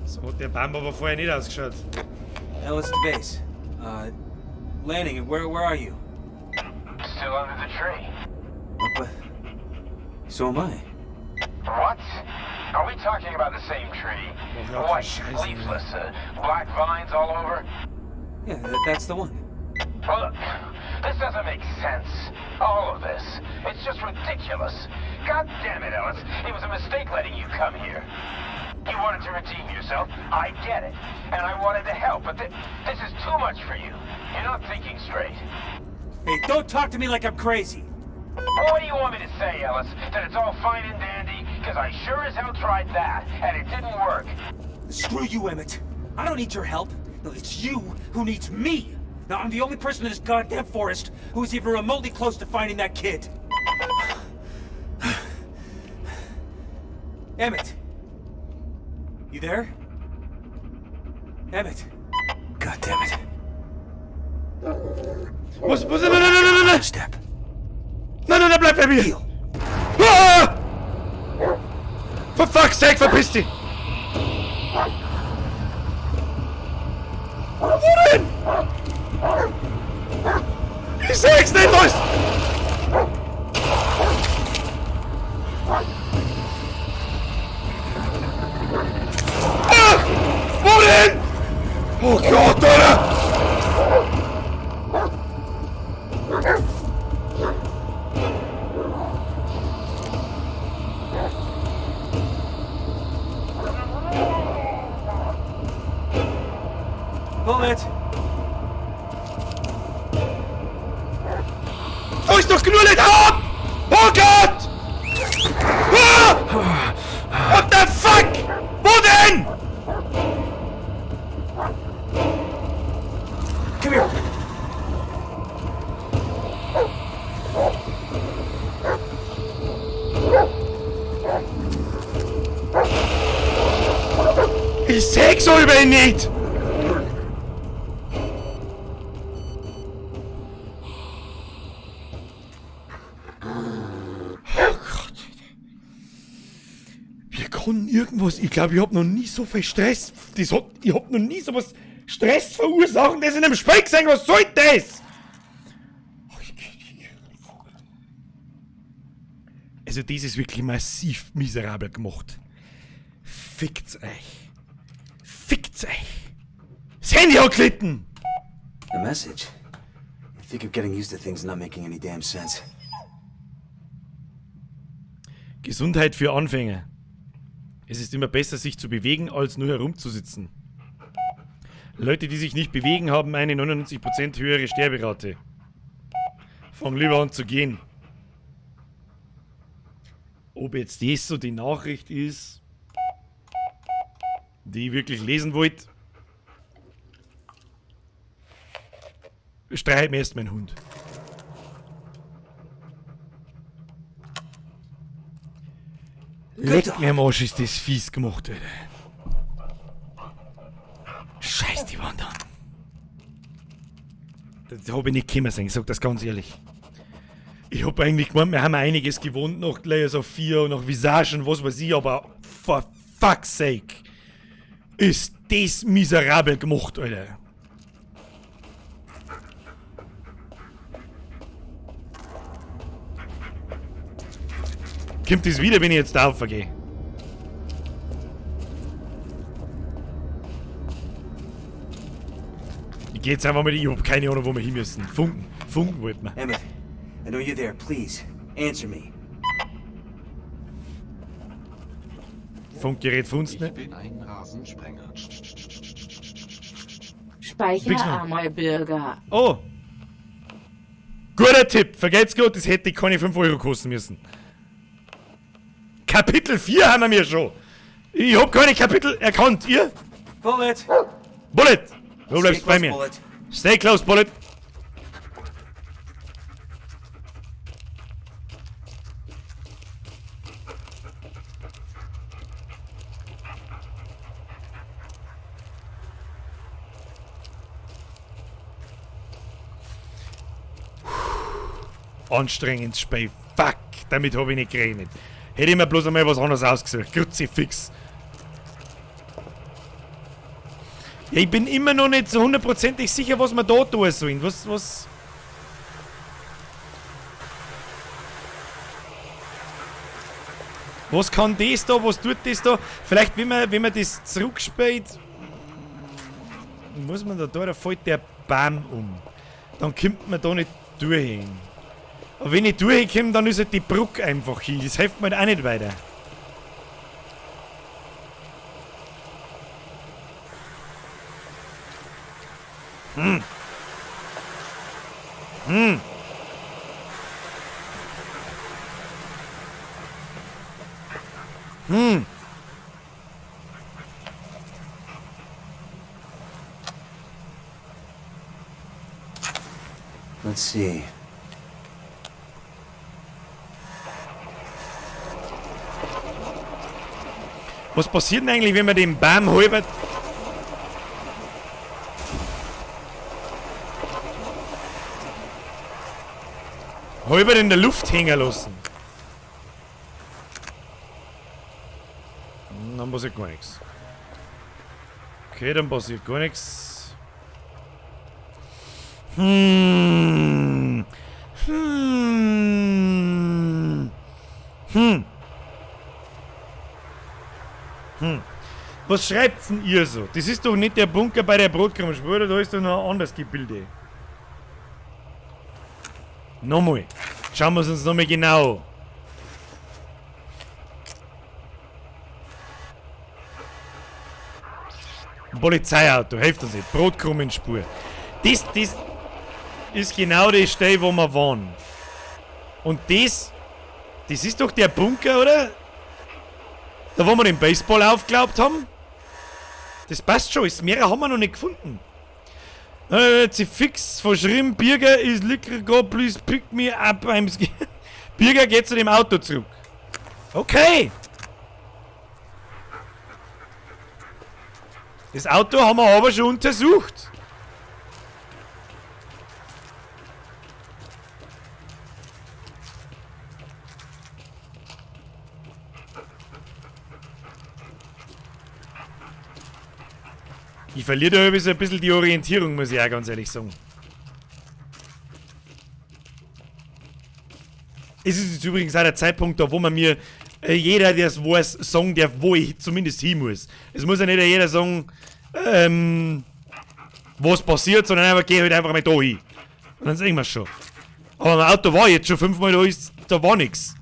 [SPEAKER 1] So hat der Baum aber vorher nicht ausgeschaut.
[SPEAKER 6] Ellis to base. Landing, where are you?
[SPEAKER 7] Still under the tree.
[SPEAKER 6] What? So am I.
[SPEAKER 7] What? Are we talking about the same tree? White, leafless, black vines all over?
[SPEAKER 6] Yeah, that's the one.
[SPEAKER 7] Look, this doesn't make sense. All of this. It's just ridiculous. God damn it, Ellis. It was a mistake letting you come here. You wanted to redeem yourself. I get it. And I wanted to help, but this is too much for you. You're not thinking straight.
[SPEAKER 6] Hey, don't talk to me like I'm crazy.
[SPEAKER 7] What do you want me to say, Ellis? That it's all fine and dandy? Because I sure as hell tried that, and it didn't work.
[SPEAKER 6] Screw you, Emmett. I don't need your help. No, it's you who needs me. Now, I'm the only person in this goddamn forest who is even remotely close to finding that kid. Emmett. You there? Emmett. God damn it.
[SPEAKER 1] Was? Nein!
[SPEAKER 6] Step.
[SPEAKER 1] Nein, bleib bei mir! Ah! For fuck's sake, verpiss dich! Wo denn? Ich seh's nicht, was? Ah! Wo denn? Oh Gott, Alter!
[SPEAKER 6] Bullet!
[SPEAKER 1] Oh, ist doch genug nicht ab! Oh Gott! Ah! What the fuck? Wo denn?
[SPEAKER 6] Come here!
[SPEAKER 1] Ich seh's über ihn nicht! Irgendwas, ich glaube, ich hab noch nie so viel Stress. Ich hab noch nie so was Stress verursachen, das in einem Spiel gesehen. Was soll das? Also, das ist wirklich massiv miserabel gemacht. Fickt's euch. Fickt's euch. Das Handy hat gelitten.
[SPEAKER 6] The message. I think of getting used to things not making any damn sense.
[SPEAKER 1] Gesundheit für Anfänger. Es ist immer besser, sich zu bewegen, als nur herumzusitzen. Leute, die sich nicht bewegen, haben eine 99% höhere Sterberate. Fang lieber an zu gehen. Ob jetzt das so die Nachricht ist, die ich wirklich lesen wollte, streicht mir erst mein Hund. Leck mir am Arsch, ist das fies gemacht, Alter. Scheiß die Wand an. Das hab ich nicht kommen sehen, ich sag das ganz ehrlich. Ich hab eigentlich gemeint, wir haben einiges gewohnt, nach Layers of 4 und nach Visagen, was weiß ich, aber for fuck's sake ist das miserabel gemacht, Alter. Kommt das wieder, wenn ich jetzt da aufgehe? Ich geh jetzt einfach mal, ich hab keine Ahnung, wo wir hin müssen. Funken wollten wir.
[SPEAKER 6] Emmett, I know you're there. Please, answer me.
[SPEAKER 1] Funkgerät funzt nicht.
[SPEAKER 12] Ich bin ein Rasensprenger.
[SPEAKER 2] Speicher einmal, Bürger.
[SPEAKER 1] Oh! Guter Tipp. Vergesst gut, das hätte keine 5 Euro kosten müssen. Kapitel 4 haben wir schon. Ich hab keine Kapitel erkannt. Ihr?
[SPEAKER 6] Bullet!
[SPEAKER 1] Bullet! Du bleibst bei mir.
[SPEAKER 6] Bullet.
[SPEAKER 1] Stay close, Bullet. Anstrengendes Spiel. Fuck, damit habe ich nicht gerechnet. Hätte ich mir bloß einmal was anderes ausgesucht. Kruzifix. Ja, ich bin immer noch nicht so hundertprozentig sicher, was wir da tun sollen. Was... Was kann das da? Was tut das da? Vielleicht, wenn man das zurückspielt, muss man da fällt der Baum um. Dann kommt man da nicht durch. Aber wenn ich durchkomme, dann ist halt die Brücke einfach hin. Das hilft mir halt auch nicht weiter.
[SPEAKER 6] Let's see.
[SPEAKER 1] Was passiert denn eigentlich, wenn man den Baum halbert? Halbert in der Luft hängen lassen. Dann passiert gar nichts. Okay, dann passiert gar nichts. Was schreibt's denn ihr so? Das ist doch nicht der Bunker bei der Brotkrummspur, da ist doch noch ein anderes Gebilde. Nochmal. Schauen wir es uns nochmal genau. Polizeiauto, hilft uns nicht. Brotkrummspur. Das ist genau die Stelle, wo wir waren. Und das ist doch der Bunker, oder? Da, wo wir den Baseball aufgeglaubt haben. Das passt schon, das Meer haben wir noch nicht gefunden. Sie fix verschrieben, Birger is liquor go, please pick me up. Birger geht zu dem Auto zurück. Okay. Das Auto haben wir aber schon untersucht. Ich verliere da irgendwie so ein bisschen die Orientierung, muss ich auch ganz ehrlich sagen. Es ist jetzt übrigens auch der Zeitpunkt da, wo man mir jeder, der es weiß, sagen darf, wo ich zumindest hin muss. Es muss ja nicht jeder sagen, was passiert, sondern einfach, geh halt einfach mal da hin. Und dann sehen wir es schon. Aber mein Auto war jetzt schon 5-mal da war nichts.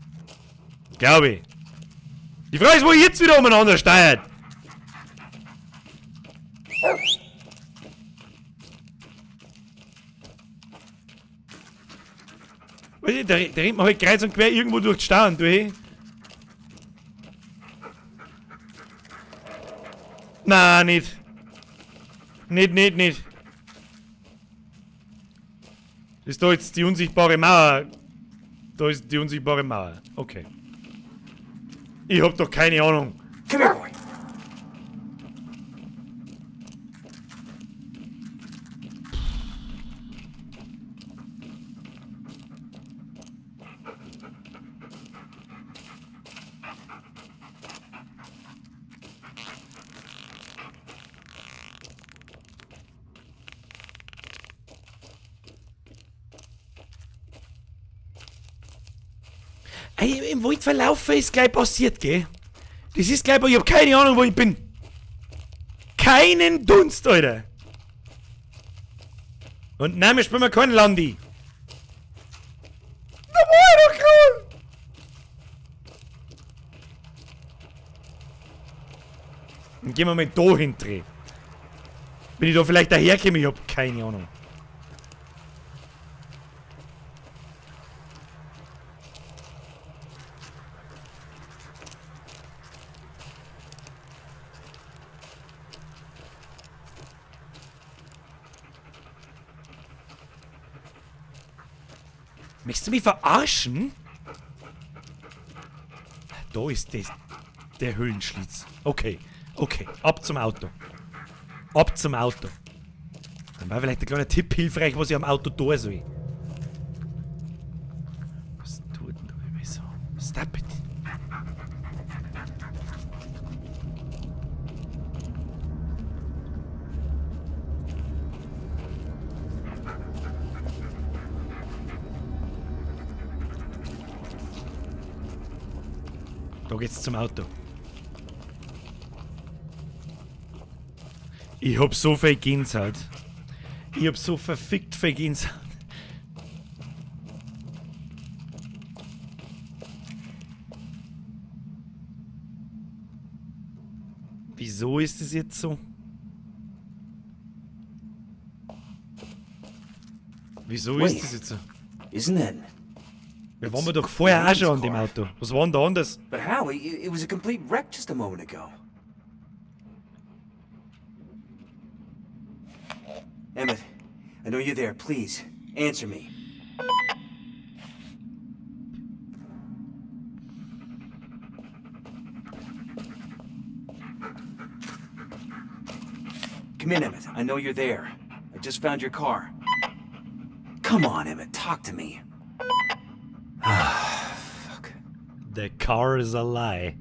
[SPEAKER 1] Glaube ich. Die Frage ist, wo ich jetzt wieder umeinander steuert. Der rennt mir halt kreuz und quer irgendwo durch die Stauen, du hey. Nein, nicht. Nicht. Ist da jetzt die unsichtbare Mauer? Da ist die unsichtbare Mauer. Okay. Ich hab doch keine Ahnung.
[SPEAKER 6] Come here, boy.
[SPEAKER 1] Ey, im Wald verlaufen ist gleich passiert, gell? Das ist gleich, ich hab keine Ahnung, wo ich bin. Keinen Dunst, Alter. Und nein, wir spielen keinen Landi. Da war ich doch gerade. Dann gehen wir mal da hindrehen. Wenn ich da vielleicht daherkomme, ich hab keine Ahnung. Möchtest du mich verarschen? Da ist das, der Höhlenschlitz. Okay, ab zum Auto. Ab zum Auto. Dann war vielleicht ein kleiner Tipp hilfreich, was ich am Auto tun soll. Was tut denn da irgendwie so? Stop it. Da geht's zum Auto. Ich hab so viel Gänsehaut. Ich hab so verfickt viel Gänsehaut. Wieso ist es jetzt so? Wieso ist es jetzt so?
[SPEAKER 6] Isn't it?
[SPEAKER 1] Wir waren doch vorher auch schon an dem Auto. Was war denn da anders?
[SPEAKER 6] But how? It was a complete wreck just a moment ago. Emmett, I know you're there. Please, answer me. Come in, Emmett. I know you're there. I just found your car. Come on, Emmett. Talk to me. Fuck.
[SPEAKER 1] The car is a lie.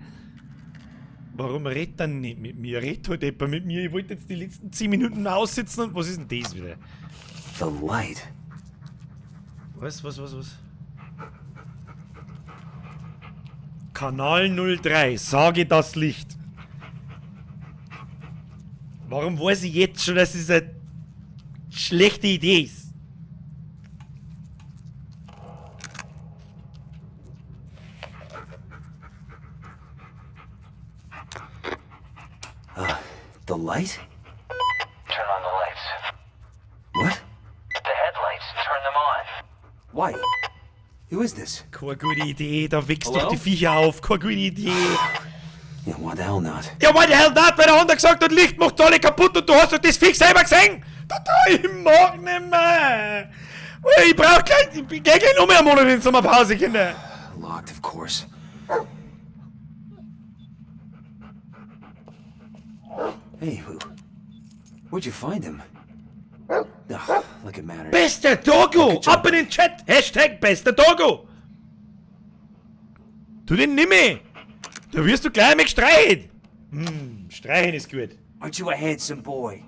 [SPEAKER 1] Warum redet er nicht mit mir? Redet heute jemand mit mir? Ich wollte jetzt die letzten 10 Minuten aussitzen und was ist denn das wieder?
[SPEAKER 6] The light.
[SPEAKER 1] Was? Kanal 03, sage das Licht. Warum weiß ich jetzt schon, dass es eine schlechte Idee ist?
[SPEAKER 6] The light?
[SPEAKER 7] Turn on the lights.
[SPEAKER 6] What?
[SPEAKER 7] The headlights, turn them on.
[SPEAKER 6] Why? Who is this?
[SPEAKER 1] Keine gute Idee, da wächst
[SPEAKER 6] Hello?
[SPEAKER 1] doch die Viecher auf. Keine gute Idee.
[SPEAKER 6] Yeah, why the hell not?
[SPEAKER 1] Ja, why the hell not? Weil der andere gesagt hat, Licht macht alle kaputt und du hast doch das Viech selber gesehen. Ich mag nicht mehr. Ich brauch gleich, ich geh gleich noch mehr einen Monat in Sommerpause, Kinder.
[SPEAKER 6] Locked, of course. Hey, where'd you find him? Ugh, like it matters.
[SPEAKER 1] Bester Dogo! Ab in den Chat! Hashtag bester Dogo! Tu den nimm me! Da wirst du gleich mit gestreichen! Streichen ist gut.
[SPEAKER 6] Aren't you a handsome boy?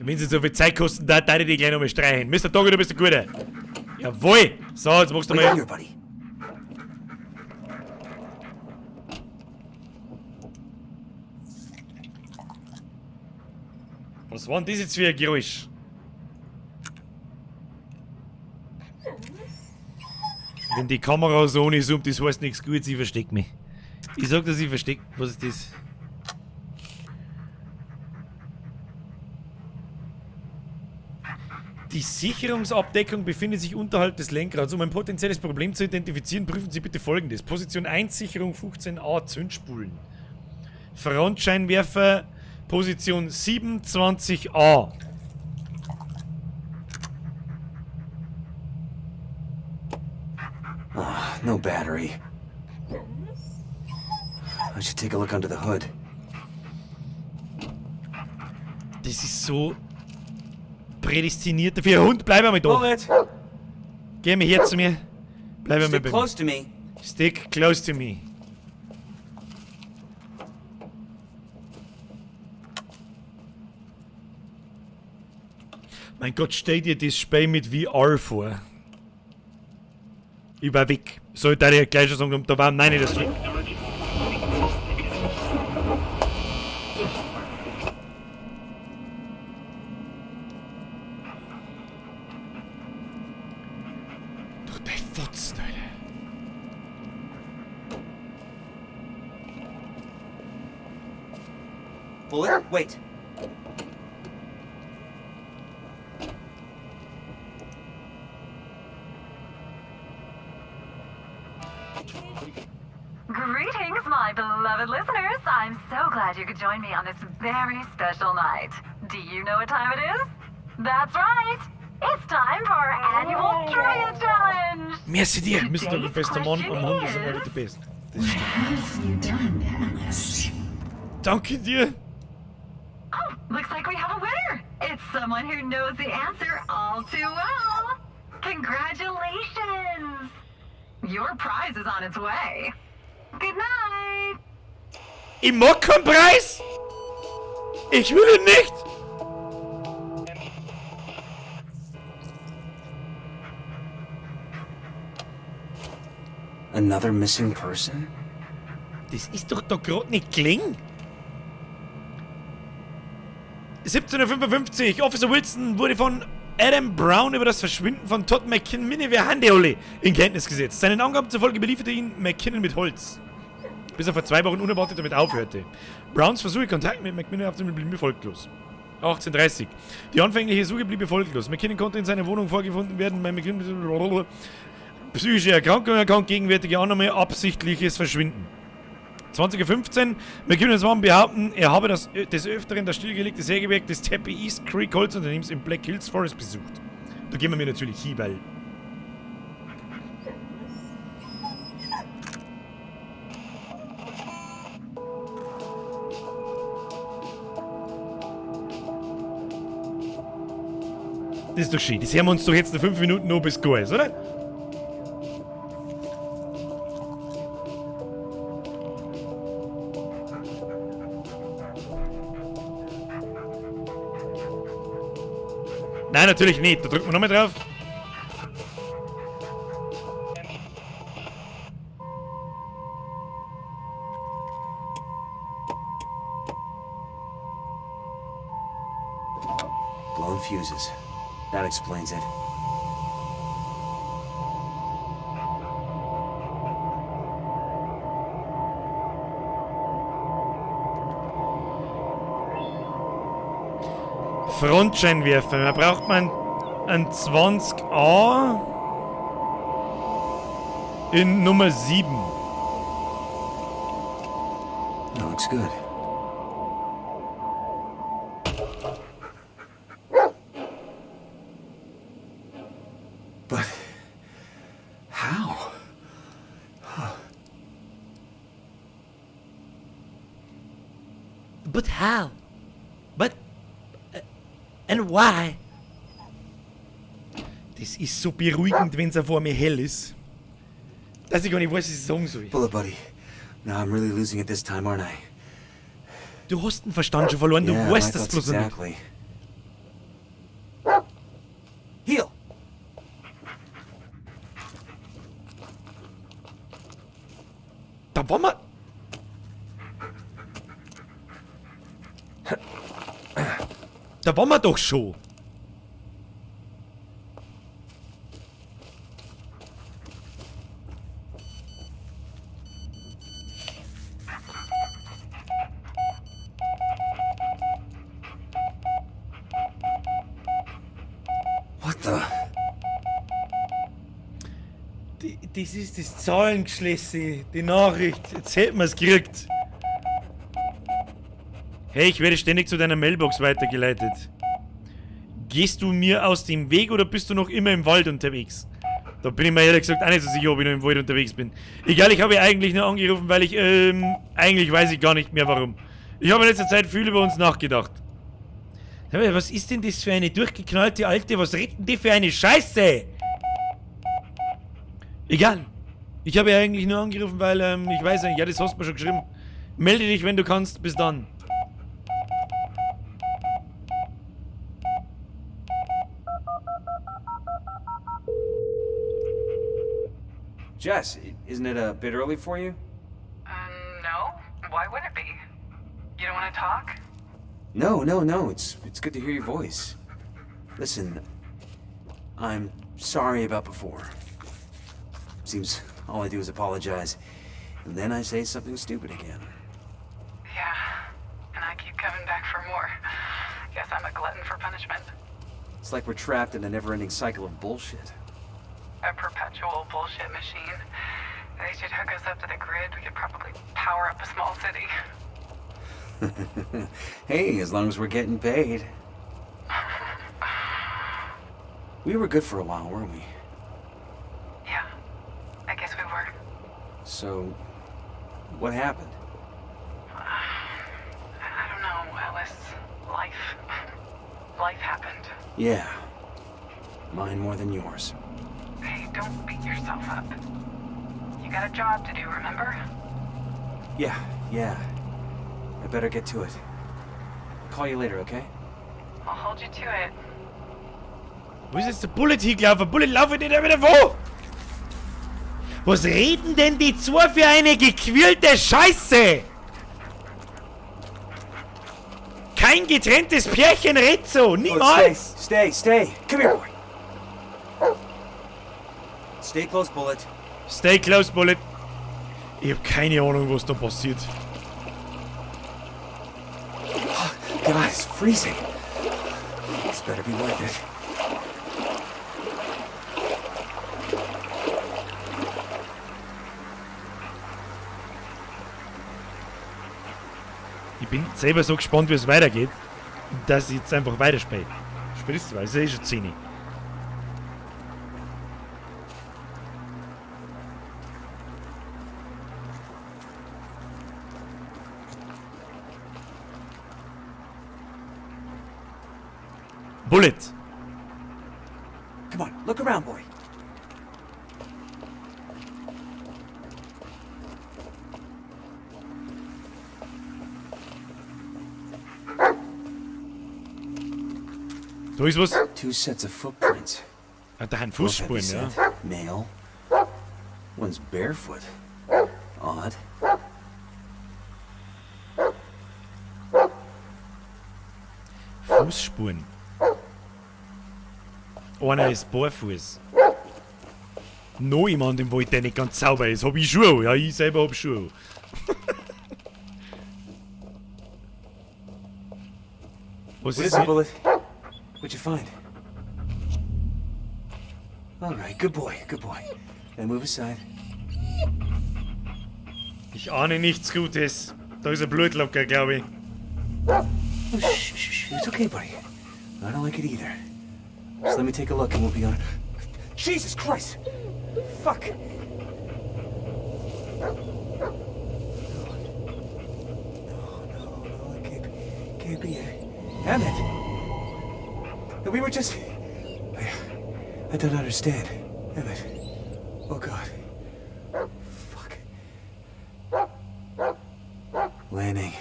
[SPEAKER 1] Wenn sie so viel Zeit kosten, da ich die gleich noch mal streichen. Mr. Dogo, du bist der Gute. Jawohl! So, jetzt machst du
[SPEAKER 6] Wait
[SPEAKER 1] mal...
[SPEAKER 6] here, buddy.
[SPEAKER 1] Was war denn das jetzt für ein Geräusch? Wenn die Kamera so ohne zoomt, das heißt nichts Gutes, ich versteck mich. Ich sag, dass ich versteck. Was ist das? Die Sicherungsabdeckung befindet sich unterhalb des Lenkrads. Um ein potenzielles Problem zu identifizieren, prüfen Sie bitte Folgendes. Position 1, Sicherung 15a, Zündspulen. Frontscheinwerfer, Position 27a.
[SPEAKER 6] No battery. I should take a look under the hood.
[SPEAKER 1] Das ist so prädestiniert dafür. Hund, bleib einmal da.
[SPEAKER 6] Bullet!
[SPEAKER 1] Geh mal her zu mir. Bleib einmal
[SPEAKER 6] Stick
[SPEAKER 1] bei
[SPEAKER 6] close to me.
[SPEAKER 1] mir. Stick close to me. Mein Gott, stell dir das Spiel mit VR vor. Ich war weg. Sollte ich gleich schon sagen, da war nein, das nicht. Du, der Fotzen, Alter.
[SPEAKER 6] Bullet, wait.
[SPEAKER 5] Greetings, my beloved listeners. I'm so glad you could join me on this very special night. Do you know what time it is? That's right. It's time for our annual Trivia Challenge.
[SPEAKER 1] Merci dir. Müssen doch der beste Mann am Hund ist immer der Beste. Das stimmt. Danke dir.
[SPEAKER 5] Oh, looks like we have a winner. It's someone who knows the answer all too well. Congratulations. Your prize is on its way. Good night.
[SPEAKER 1] Ich mag keinen Preis. Ich will ihn nicht.
[SPEAKER 6] Another missing person?
[SPEAKER 1] Das ist doch da gerade nicht kling. 17:55 Uhr. Officer Wilson wurde von Adam Brown über das Verschwinden von Todd McKinnon via Handyhole in Kenntnis gesetzt. Seinen Angaben zufolge belieferte ihn McKinnon mit Holz. bis er vor 2 Wochen unerwartet damit aufhörte. Browns Versuche, Kontakt mit McMinnon aufzunehmen, blieben erfolglos. 18:30. Die anfängliche Suche blieb erfolglos. McKinnon konnte in seiner Wohnung vorgefunden werden, bei McKinnon psychische Erkrankung erkannt, gegenwärtige Annahme, absichtliches Verschwinden. 20:15. McKinnons Mann behaupten, er habe des Öfteren das stillgelegte Sägewerk des Tempe East Creek Holzunternehmens in Black Hills Forest besucht. Da gehen wir mir natürlich hin, weil... Das ist doch schön. Das hören wir uns doch jetzt in 5 Minuten noch bis Gas, oder? Nein, natürlich nicht. Da drücken wir nochmal drauf.
[SPEAKER 6] Blown fuses. That explains it.
[SPEAKER 1] Frontscheinwerfer. Da braucht man einen 20A in Nummer 7.
[SPEAKER 6] That looks good. But how?
[SPEAKER 1] But how? But and why? Das ist so beruhigend, wenn es vor mir hell ist. Dass ich gar nicht weiß, was ich sagen soll.
[SPEAKER 6] Bullet buddy. No, I'm really losing it this time, aren't I?
[SPEAKER 1] Du hast den Verstand schon verloren, du
[SPEAKER 6] Yeah,
[SPEAKER 1] weißt
[SPEAKER 6] my
[SPEAKER 1] das
[SPEAKER 6] thoughts
[SPEAKER 1] bloß
[SPEAKER 6] exactly.
[SPEAKER 1] nicht.
[SPEAKER 6] Heal!
[SPEAKER 1] Da waren wir... Da waren wir doch schon.
[SPEAKER 6] What the?
[SPEAKER 1] Das ist das Zahlengeschlüssel, die Nachricht. Jetzt hätten wir es gekriegt. Hey, ich werde ständig zu deiner Mailbox weitergeleitet. Gehst du mir aus dem Weg oder bist du noch immer im Wald unterwegs? Da bin ich mir ehrlich gesagt auch nicht so sicher, ob ich noch im Wald unterwegs bin. Egal, ich habe eigentlich nur angerufen, weil ich, eigentlich weiß ich gar nicht mehr warum. Ich habe in letzter Zeit viel über uns nachgedacht. Aber was ist denn das für eine durchgeknallte Alte? Was redet die für eine Scheiße? Egal. Ich habe ja eigentlich nur angerufen, weil, ich weiß nicht, ja, das hast du mir schon geschrieben. Melde dich, wenn du kannst. Bis dann.
[SPEAKER 6] Jess, isn't it a bit early for you?
[SPEAKER 13] No. Why would it be? You don't want to talk?
[SPEAKER 6] No. It's good to hear your voice. Listen, I'm sorry about before. Seems all I do is apologize, and then I say something stupid again.
[SPEAKER 13] Yeah, and I keep coming back for more. Guess I'm a glutton for punishment.
[SPEAKER 6] It's like we're trapped in a never-ending cycle of bullshit.
[SPEAKER 13] A perpetual bullshit machine. They should hook us up to the grid. We could probably power up a small city.
[SPEAKER 6] Hey, as long as we're getting paid. We were good for a while, weren't we?
[SPEAKER 13] Yeah, I guess we were.
[SPEAKER 6] So, what happened?
[SPEAKER 13] I don't know, Ellis. Life happened.
[SPEAKER 6] Yeah. Mine more than yours.
[SPEAKER 13] Hey, don't beat yourself up. You got a job to do, remember?
[SPEAKER 6] Yeah. I better get to it. I'll call you later, okay?
[SPEAKER 13] I'll hold you to it.
[SPEAKER 1] Wo ist jetzt der Bullet hingelaufen? Bullet, laufe nicht da wieder wo? Was reden denn die zwei für eine gequirlte Scheiße? Kein getrenntes Pärchen redet so, niemals!
[SPEAKER 6] Stay. Come here, boy. Stay close, Bullet.
[SPEAKER 1] Stay close, Bullet. Ich hab keine Ahnung, was da passiert.
[SPEAKER 6] Oh, God, it's freezing. This better be worth it.
[SPEAKER 1] Ich bin selber so gespannt, wie es weitergeht, dass ich jetzt einfach weiterspiele. Spielst du, weil es ist schon 10. Bullet!
[SPEAKER 6] Come on, look around, boy.
[SPEAKER 1] Da ist was.
[SPEAKER 6] 2 sets of footprints.
[SPEAKER 1] Ah, da haben
[SPEAKER 6] Both heavy
[SPEAKER 1] Fußspuren, ja.
[SPEAKER 6] set, male. One's barefoot. Odd.
[SPEAKER 1] Fußspuren. Einer ist barfuß. Noch jemand im Wald, der nicht ganz sauber ist. Hab ich Schuhe? Ja, ich selber hab Schuhe. Was
[SPEAKER 6] What
[SPEAKER 1] ist
[SPEAKER 6] is it,
[SPEAKER 1] das?
[SPEAKER 6] Bullet? What'd you find? All right, good boy, good boy. Now move aside.
[SPEAKER 1] Ich ahne nichts Gutes. Da ist ein Blutlocker, glaube ich.
[SPEAKER 6] Oh, shh. It's okay, buddy. I don't like it either. Just let me take a look and we'll be on. Jesus Christ! Fuck! No, it can't be it. Emmett! We were just... I don't understand. Emmett. Oh, God. Fuck. Lanning.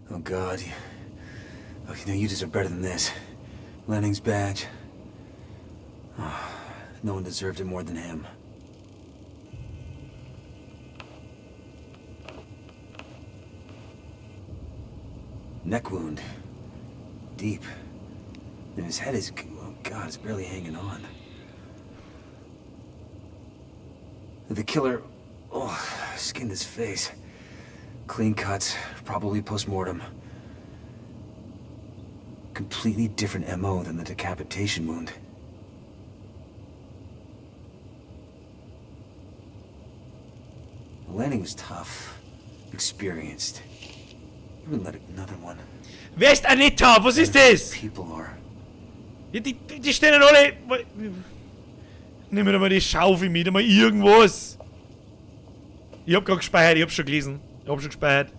[SPEAKER 6] Oh, God. You deserve better than this. Lanning's badge. Oh, no one deserved it more than him. Neck wound. Deep. And his head is... Oh, God, it's barely hanging on. The killer... Oh, skinned his face. Clean cuts. Probably post-mortem. Completely different MO than the decapitation wound. Lanning was tough, experienced. You wouldn't let another one.
[SPEAKER 1] Wer ist Anita? Was ist das?
[SPEAKER 6] People are.
[SPEAKER 1] Ja, die stehen alle... Nimm mir doch mal die Schaufel mit, mal irgendwas. Ich hab grad gespeichert, ich hab schon gelesen. Ich hab schon gespeichert.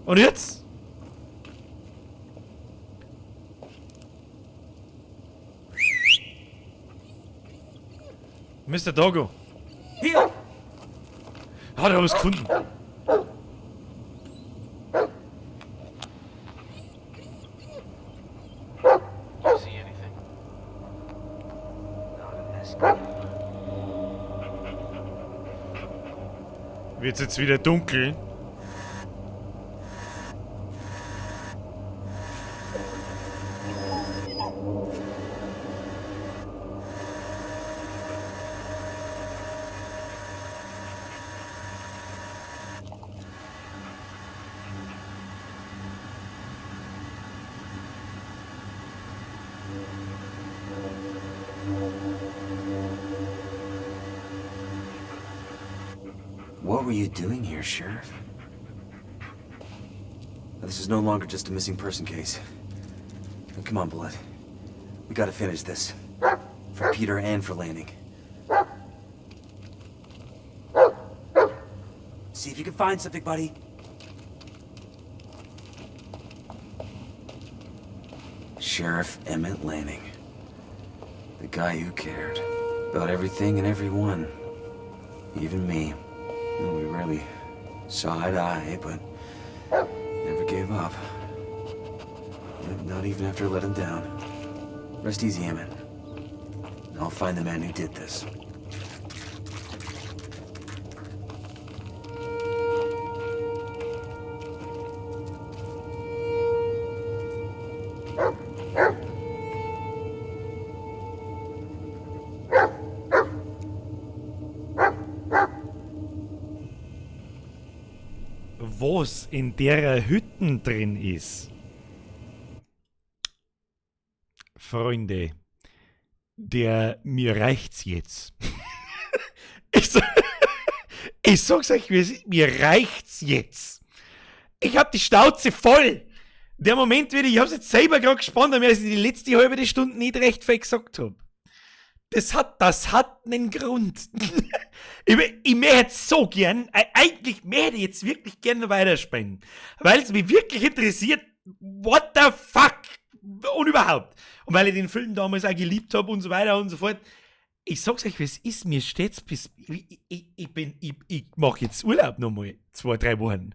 [SPEAKER 1] Und jetzt? Mr. Doggo.
[SPEAKER 6] Hier!
[SPEAKER 1] Hat er was gefunden? Wird's jetzt wieder dunkel?
[SPEAKER 6] What were you doing here, Sheriff? This is no longer just a missing person case. Now, come on, Bullet. We gotta finish this. For Peter and for Lanning. See if you can find something, buddy. Sheriff Emmett Lanning. The guy who cared about everything and everyone. Even me. We rarely saw eye to eye, but never gave up. Not even after I let him down. Rest easy, Emmett. I'll find the man who did this.
[SPEAKER 1] was in der Hütten drin ist. Freunde, mir reicht's jetzt. Ich sag's euch, mir reicht's jetzt. Ich hab die Schnauze voll. Der Moment wieder, ich hab's jetzt selber gerade gespannt, weil ich die letzte halbe Stunde nicht recht viel gesagt habe. Das hat einen Grund. ich möchte jetzt so gern, eigentlich möchte ich jetzt wirklich gerne weiterspielen. Weil es mich wirklich interessiert, what the fuck? Und überhaupt. Und weil ich den Film damals auch geliebt habe und so weiter und so fort. Ich sag's euch, wie es ist, mir steht's bis. Ich mach jetzt Urlaub nochmal 2-3 Wochen.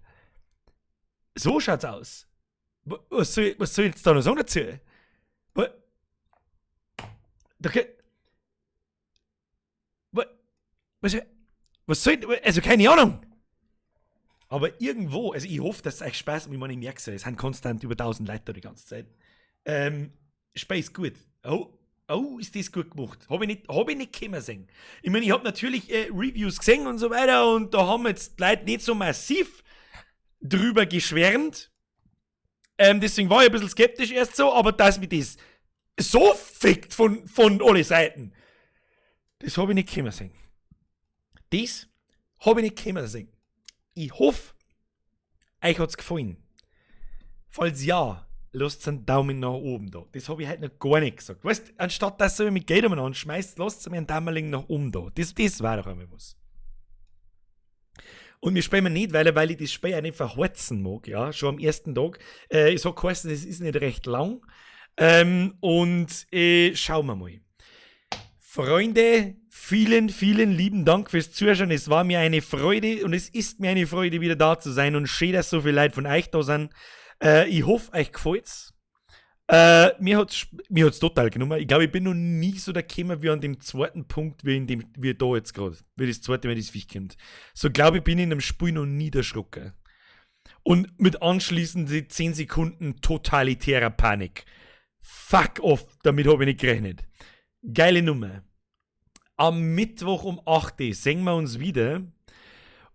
[SPEAKER 1] So schaut's aus. Was soll ich jetzt da noch sagen dazu? Was soll ich, also keine Ahnung. Aber irgendwo, also ich hoffe, dass es euch Spaß macht, ich merke es, es sind konstant über 1000 Leute da die ganze Zeit. Space gut. Oh, ist das gut gemacht. Hab ich nicht können sehen. Ich meine, ich habe natürlich Reviews gesehen und so weiter und da haben jetzt die Leute nicht so massiv drüber geschwärmt. Deswegen war ich ein bisschen skeptisch erst so, aber dass mich das so fickt von alle Seiten, das habe ich nicht können sehen. Das habe ich nicht können sehen. Ich hoffe, euch hat's gefallen. Falls ja, lasst einen Daumen nach oben da. Das habe ich heute noch gar nicht gesagt. Weißt, anstatt dass ihr mit Geld anschmeißt, lasst mir einen Daumen nach oben da. Das war doch einmal was. Und wir spielen nicht, weil ich das Spiel auch nicht verheizen mag, ja, schon am ersten Tag. Ich sag geheißen, das ist nicht recht lang. Schauen wir mal. Freunde, vielen, vielen lieben Dank fürs Zuschauen. Es war mir eine Freude und es ist mir eine Freude, wieder da zu sein und schön, dass so viele Leute von euch da sind. Ich hoffe, euch gefällt's. Mir hat's total genommen. Ich glaube, ich bin noch nie so da gekommen wie an dem zweiten Punkt, wie da jetzt gerade. Wie das zweite Mal das Viech kommt. So glaube ich, bin ich in einem Spiel noch nie erschrocken. Und mit anschließenden 10 Sekunden totalitärer Panik. Fuck off, damit habe ich nicht gerechnet. Geile Nummer. Am Mittwoch um 8 Uhr sehen wir uns wieder.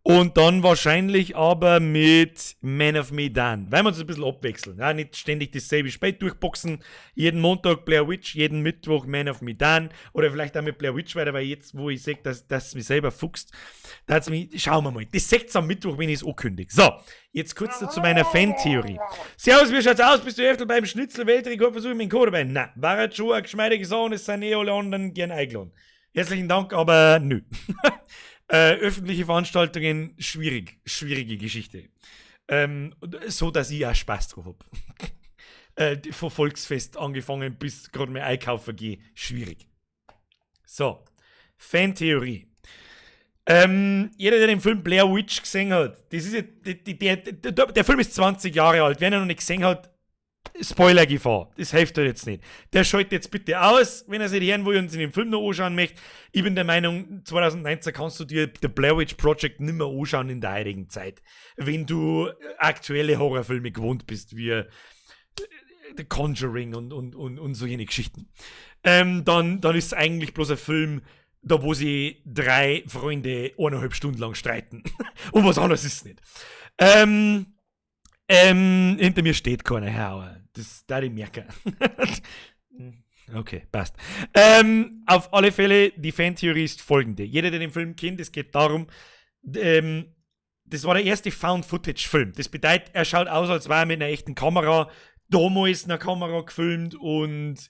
[SPEAKER 1] Und dann wahrscheinlich aber mit Man of Medan. Weil wir uns ein bisschen abwechseln. Ja, nicht ständig dasselbe Spiel durchboxen. Jeden Montag Blair Witch, jeden Mittwoch Man of Medan. Oder vielleicht auch mit Blair Witch weiter, weil jetzt, wo ich sehe, dass es mich selber fuchst, schauen wir mal. Das 6 am Mittwoch, wenn ich es ankündige. So, jetzt kurz zu meiner Fantheorie. Servus, wie schaut's aus? Bist du öfter beim Schnitzel-Weltrekord versuchen mit dem Code dabei? Nein, war jetzt schon eine geschmeidige Sache und es sind alle anderen gern eingeladen. Herzlichen Dank, aber nö. Öffentliche Veranstaltungen, schwierige Geschichte. So, dass ich auch Spaß drauf habe. Von Volksfest angefangen bis gerade mal einkaufen gehe, schwierig. So, Fantheorie. Jeder, der den Film Blair Witch gesehen hat, das ist der Film ist 20 Jahre alt. Wer ihn noch nicht gesehen hat, Spoilergefahr, das hilft euch jetzt nicht. Der schaltet jetzt bitte aus, wenn er sich hören will und sich den Film noch anschauen möchte. Ich bin der Meinung, 2019 kannst du dir The Blair Witch Project nicht mehr anschauen in der heutigen Zeit. Wenn du aktuelle Horrorfilme gewohnt bist, wie The Conjuring und so jene Geschichten. Dann ist es eigentlich bloß ein Film, da wo sie 3 Freunde 1,5 Stunden lang streiten. Und was anderes ist es nicht. Hinter mir steht keiner, Herr. Das darf ich merken. Okay, passt. Auf alle Fälle, die Fantheorie ist folgende. Jeder, der den Film kennt, es geht darum, das war der erste Found-Footage-Film. Das bedeutet, er schaut aus, als wäre er mit einer echten Kamera, damals einer Kamera gefilmt und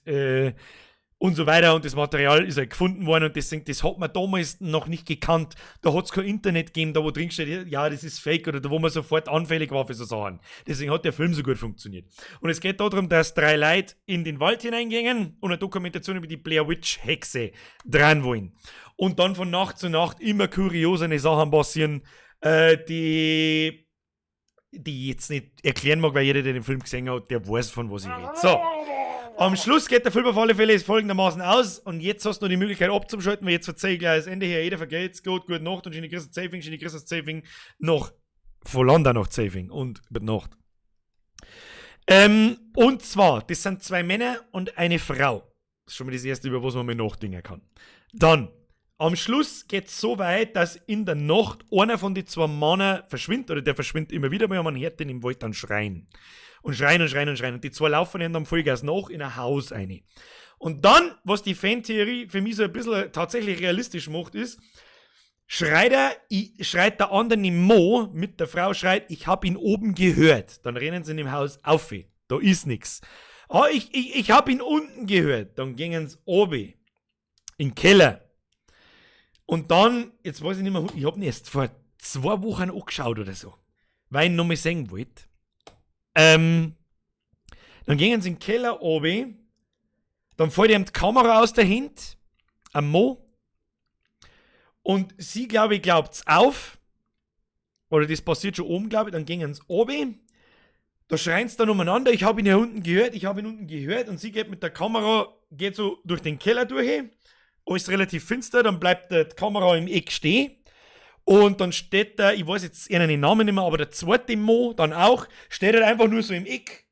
[SPEAKER 1] so weiter. Und das Material ist halt gefunden worden und deswegen, das hat man damals noch nicht gekannt. Da hat es kein Internet gegeben, da wo drin steht, ja, das ist fake oder da wo man sofort anfällig war für so Sachen. Deswegen hat der Film so gut funktioniert. Und es geht darum, dass 3 Leute in den Wald hineingingen und eine Dokumentation über die Blair Witch Hexe dran wollen. Und dann von Nacht zu Nacht immer kuriosere Sachen passieren, die ich jetzt nicht erklären mag, weil jeder, der den Film gesehen hat, der weiß, von was ich rede. So. Am Schluss geht der Film auf alle Fälle folgendermaßen aus und jetzt hast du noch die Möglichkeit abzuschalten, weil jetzt erzähle ich gleich das Ende hier. Jeder vergeht's, gute Nacht und schöne Grüße Saving, noch von London noch Saving und gute Nacht. Und zwar, das sind 2 Männer und eine Frau. Das ist schon mal das erste, über was man mir nachdenken kann. Dann, am Schluss geht es so weit, dass in der Nacht einer von den 2 Männern verschwindet, oder der verschwindet immer wieder mal, und man hört den im Wald dann schreien. Und schreien und schreien und schreien. Und die 2 laufen dann Vollgas nach in ein Haus rein. Und dann, was die Fantheorie für mich so ein bisschen tatsächlich realistisch macht, ist, schreit der andere im Mo mit der Frau, schreit, ich hab ihn oben gehört. Dann rennen sie in dem Haus auf. Da ist nix. Ah, ich hab ihn unten gehört. Dann gingen sie oben. In den Keller. Und dann, jetzt weiß ich nicht mehr, ich hab ihn erst vor 2 Wochen angeschaut oder so. Weil ich ihn noch mal sehen wollte. Dann gingen sie in den Keller oben. Dann fällt ihm die Kamera aus der Hand. Am Mo. Und sie, glaube ich, glaubt's auf. Oder das passiert schon oben, glaube ich. Dann gingen sie oben. Da schreien sie dann umeinander. Ich habe ihn hier unten gehört. Ich habe ihn unten gehört. Und sie geht mit der Kamera, geht so durch den Keller durch. Alles relativ finster. Dann bleibt die Kamera im Eck stehen. Und dann steht da, ich weiß jetzt ihren Namen nicht mehr, aber der zweite Mo dann auch, steht halt einfach nur so im Eck.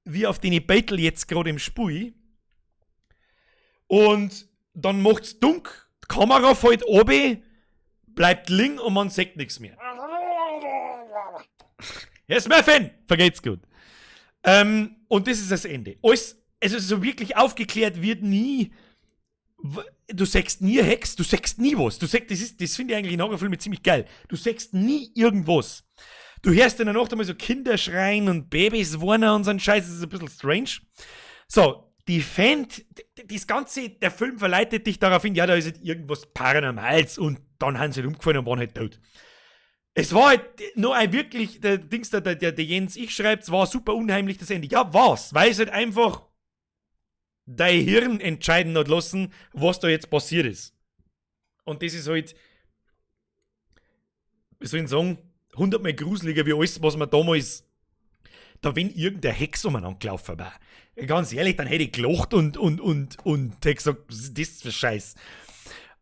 [SPEAKER 1] Wie auf den Beitel jetzt gerade im Spiel. Und dann macht's dunkel. Die Kamera fällt oben, bleibt liegen und man sieht nichts mehr. Yes, Muffin! Vergeht's gut. Und das ist das Ende. Alles, also so wirklich aufgeklärt wird nie. Du sagst nie Hex, du sagst nie was. Das finde ich eigentlich in Horrorfilmen ziemlich geil. Du sagst nie irgendwas. Du hörst in der Nacht einmal so Kinder schreien und Babys warnen und so ein Scheiß, das ist ein bisschen strange. So, der Film verleitet dich darauf hin, ja, da ist halt irgendwas Paranormals und dann haben sie halt umgefallen und waren halt tot. Es war halt nur ein wirklich, der Jens Ich schreibt, es war super unheimlich das Ende. Ja, war's, weil es halt einfach dein Hirn entscheiden hat lassen, was da jetzt passiert ist. Und das ist halt, wie soll ich sagen, 100-mal gruseliger wie alles, was man damals, da wenn irgendein Hex umeinander gelaufen war. Ganz ehrlich, dann hätte ich gelacht und hätte gesagt, was ist das für Scheiß.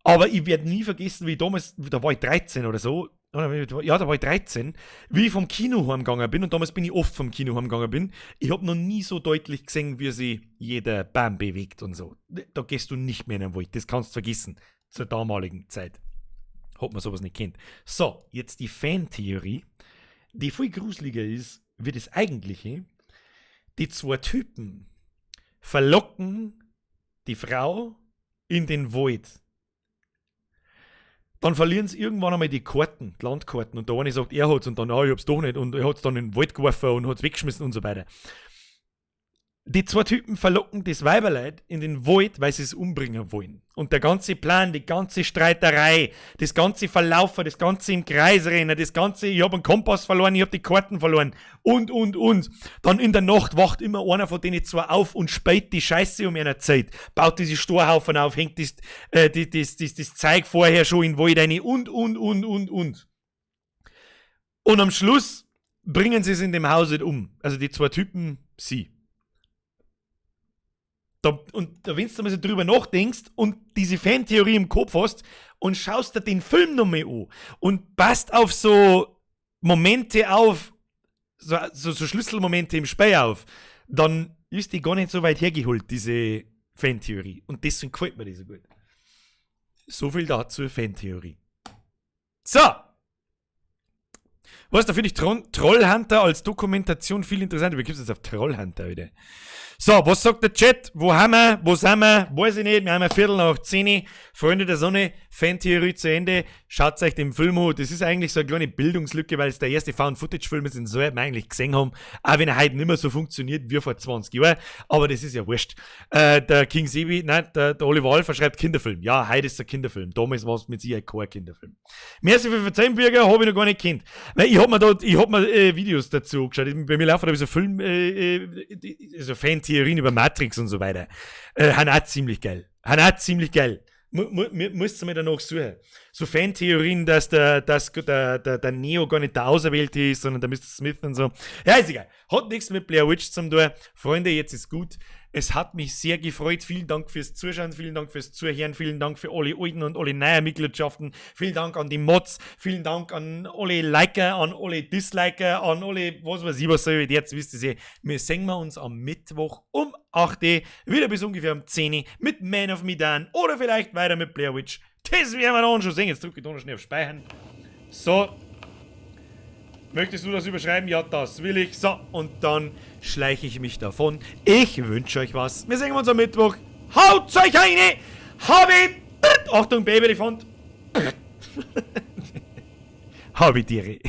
[SPEAKER 1] Aber ich werde nie vergessen, wie damals, da war ich 13 oder so, ja, da war ich 13, wie ich vom Kino heimgegangen bin, und damals bin ich oft vom Kino heimgegangen bin, ich habe noch nie so deutlich gesehen, wie sich jeder Baum bewegt und so. Da gehst du nicht mehr in den Wald, das kannst du vergessen, zur damaligen Zeit. Hat man sowas nicht kennt. So, jetzt die Fantheorie, die viel gruseliger ist, wie das eigentliche. Die 2 Typen verlocken die Frau in den Wald. Dann verlieren sie irgendwann einmal die Karten, die Landkarten. Und der eine sagt, er hat's, und dann, ich hab's doch nicht. Und er hat's dann in den Wald geworfen und hat's weggeschmissen und so weiter. Die 2 Typen verlocken das Weiberleid in den Wald, weil sie es umbringen wollen. Und der ganze Plan, die ganze Streiterei, das ganze Verlaufen, das ganze im Kreis rennen, das ganze, ich hab einen Kompass verloren, ich hab die Karten verloren und. Dann in der Nacht wacht immer einer von denen 2 auf und speit die Scheiße um einer Zeit, baut diese Storhaufen auf, hängt das Zeug vorher schon in den Wald rein und. Und am Schluss bringen sie es in dem Haus nicht um. Also die 2 Typen, sie. Und wenn du mal so drüber nachdenkst und diese Fantheorie im Kopf hast und schaust dir den Film nochmal an und passt auf so Momente auf, so Schlüsselmomente im Spiel auf, dann ist die gar nicht so weit hergeholt, diese Fantheorie. Und deswegen gefällt mir die so gut. So viel dazu Fantheorie. So! Was, da finde ich Trollhunter als Dokumentation viel interessanter. Wie gibt es jetzt auf Trollhunter wieder? So, was sagt der Chat? Wo haben wir? Wo sind wir? Weiß ich nicht. Wir haben 9:15. Freunde der Sonne, Fantheorie zu Ende. Schaut euch den Film an. Das ist eigentlich so eine kleine Bildungslücke, weil es der erste Found-Footage-Film ist, den wir eigentlich gesehen haben. Auch wenn er heute nicht mehr so funktioniert wie vor 20 Jahren. Aber das ist ja wurscht. Der King Sebi, nein, der Oliver Alpha schreibt Kinderfilm. Ja, heute ist der Kinderfilm. Damals war es mit Sicherheit kein Kinderfilm. Merci für Verzeihen, Bürger, habe ich noch gar nicht kennt. Weil ich hab mir Videos dazu geschaut. Bei mir laufen da so Film, so Fantheorien über Matrix und so weiter. Han auch ziemlich geil. Musst du mir danach suchen. So Fantheorien, dass der Neo gar nicht der Auserwählte ist, sondern der Mr. Smith und so. Ja, ist egal. Hat nichts mit Blair Witch zu tun. Freunde, jetzt ist gut. Es hat mich sehr gefreut. Vielen Dank fürs Zuschauen, vielen Dank fürs Zuhören, vielen Dank für alle alten und alle neuen Mitgliedschaften. Vielen Dank an die Mods, vielen Dank an alle Liker, an alle Disliker, an alle, was weiß ich, was soll ich jetzt, wisst ihr, wir sehen uns am Mittwoch um 8 Uhr, wieder bis ungefähr um 10 Uhr mit Man of Medan oder vielleicht weiter mit Blair Witch. Das werden wir dann schon sehen. Jetzt drücke ich da noch schnell auf Speichern. So. Möchtest du das überschreiben? Ja, das will ich. So, und dann schleiche ich mich davon. Ich wünsche euch was. Wir sehen uns am Mittwoch. Haut euch eine! Achtung, Babyelefant. Habitiere.